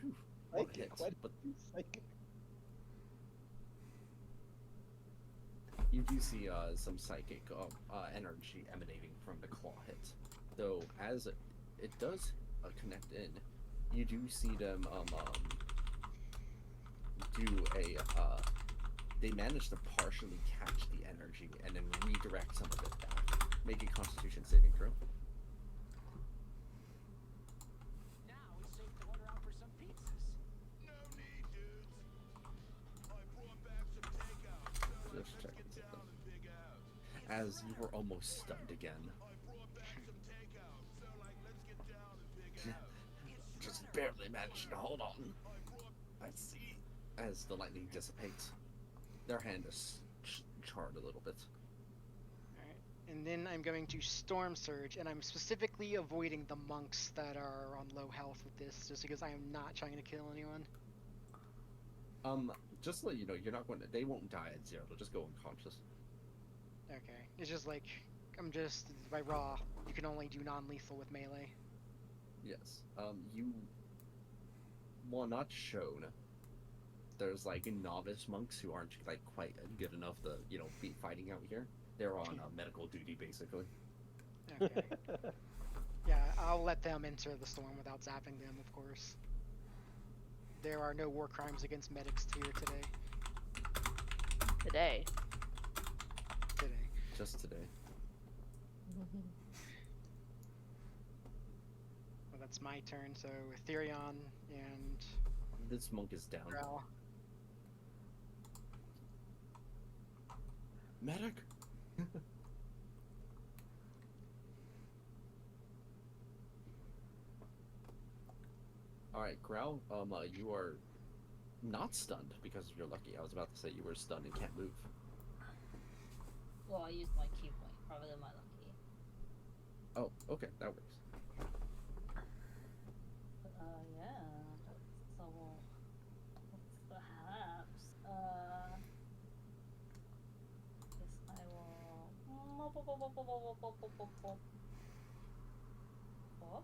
Phew, what a hit, but Psychic. you do see some psychic energy emanating from the claw hit. Though, as it does connect in, you do see them do a they manage to partially catch the energy and then redirect some of it back. Make a Constitution saving throw. Now it's safe to order out for some pizzas. No need, dudes. I brought back some takeout. So Let's let's check get this down out. and big out. As you were almost stunned again, I brought back some takeout. So let's get down and big out. just barely managed to hold on. I see. As the lightning dissipates, their hand is charred a little bit. Alright. And then I'm going to Storm Surge, and I'm specifically avoiding the monks that are on low health with this, just because I am not trying to kill anyone. Just to let you know, you're not going to. They won't die at 0. They'll just go unconscious. Okay. It's just like, I'm just, by raw, you can only do non-lethal with melee. Yes. You. Well, not shown. There's like novice monks who aren't like quite good enough to be fighting out here. They're on medical duty basically. Okay. Yeah, I'll let them enter the storm without zapping them, of course. There are no war crimes against medics here today. Today. Today. Just today. Well, that's my turn, so Ethereon and This monk is down. Growl. Medic. All right, Growl. You are not stunned because you're lucky. I was about to say you were stunned and can't move. Well, I used my key point rather than my lucky. Oh, okay, that works. Yeah. So, perhaps, guess I will. What?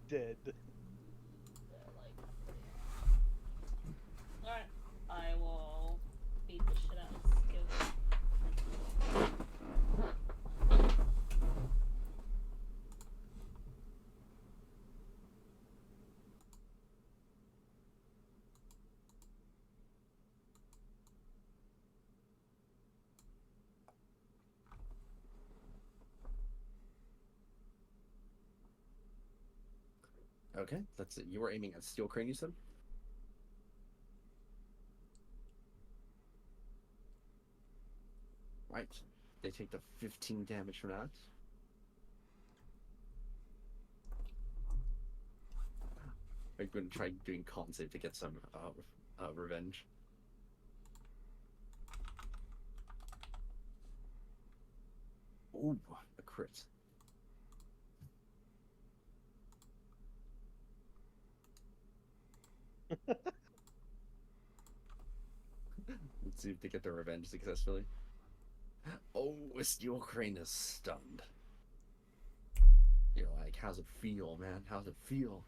Dead. Alright, I will beat the shit out of Skill. Okay, that's it. You were aiming at Steel Crane, you said? Right. They take the 15 damage from that. I'm going to try doing con save to get some revenge. Ooh, a crit. see if they get their revenge successfully. Oh, a steel crane is stunned. You're like, how's it feel, man? How's it feel?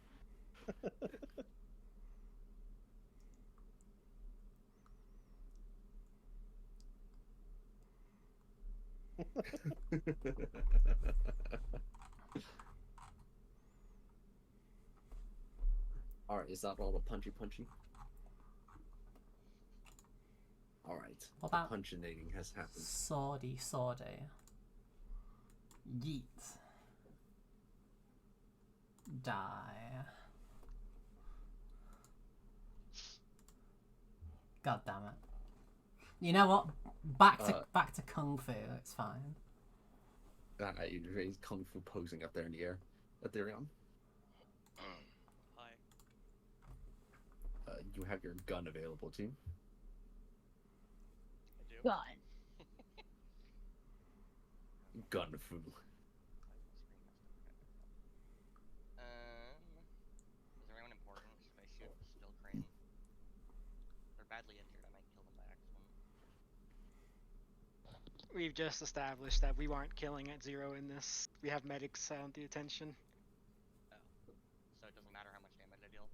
Alright, is that all the punchy? Alright, What the about punchinating has happened. Swordy. Yeet. Die. God damn it. You know what? Back to Kung Fu, it's fine. He's kung fu posing up there in the air. Ethereum. Hi. You have your gun available too. I do. Gone. Gun fu. Is there anyone important? Should I shoot the steel crane? They're badly injured. I might kill them by accident. We've just established that we aren't killing at 0 in this. We have medics on the attention. So it doesn't matter how much damage I deal.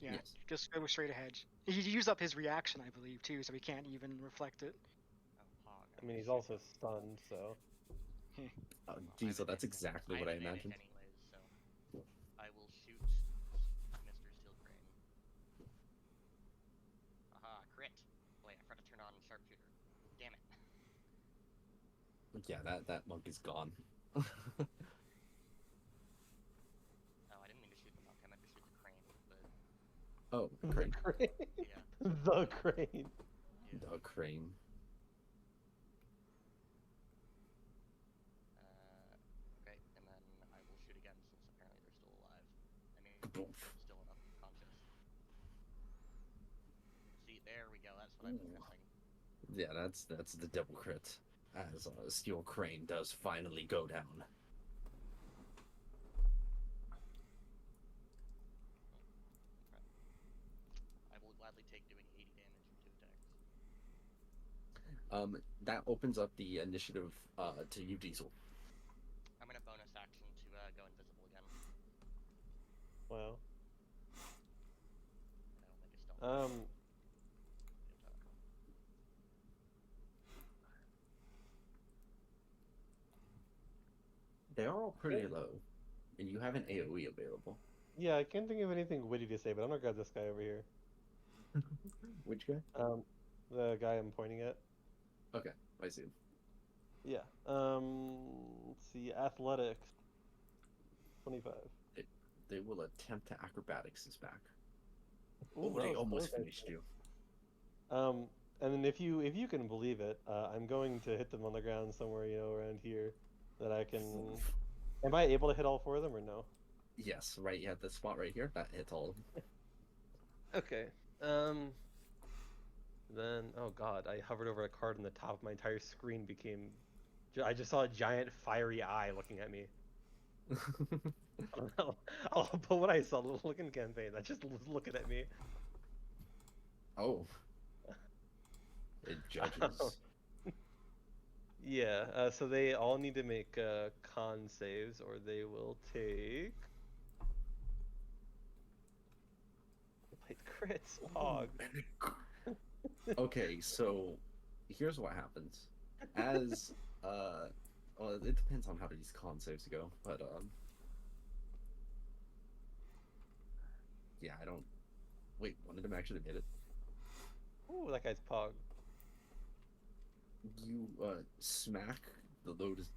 Yeah, Yes. just go straight ahead. He used up his reaction, I believe, too, so he can't even reflect it. Oh, hog. I mean, he's also stunned, so. Oh, geez, that's exactly what I imagined. Anyways, so I will shoot Mr. Steel Crane. Aha, crit. Wait, I forgot to turn on sharpshooter. Damn it. Yeah, that monk is gone. Oh, I didn't mean to shoot the monk. I meant to shoot the crane, but Oh, crane. yeah. The crane. The crane. Okay, and then I will shoot again since apparently they're still alive. I mean, Kaboof. still enough conscious. See, there we go. That's what I've been missing. Yeah, that's the double crit. As steel crane does finally go down. I will gladly take doing 80 damage in 2 attacks. That opens up the initiative to you, Diesel. I'm gonna bonus action to go invisible again. Wow. I don't think it's still. They are all pretty low, and you have an AoE available. Yeah, I can't think of anything witty to say, but I'm gonna grab this guy over here. Which guy? The guy I'm pointing at. Okay, I see. Yeah. Let's see. Athletics. 25. They will attempt to acrobatics is back. Ooh, Oh, they that was almost close, finished you. And then if you can believe it, I'm going to hit them on the ground somewhere, around here, that I can. Am I able to hit all 4 of them or no? Yes, right. You have the spot right here. That hits all of them. Okay. Then oh god, I hovered over a card and the top of my entire screen became. I just saw a giant fiery eye looking at me. I don't know. I'll put what I saw. Look in campaign. That just was looking at me. Oh. It judges. Yeah. So they all need to make con saves, or they will take. Like crits log. Okay, so here's what happens. As well, it depends on how these con saves go, but yeah, I don't. Wait, one of them actually made it. Ooh, that guy's pog. You smack the lotus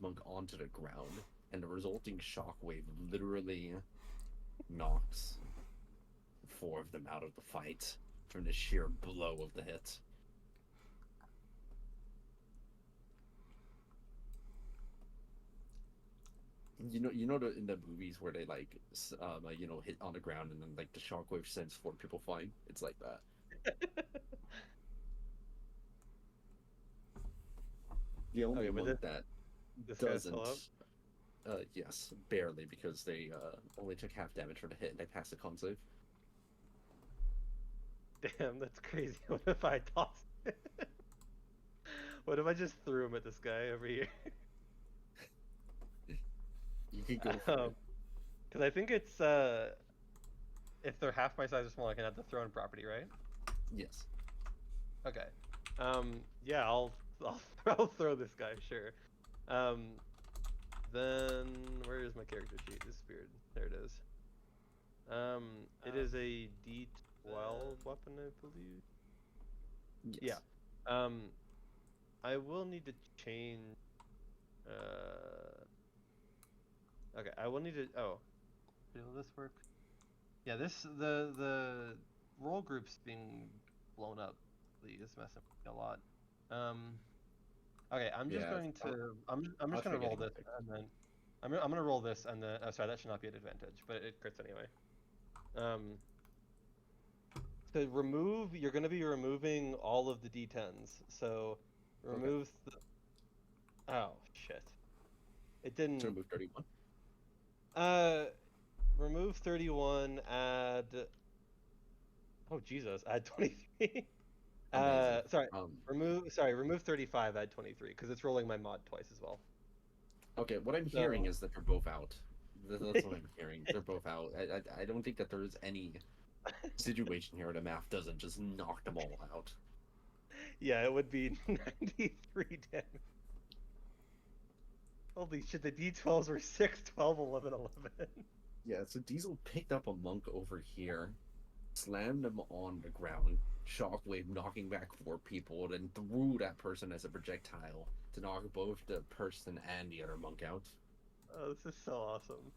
monk onto the ground, and the resulting shockwave literally knocks 4 of them out of the fight from the sheer blow of the hit. You know in the movies where they hit on the ground and then like the shockwave sends 4 people flying. It's like that. The only one that this guy's doesn't. still up? Yes, barely, because they only took half damage for the hit and they passed the con save. Damn, that's crazy. What if I tossed it? What if I just threw him at this guy over here? You can go for it. Because I think it's if they're half my size or smaller, I can have the thrown property, right? Yes. Okay. Yeah, I'll throw this guy, sure. Then where is my character sheet? Disappeared. There it is. It is a D12 weapon, I believe. Yes. Yeah. I will need to change. Okay, I will need to. Oh, will this work? Yeah, the role group's being blown up. Please, it's messing with me a lot. Okay, I'm just Yeah, going to. I'm I'll just try gonna roll getting this picked. and then. I'm gonna roll this and then. Oh, sorry, that should not be an advantage, but it crits anyway. To remove, you're gonna be removing all of the D10s. So remove. Oh shit! It didn't. So remove 31. Remove 31. Add. Oh Jesus! Add 23. Amazing. Sorry. Remove 35. Add 23 because it's rolling my mod twice as well. Okay, what I'm So- hearing is that they're both out. That's what I'm hearing. They're both out. I don't think that there's any situation here where the math doesn't just knock them all out. Yeah, it would be 93 damage. Holy shit! The D12s were 6, 12, 11, 11. Yeah, so Diesel picked up a monk over here, slammed him on the ground, shockwave knocking back 4 people, then threw that person as a projectile to knock both the person and the other monk out. Oh, this is so awesome.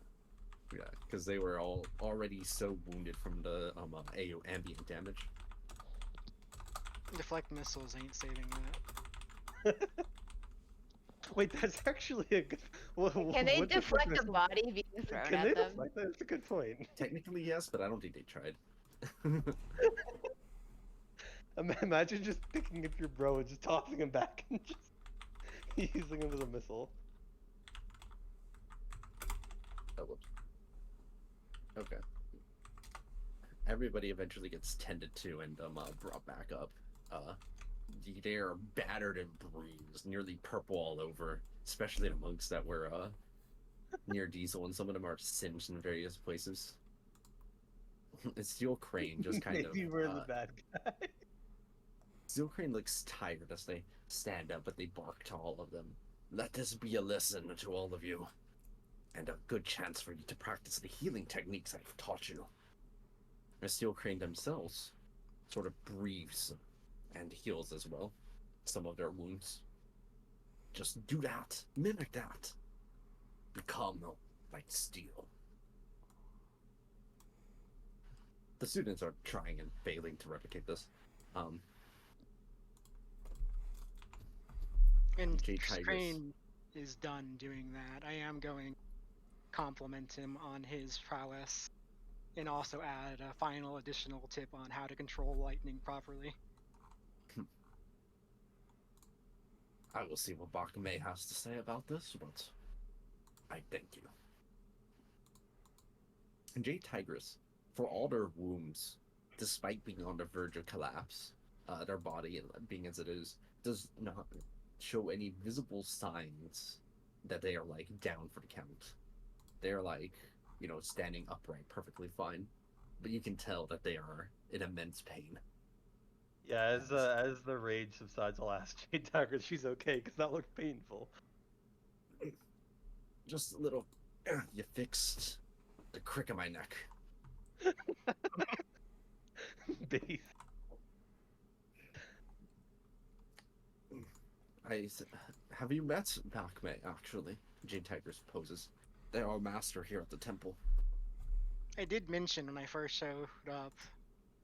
Yeah, because they were all already so wounded from the AO ambient damage. Deflect missiles ain't saving that. Wait, that's actually a good. Can they deflect a body being thrown Can at they them? deflect that? That's a good point. Technically, yes, but I don't think they tried. Imagine just picking up your bro and just tossing him back and just using him as a missile. Oh, whoops. Okay. Everybody eventually gets tended to and brought back up. They are battered and bruised, nearly purple all over, especially the monks that were near Diesel, and some of them are singed in various places. Steel Crane just kind of. Maybe we're the bad guy. Steel Crane looks tired as they stand up, but they bark to all of them. Let this be a lesson to all of you, and a good chance for you to practice the healing techniques I've taught you. The Steel Crane themselves sort of breathes and heals as well some of their wounds. Just do that. Mimic that. Become like steel. The students are trying and failing to replicate this. And Jay Tigers. Crane is done doing that. I am going to compliment him on his prowess and also add a final additional tip on how to control lightning properly. I will see what Bakume has to say about this, but I thank you. And Jay Tigress, for all their wounds, despite being on the verge of collapse, their body, being as it is, does not show any visible signs that they are, like, down for the count. They're, like, standing upright perfectly fine, but you can tell that they are in immense pain. Yeah, as the rage subsides, I'll ask Jade Dagger if she's okay, because that looked painful. Just a little, you fixed the crick of my neck. Base. Have you met Bakume, actually? Jade Tigers poses. They are master here at the temple. I did mention when I first showed up,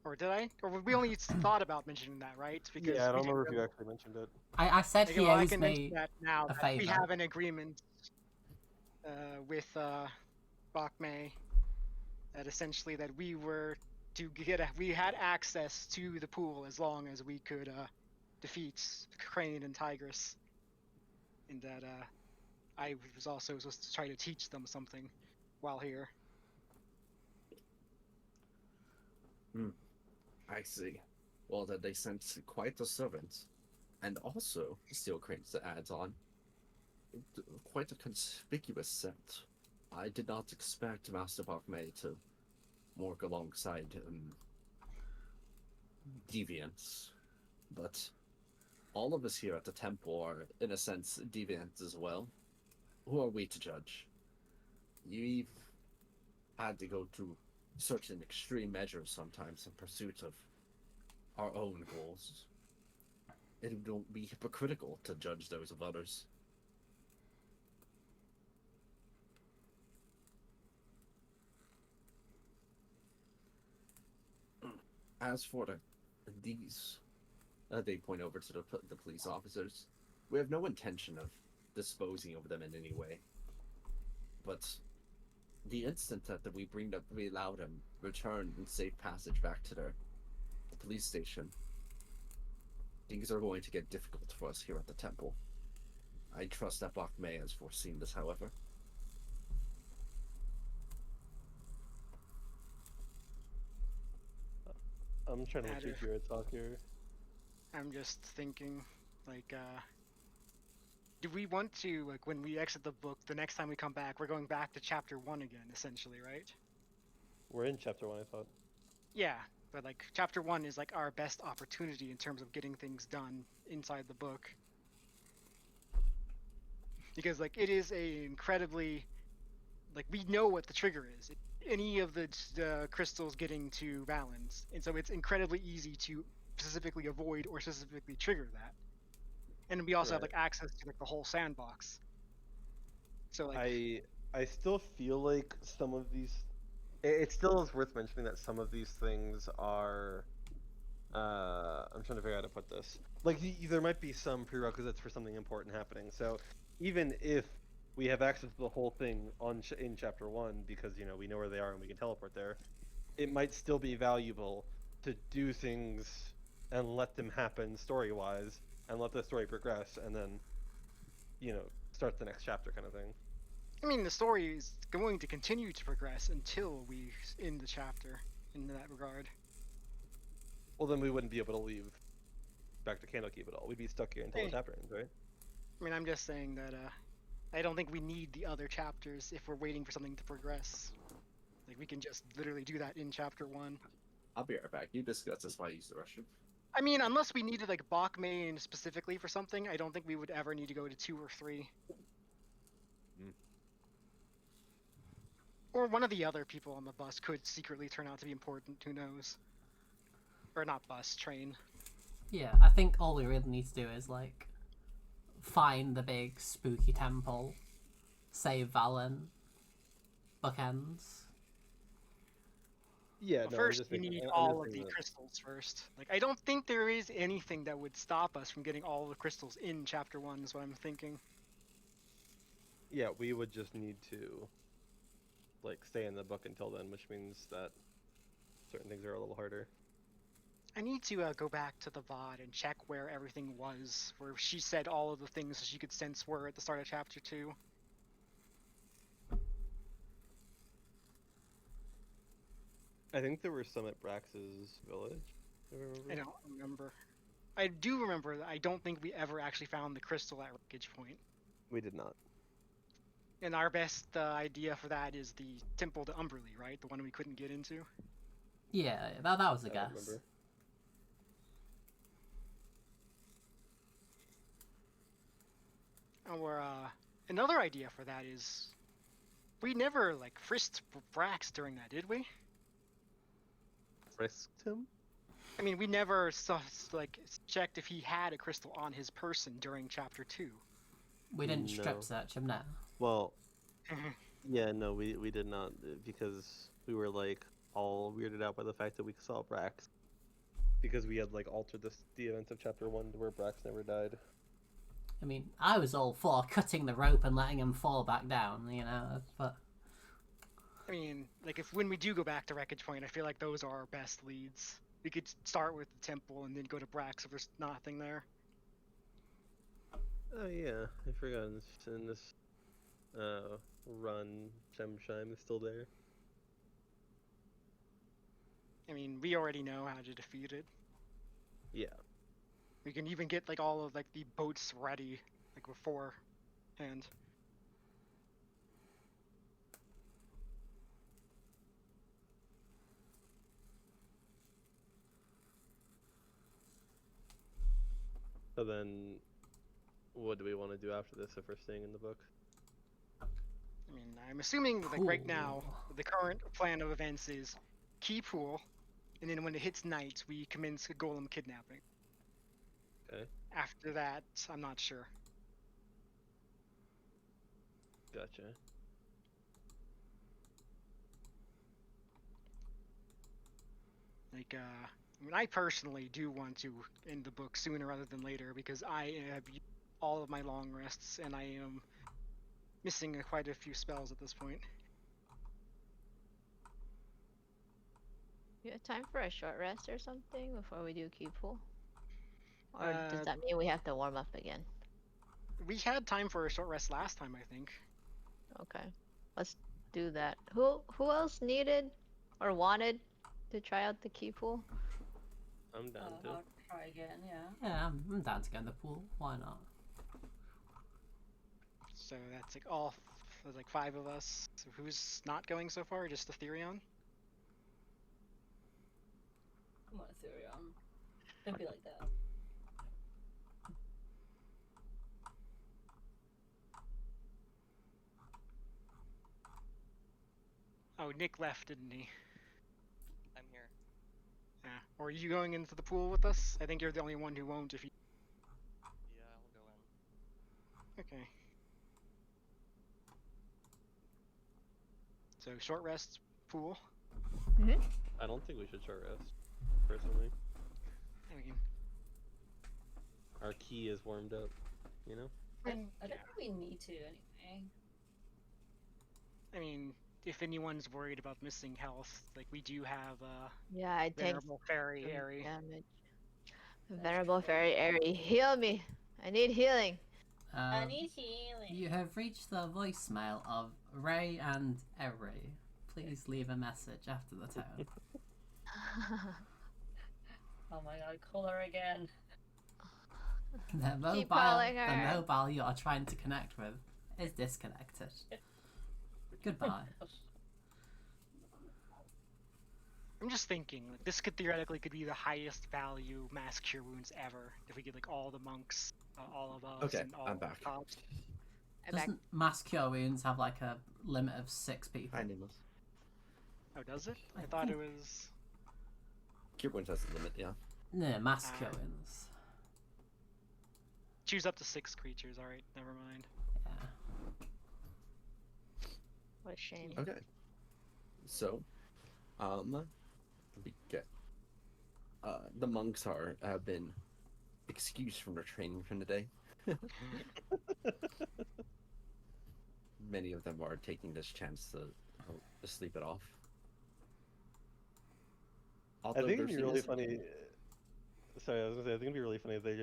or did I? Or we only thought about mentioning that, right? Because Yeah, I don't we didn't remember if you really- actually mentioned it. I said Okay, he well, I owes can me mention that now. a That we favour. have an agreement with Bakme that essentially that we were to we had access to the pool as long as we could defeat Crane and Tigress, and that I was also supposed to try to teach them something while here. I see. Well, then they sent quite a servant. And also, Steel Cranes adds on, quite a conspicuous set. I did not expect Master May to work alongside deviants, but all of us here at the temple are, in a sense, deviants as well. Who are we to judge? You've had to go to certain extreme measures sometimes in pursuit of our own goals. It would be hypocritical to judge those of others. As for these, they point over to the police officers. We have no intention of disposing of them in any way. But the instant that we allow them return in safe passage back to the police station, things are going to get difficult for us here at the temple. I trust that Bach May has foreseen this, however. I'm trying to let you Matter. hear it talk here. I'm just thinking, like, do we want to, like, when we exit the book, the next time we come back, we're going back to chapter 1 again, essentially, right? We're in chapter 1, I thought. Yeah, but, like, chapter 1 is, like, our best opportunity in terms of getting things done inside the book. Because, like, it is a incredibly, like, we know what the trigger is. Any of the crystals getting to balance, and so it's incredibly easy to specifically avoid or specifically trigger that. And we also have like access to like the whole sandbox. So like I still feel like some of these. It still is worth mentioning that some of these things are. I'm trying to figure out how to put this. Like there might be some prerequisites for something important happening. So even if we have access to the whole thing in chapter 1 because we know where they are and we can teleport there, it might still be valuable to do things and let them happen story-wise and let the story progress and then start the next chapter kind of thing. I mean, the story is going to continue to progress until we end the chapter in that regard. Well, then we wouldn't be able to leave back to Candlekeep at all. We'd be stuck here until the chapter ends, right? I mean, I'm just saying that I don't think we need the other chapters if we're waiting for something to progress. Like, we can just literally do that in chapter 1. I'll be right back. You discuss this while I use the restroom. I mean, unless we needed like Bachmain specifically for something, I don't think we would ever need to go to 2 or 3. Or one of the other people on the bus could secretly turn out to be important, who knows? Or not bus, train. Yeah, I think all we really need to do is, like, find the big spooky temple, save Valen, bookends. Yeah, But no, first, we need all of the crystals first. Like, I don't think there is anything that would stop us from getting all the crystals in Chapter 1, is what I'm thinking. Yeah, we would just need to, like, stay in the book until then, which means that certain things are a little harder. I need to go back to the VOD and check where everything was, where she said all of the things she could sense were at the start of Chapter 2. I think there were some at Brax's village. I don't remember. I do remember that I don't think we ever actually found the crystal at Wreckage Point. We did not. And our best idea for that is the Temple to Umberly, right? The one we couldn't get into? Yeah, that was a I guess. remember. Or, another idea for that is... We never, like, frisked Brax during that, did we? Frisked him? I mean, we never checked if he had a crystal on his person during Chapter 2. We didn't strip search him, no. Well, yeah, no, we did not, because we were, like, all weirded out by the fact that we saw Brax. Because we had, like, altered the events of Chapter 1 to where Brax never died. I mean, I was all for cutting the rope and letting him fall back down, but... I mean, like, when we do go back to Wreckage Point, I feel like those are our best leads. We could start with the temple and then go to Brax if there's nothing there. Oh yeah, I forgot in this run, Gemshime is still there. I mean, we already know how to defeat it. Yeah. We can even get like all of like the boats ready like beforehand. So then, what do we want to do after this if we're staying in the book? I mean, I'm assuming like right now the current plan of events is key pool, and then when it hits night, we commence a golem kidnapping. Okay. After that, I'm not sure. Gotcha. Like, I mean, I personally do want to end the book sooner rather than later because I have used all of my long rests and I am missing quite a few spells at this point. You have time for a short rest or something before we do key pool? Or does Uh, that mean we have to warm up again? We had time for a short rest last time, I think. Okay, let's do that. Who else needed or wanted to try out the key pool? I'm down to. I'll try again, yeah. Yeah, I'm down to get in the pool. Why not? So that's like there's like 5 of us. So who's not going so far? Just Ethereon? Come on, Ethereum. Don't be like that. Oh, Nick left, didn't he? I'm here. Yeah. Or are you going into the pool with us? I think you're the only one who won't if you... Yeah, I'll go in. Okay. So short rest, pool. I don't think we should short rest, personally. I mean, Our key is warmed up, you know? I don't think we need to anyway. I mean, if anyone's worried about missing health, like we do have Yeah, I take Venerable Fairy some Airy. damage. Venerable Fairy Airy, heal me! I need healing! I need healing. You have reached the voicemail of Ray and Eri. Please leave a message after the tone. Oh my god, call her again. The calling her. mobile you are trying to connect with is disconnected. Goodbye. I'm just thinking, like, this could theoretically be the highest value mass cure wounds ever if we get like all the monks, all of us, Okay, and all I'm the back. cops. I'm back. Doesn't mass cure wounds have like a limit of 6 people? Hi, Nameless. Oh, does it? I thought it was. Cure points has a limit, yeah. No, mass Ah. cure wounds. Choose up to 6 creatures. All right, never mind. Yeah. What a shame. Okay. So, we get the monks have been excused from their training from the day. Many of them are taking this chance to sleep it off. I Although think their it'd be really seniors- funny. Sorry, I was gonna say, I think it'd be really funny if they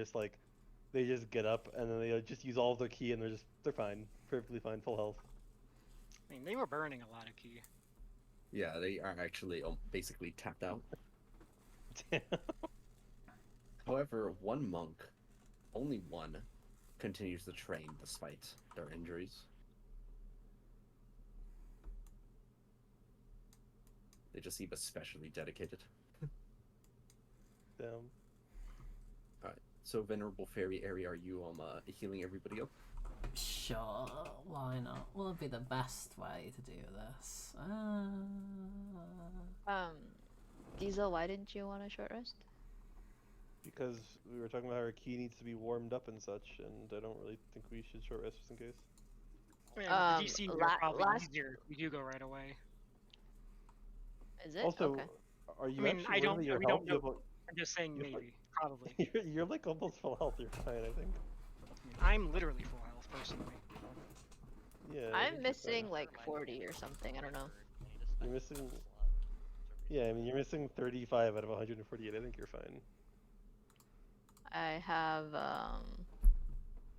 just get up and then they just use all of their key and they're fine, perfectly fine, full health. I mean, they were burning a lot of key. Yeah, they are actually basically tapped out. However, one monk, only one, continues to train despite their injuries. They just seem especially dedicated. Damn. Alright, so Venerable Fairy Airy, are you healing everybody up? Sure, why not? What would be the best way to do this? Diesel, why didn't you want a short rest? Because we were talking about how our key needs to be warmed up and such, and I don't really think we should short rest just in case. I mean, Um, the DC are la- probably last- easier. We do go right away. Is it? Also, Okay. are you I mean, actually I worried don't- that your we don't health? know. I'm just saying you have, maybe, probably. You're like almost full health. You're fine, I think. I mean, I'm literally full health personally. Yeah. I I'm think you're missing fine. like 40 or something, I don't know. You're missing. Yeah, I mean you're missing 35 out of 148. I think you're fine. I have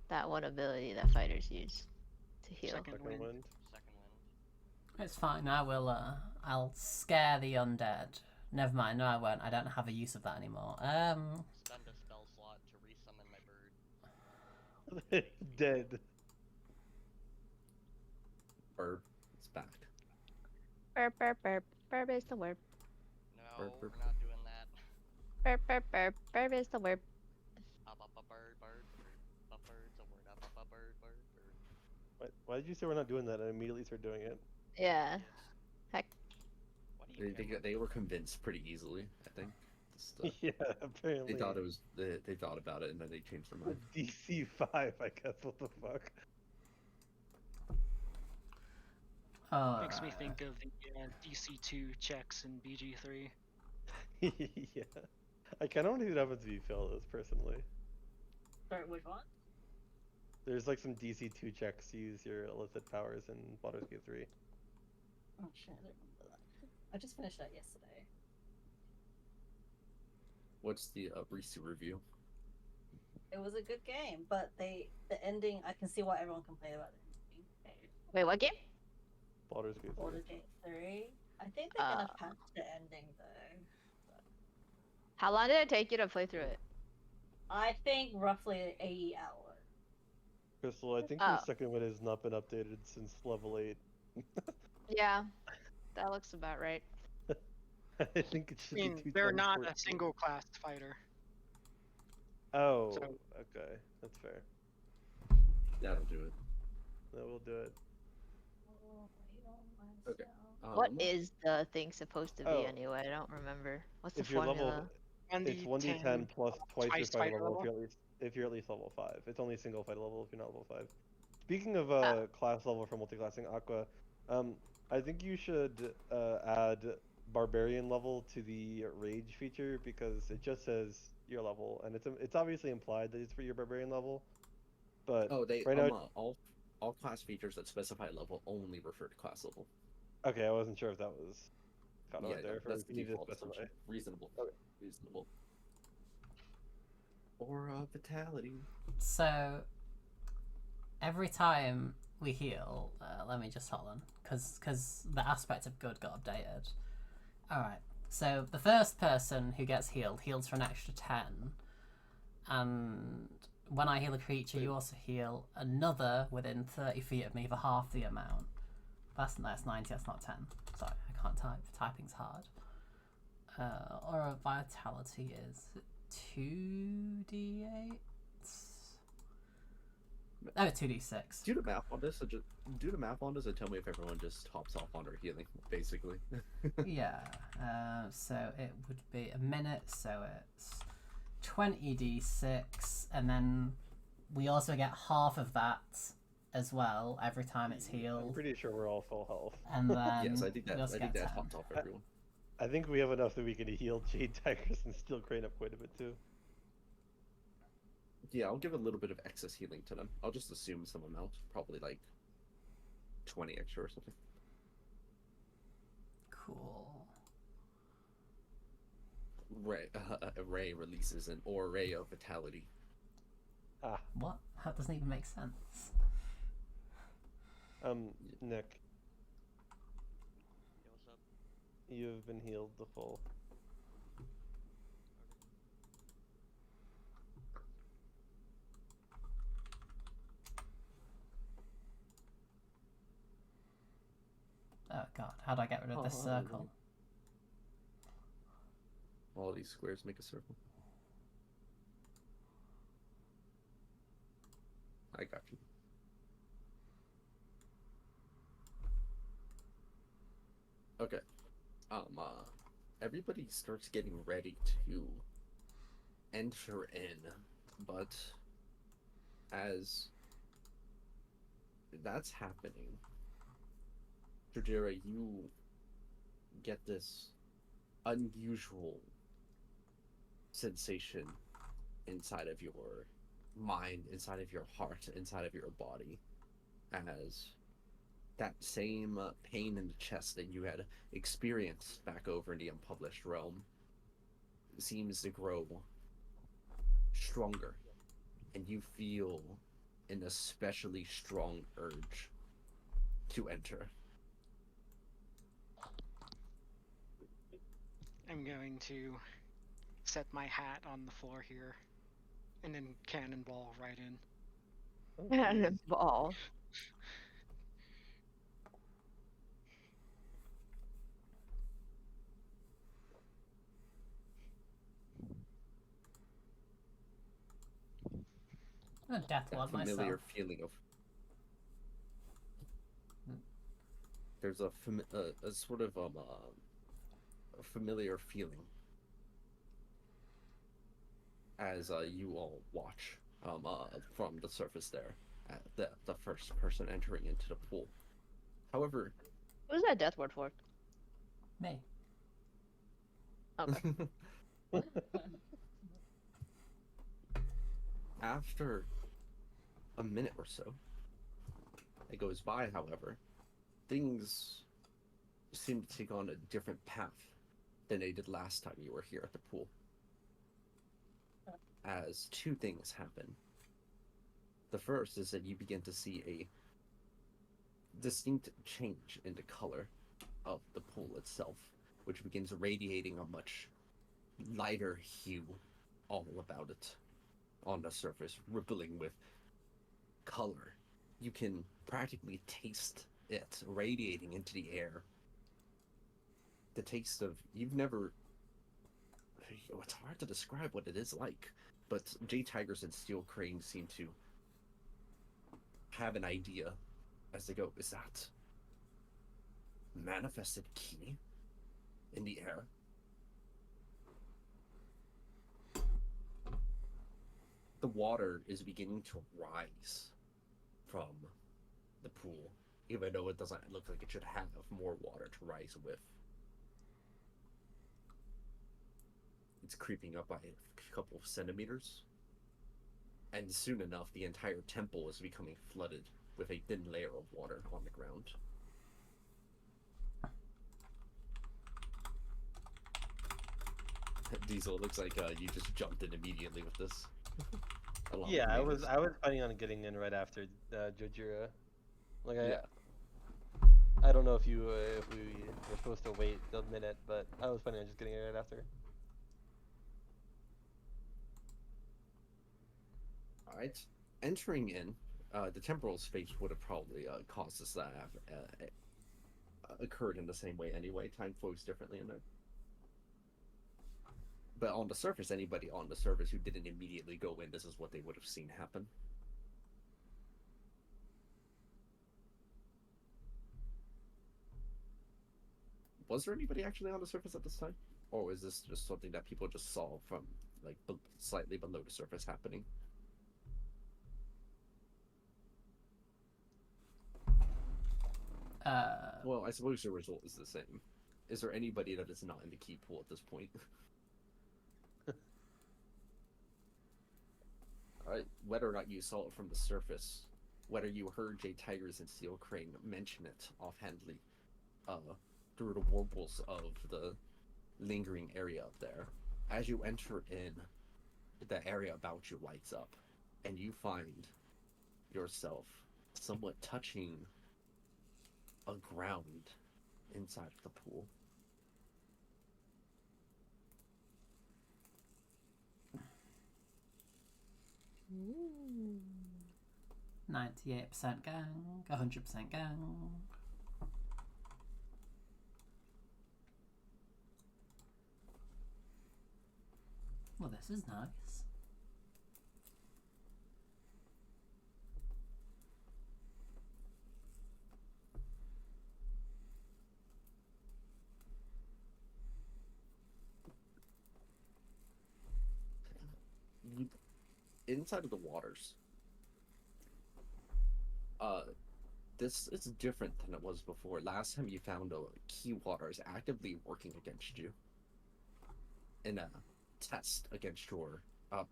that one ability that fighters use to heal. Second Second wind. Second wind. It's fine, I will, I'll scare the undead Never mind. No, I won't. I don't have a use of that anymore. Spend a spell slot to resummon my bird. Dead. Burb. It's back. Burp, burp, burp. Burp is the word. No, Burp, we're burp. not doing that. Burp, burp, burp. Burp is the word. Up, bird, bird, bird. Up, bird's a word. Up, bird, bird, bird. Why did you say we're not doing that and immediately start doing it? Yeah. Heck. What do you mean? They were convinced pretty easily, I think. Just, Yeah, they apparently. thought it was they thought about it and then they changed their mind. DC 5, I guess. What the fuck? Makes me Alright. think of the DC2 checks in BG3. Yeah. I kind of want to see what happens if you fail this, personally. Sorry, which one? There's like some DC2 checks to use your illicit powers in Baldur's Gate 3. Oh shit, I don't remember that. I just finished that yesterday. What's the recent review? It was a good game, but the ending, I can see why everyone complained about the ending. Wait, what game? Baldur's Gate 3. Baldur's Gate 3. I think they're gonna patch the ending though. How long did it take you to play through it? I think roughly 80 hours. Crystal, I think Oh. your second one has not been updated since level 8. Yeah. That looks about right. I think it I should mean, be they're not 2014. a single class fighter. Oh, So- okay. That's fair. That'll do it. That will do it. Okay. What is the thing supposed to be Oh. anyway? I don't remember. What's the If you're formula? level, it's 1d10 1d10 plus twice your twice fighter fighter level, level? if you're at least level 5. It's only a single fighter level if you're not level 5. Speaking of class level for multiclassing Aqua, I think you should add barbarian level to the rage feature because it just says your level and it's obviously implied that it's for your barbarian level. But Oh, they right now, all class features that specify level only refer to class level. okay, I wasn't sure if that was caught Yeah, out there. that's If the you need to default specify. assumption. Reasonable. Okay. Reasonable. Or vitality. So every time we heal, let me just hold on, because the aspect of good got updated. All right. So the first person who gets healed heals for an extra 10, and when I heal a creature, you also heal another within 30 feet of me for half the amount. That's 90. That's not 10. Sorry, I can't type. Typing's hard. Or vitality is 2d8. Oh, 2d6. Do the math on this, and tell me if everyone just hops off on their healing, basically. Yeah. So it would be a minute, so it's 20d6, and then we also get half of that as well every time it's I'm healed. pretty sure we're all full health. And then Yes, I think we also get 10. hops off everyone. I think we have enough that we can heal Jade Tigers and still crane up quite a bit too. Yeah, I'll give a little bit of excess healing to them. I'll just assume some amount, probably like 20 extra or something. Cool. Ray releases an array of vitality. Ah, What? That doesn't even make sense. Nick, Yo, what's up? you've been healed the full. Oh god, how do I get rid of this Oh, circle? All these squares make a circle. I got you. Okay. Everybody starts getting ready to enter in, but as that's happening, Jojira, you get this unusual sensation inside of your mind, inside of your heart, inside of your body, as that same pain in the chest that you had experienced back over in the unpublished realm seems to grow stronger, and you feel an especially strong urge to enter. I'm going to set my hat on the floor here, and then cannonball right in. Oh, And a geez. ball. I'm a death That ward familiar myself. feeling of there's a sort of a familiar feeling as you all watch from the surface there at the first person entering into the pool. However, Who's that death word for? Me. Okay. after a minute or so that goes by, however, things seem to take on a different path than they did last time you were here at the pool. As two things happen. The first is that you begin to see a distinct change in the color of the pool itself, which begins radiating a much lighter hue all about it on the surface, rippling with color. You can practically taste it radiating into the air. The taste of you've never. It's hard to describe what it is like, but Jade Tigers and Steel Crane seem to have an idea as they go. Is that manifested key in the air? The water is beginning to rise from the pool, even though it doesn't look like it should have more water to rise with. It's creeping up by a couple of centimeters, and soon enough, the entire temple is becoming flooded with a thin layer of water on the ground. Diesel, it looks like you just jumped in immediately with this. Yeah, I was planning on getting in right after Jojira. Like Yeah. I don't know if we were supposed to wait the minute, but I was planning on just getting in right after. All right. Entering in, the temporal space would have probably caused this to have occurred in the same way anyway. Time flows differently in there. But on the surface, anybody on the surface who didn't immediately go in, this is what they would have seen happen. Was there anybody actually on the surface at this time? Or was this just something that people just saw from, like, slightly below the surface happening? Well, I suppose the result is the same. Is there anybody that is not in the key pool at this point? Whether or not you saw it from the surface, whether you heard Jay Tigers and Steel Crane mention it offhandedly through the warbles of the lingering area up there, as you enter in, the area about you lights up, and you find yourself somewhat touching a ground inside of the pool. 98% gang, 100% gang. Well, this is nice. Inside of the waters, this is different than it was before. Last time you found a key water is actively working against you in a test against your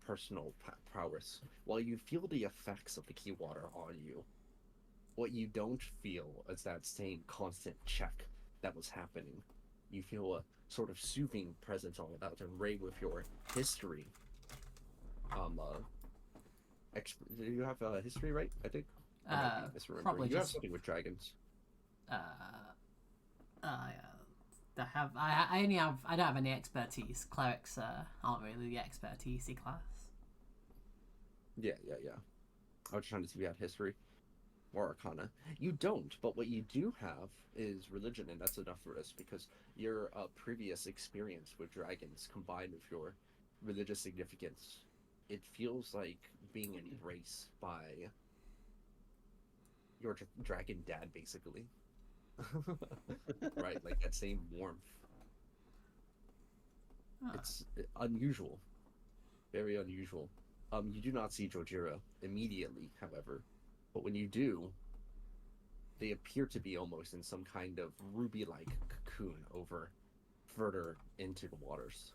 personal prowess. While you feel the effects of the key water on you, what you don't feel is that same constant check that was happening. You feel a sort of soothing presence all about, and Ray, with your history, do you have history, right? I think. I might be misremembering. Probably You have just something with dragons. yeah. I don't have any expertise. Clerics aren't really the expertise class. Yeah. I was trying to see if you had history or arcana. You don't, but what you do have is religion, and that's enough for us because your previous experience with dragons combined with your religious significance, it feels like being embraced by your dragon dad, basically. Right, like that same warmth. Huh. It's unusual, very unusual. You do not see Jojira immediately, however, but when you do, they appear to be almost in some kind of ruby-like cocoon over further into the waters.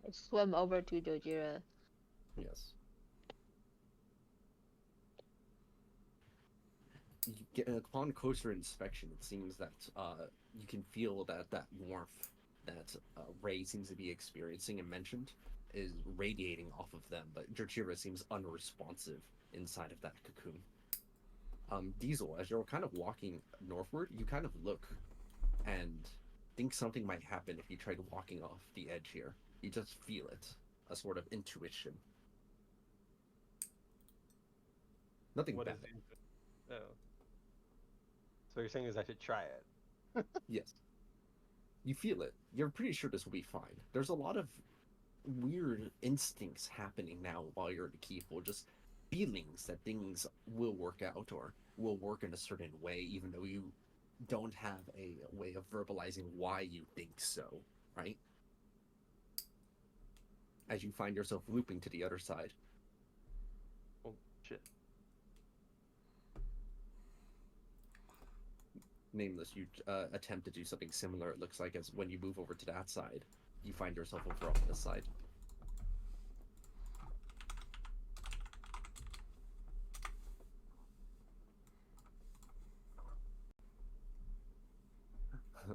I swim over to Dojira. Yes. Upon closer inspection, it seems that you can feel that warmth that Ray seems to be experiencing and mentioned is radiating off of them, but Jojira seems unresponsive inside of that cocoon. Diesel, as you're kind of walking northward, you kind of look and think something might happen if you tried walking off the edge here. You just feel it, a sort of intuition. Nothing What bad. is the... Oh. So you're saying is I should try it? Yes. You feel it. You're pretty sure this will be fine. There's a lot of weird instincts happening now while you're in the keep, or just feelings that things will work out or will work in a certain way, even though you don't have a way of verbalizing why you think so, right? As you find yourself looping to the other side. Oh, shit. Nameless, you attempt to do something similar, it looks like, as when you move over to that side, you find yourself over on this side.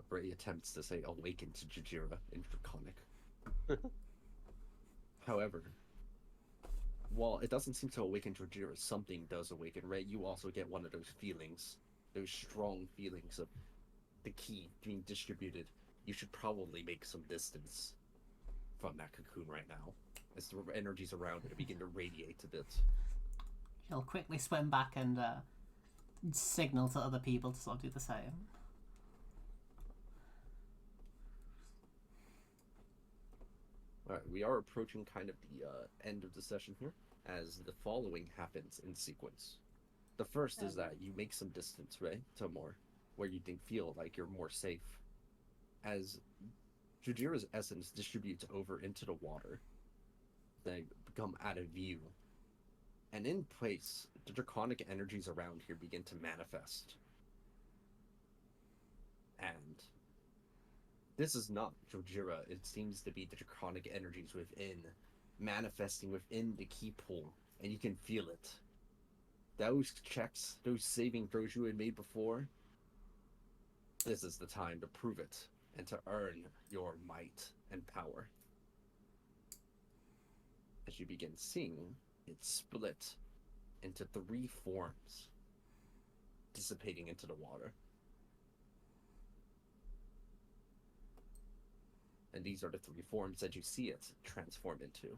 Ray attempts to say awaken to Jojira in Draconic. However, while it doesn't seem to awaken Jojira, something does awaken. Ray, you also get one of those feelings, those strong feelings of the key being distributed. You should probably make some distance from that cocoon right now, as the energies around it begin to radiate a bit. He'll quickly swim back and signal to other people to sort of do the same. Alright, we are approaching kind of the end of the session here, as the following happens in sequence. The first is that you make some distance, Ray, to more, where you feel like you're more safe. As Jojira's essence distributes over into the water, they become out of view. And in place, the draconic energies around here begin to manifest. And this is not Jojira, it seems to be the draconic energies within, manifesting within the key pool, and you can feel it. Those checks, those saving throws you had made before, this is the time to prove it, and to earn your might and power. As you begin seeing, it split into 3 forms, dissipating into the water. And these are the 3 forms that you see it transform into.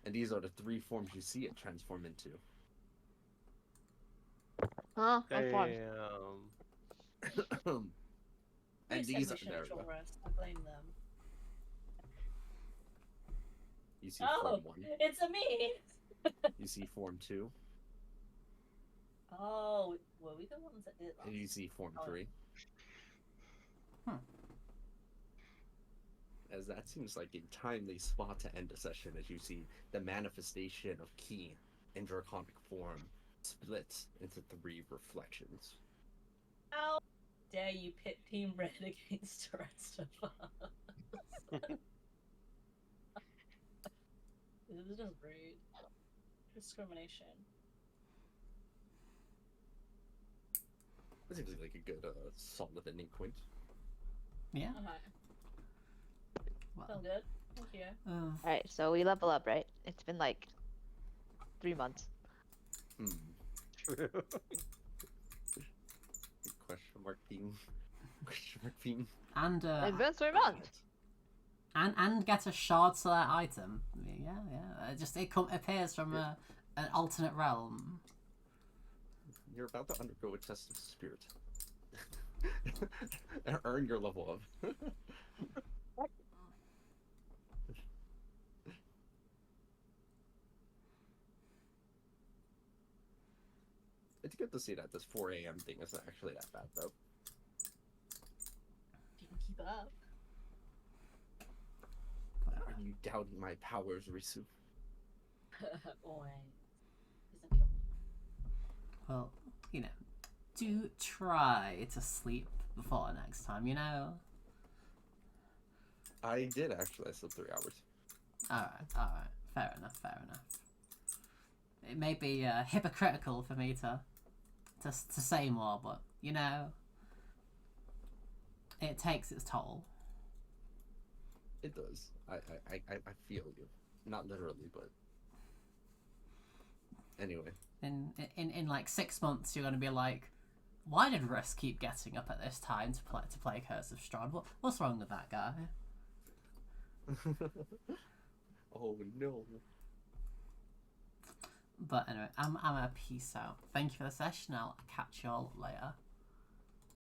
And these are the 3 forms you see it transform into. Huh? What form? Damn. Who And said these we are shouldn't there. short rest? I blame them. You see Oh, form 1. it's a me! You see form 2. Oh, were we the ones that did that? And you see form Oh. 3. Hmm. As that seems like a timely spot to end the session, as you see the manifestation of Ki in draconic form split into 3 reflections. How dare you pit Team Red against the rest of us? This is just rude. Discrimination. This seems like a good solid ending point. Yeah. Okay. Well, Feel good. Thank you. Alright, so we level up, right? It's been like 3 months. True. Question mark theme. Question mark theme. and It's been 3 months. and get a shard select item. Yeah, yeah. It appears from an alternate realm. You're about to undergo a test of spirit. And earn your level up. It's good to see that this 4 a.m. thing isn't actually that bad, though. If you can keep up. Are you doubting my powers, Risu? Always. Isn't kill me. Well, you know, do try to sleep before next time. You know. I did actually. I slept 3 hours. All right. Fair enough. Fair enough. It may be hypocritical for me to say more, but you know, it takes its toll. It does. I feel you. Not literally, but anyway. In like 6 months, you're gonna be like, why did Russ keep getting up at this time to play Curse of Strahd? What's wrong with that guy? Oh no. But anyway, I'm a peace out. Thank you for the session. I'll catch y'all later.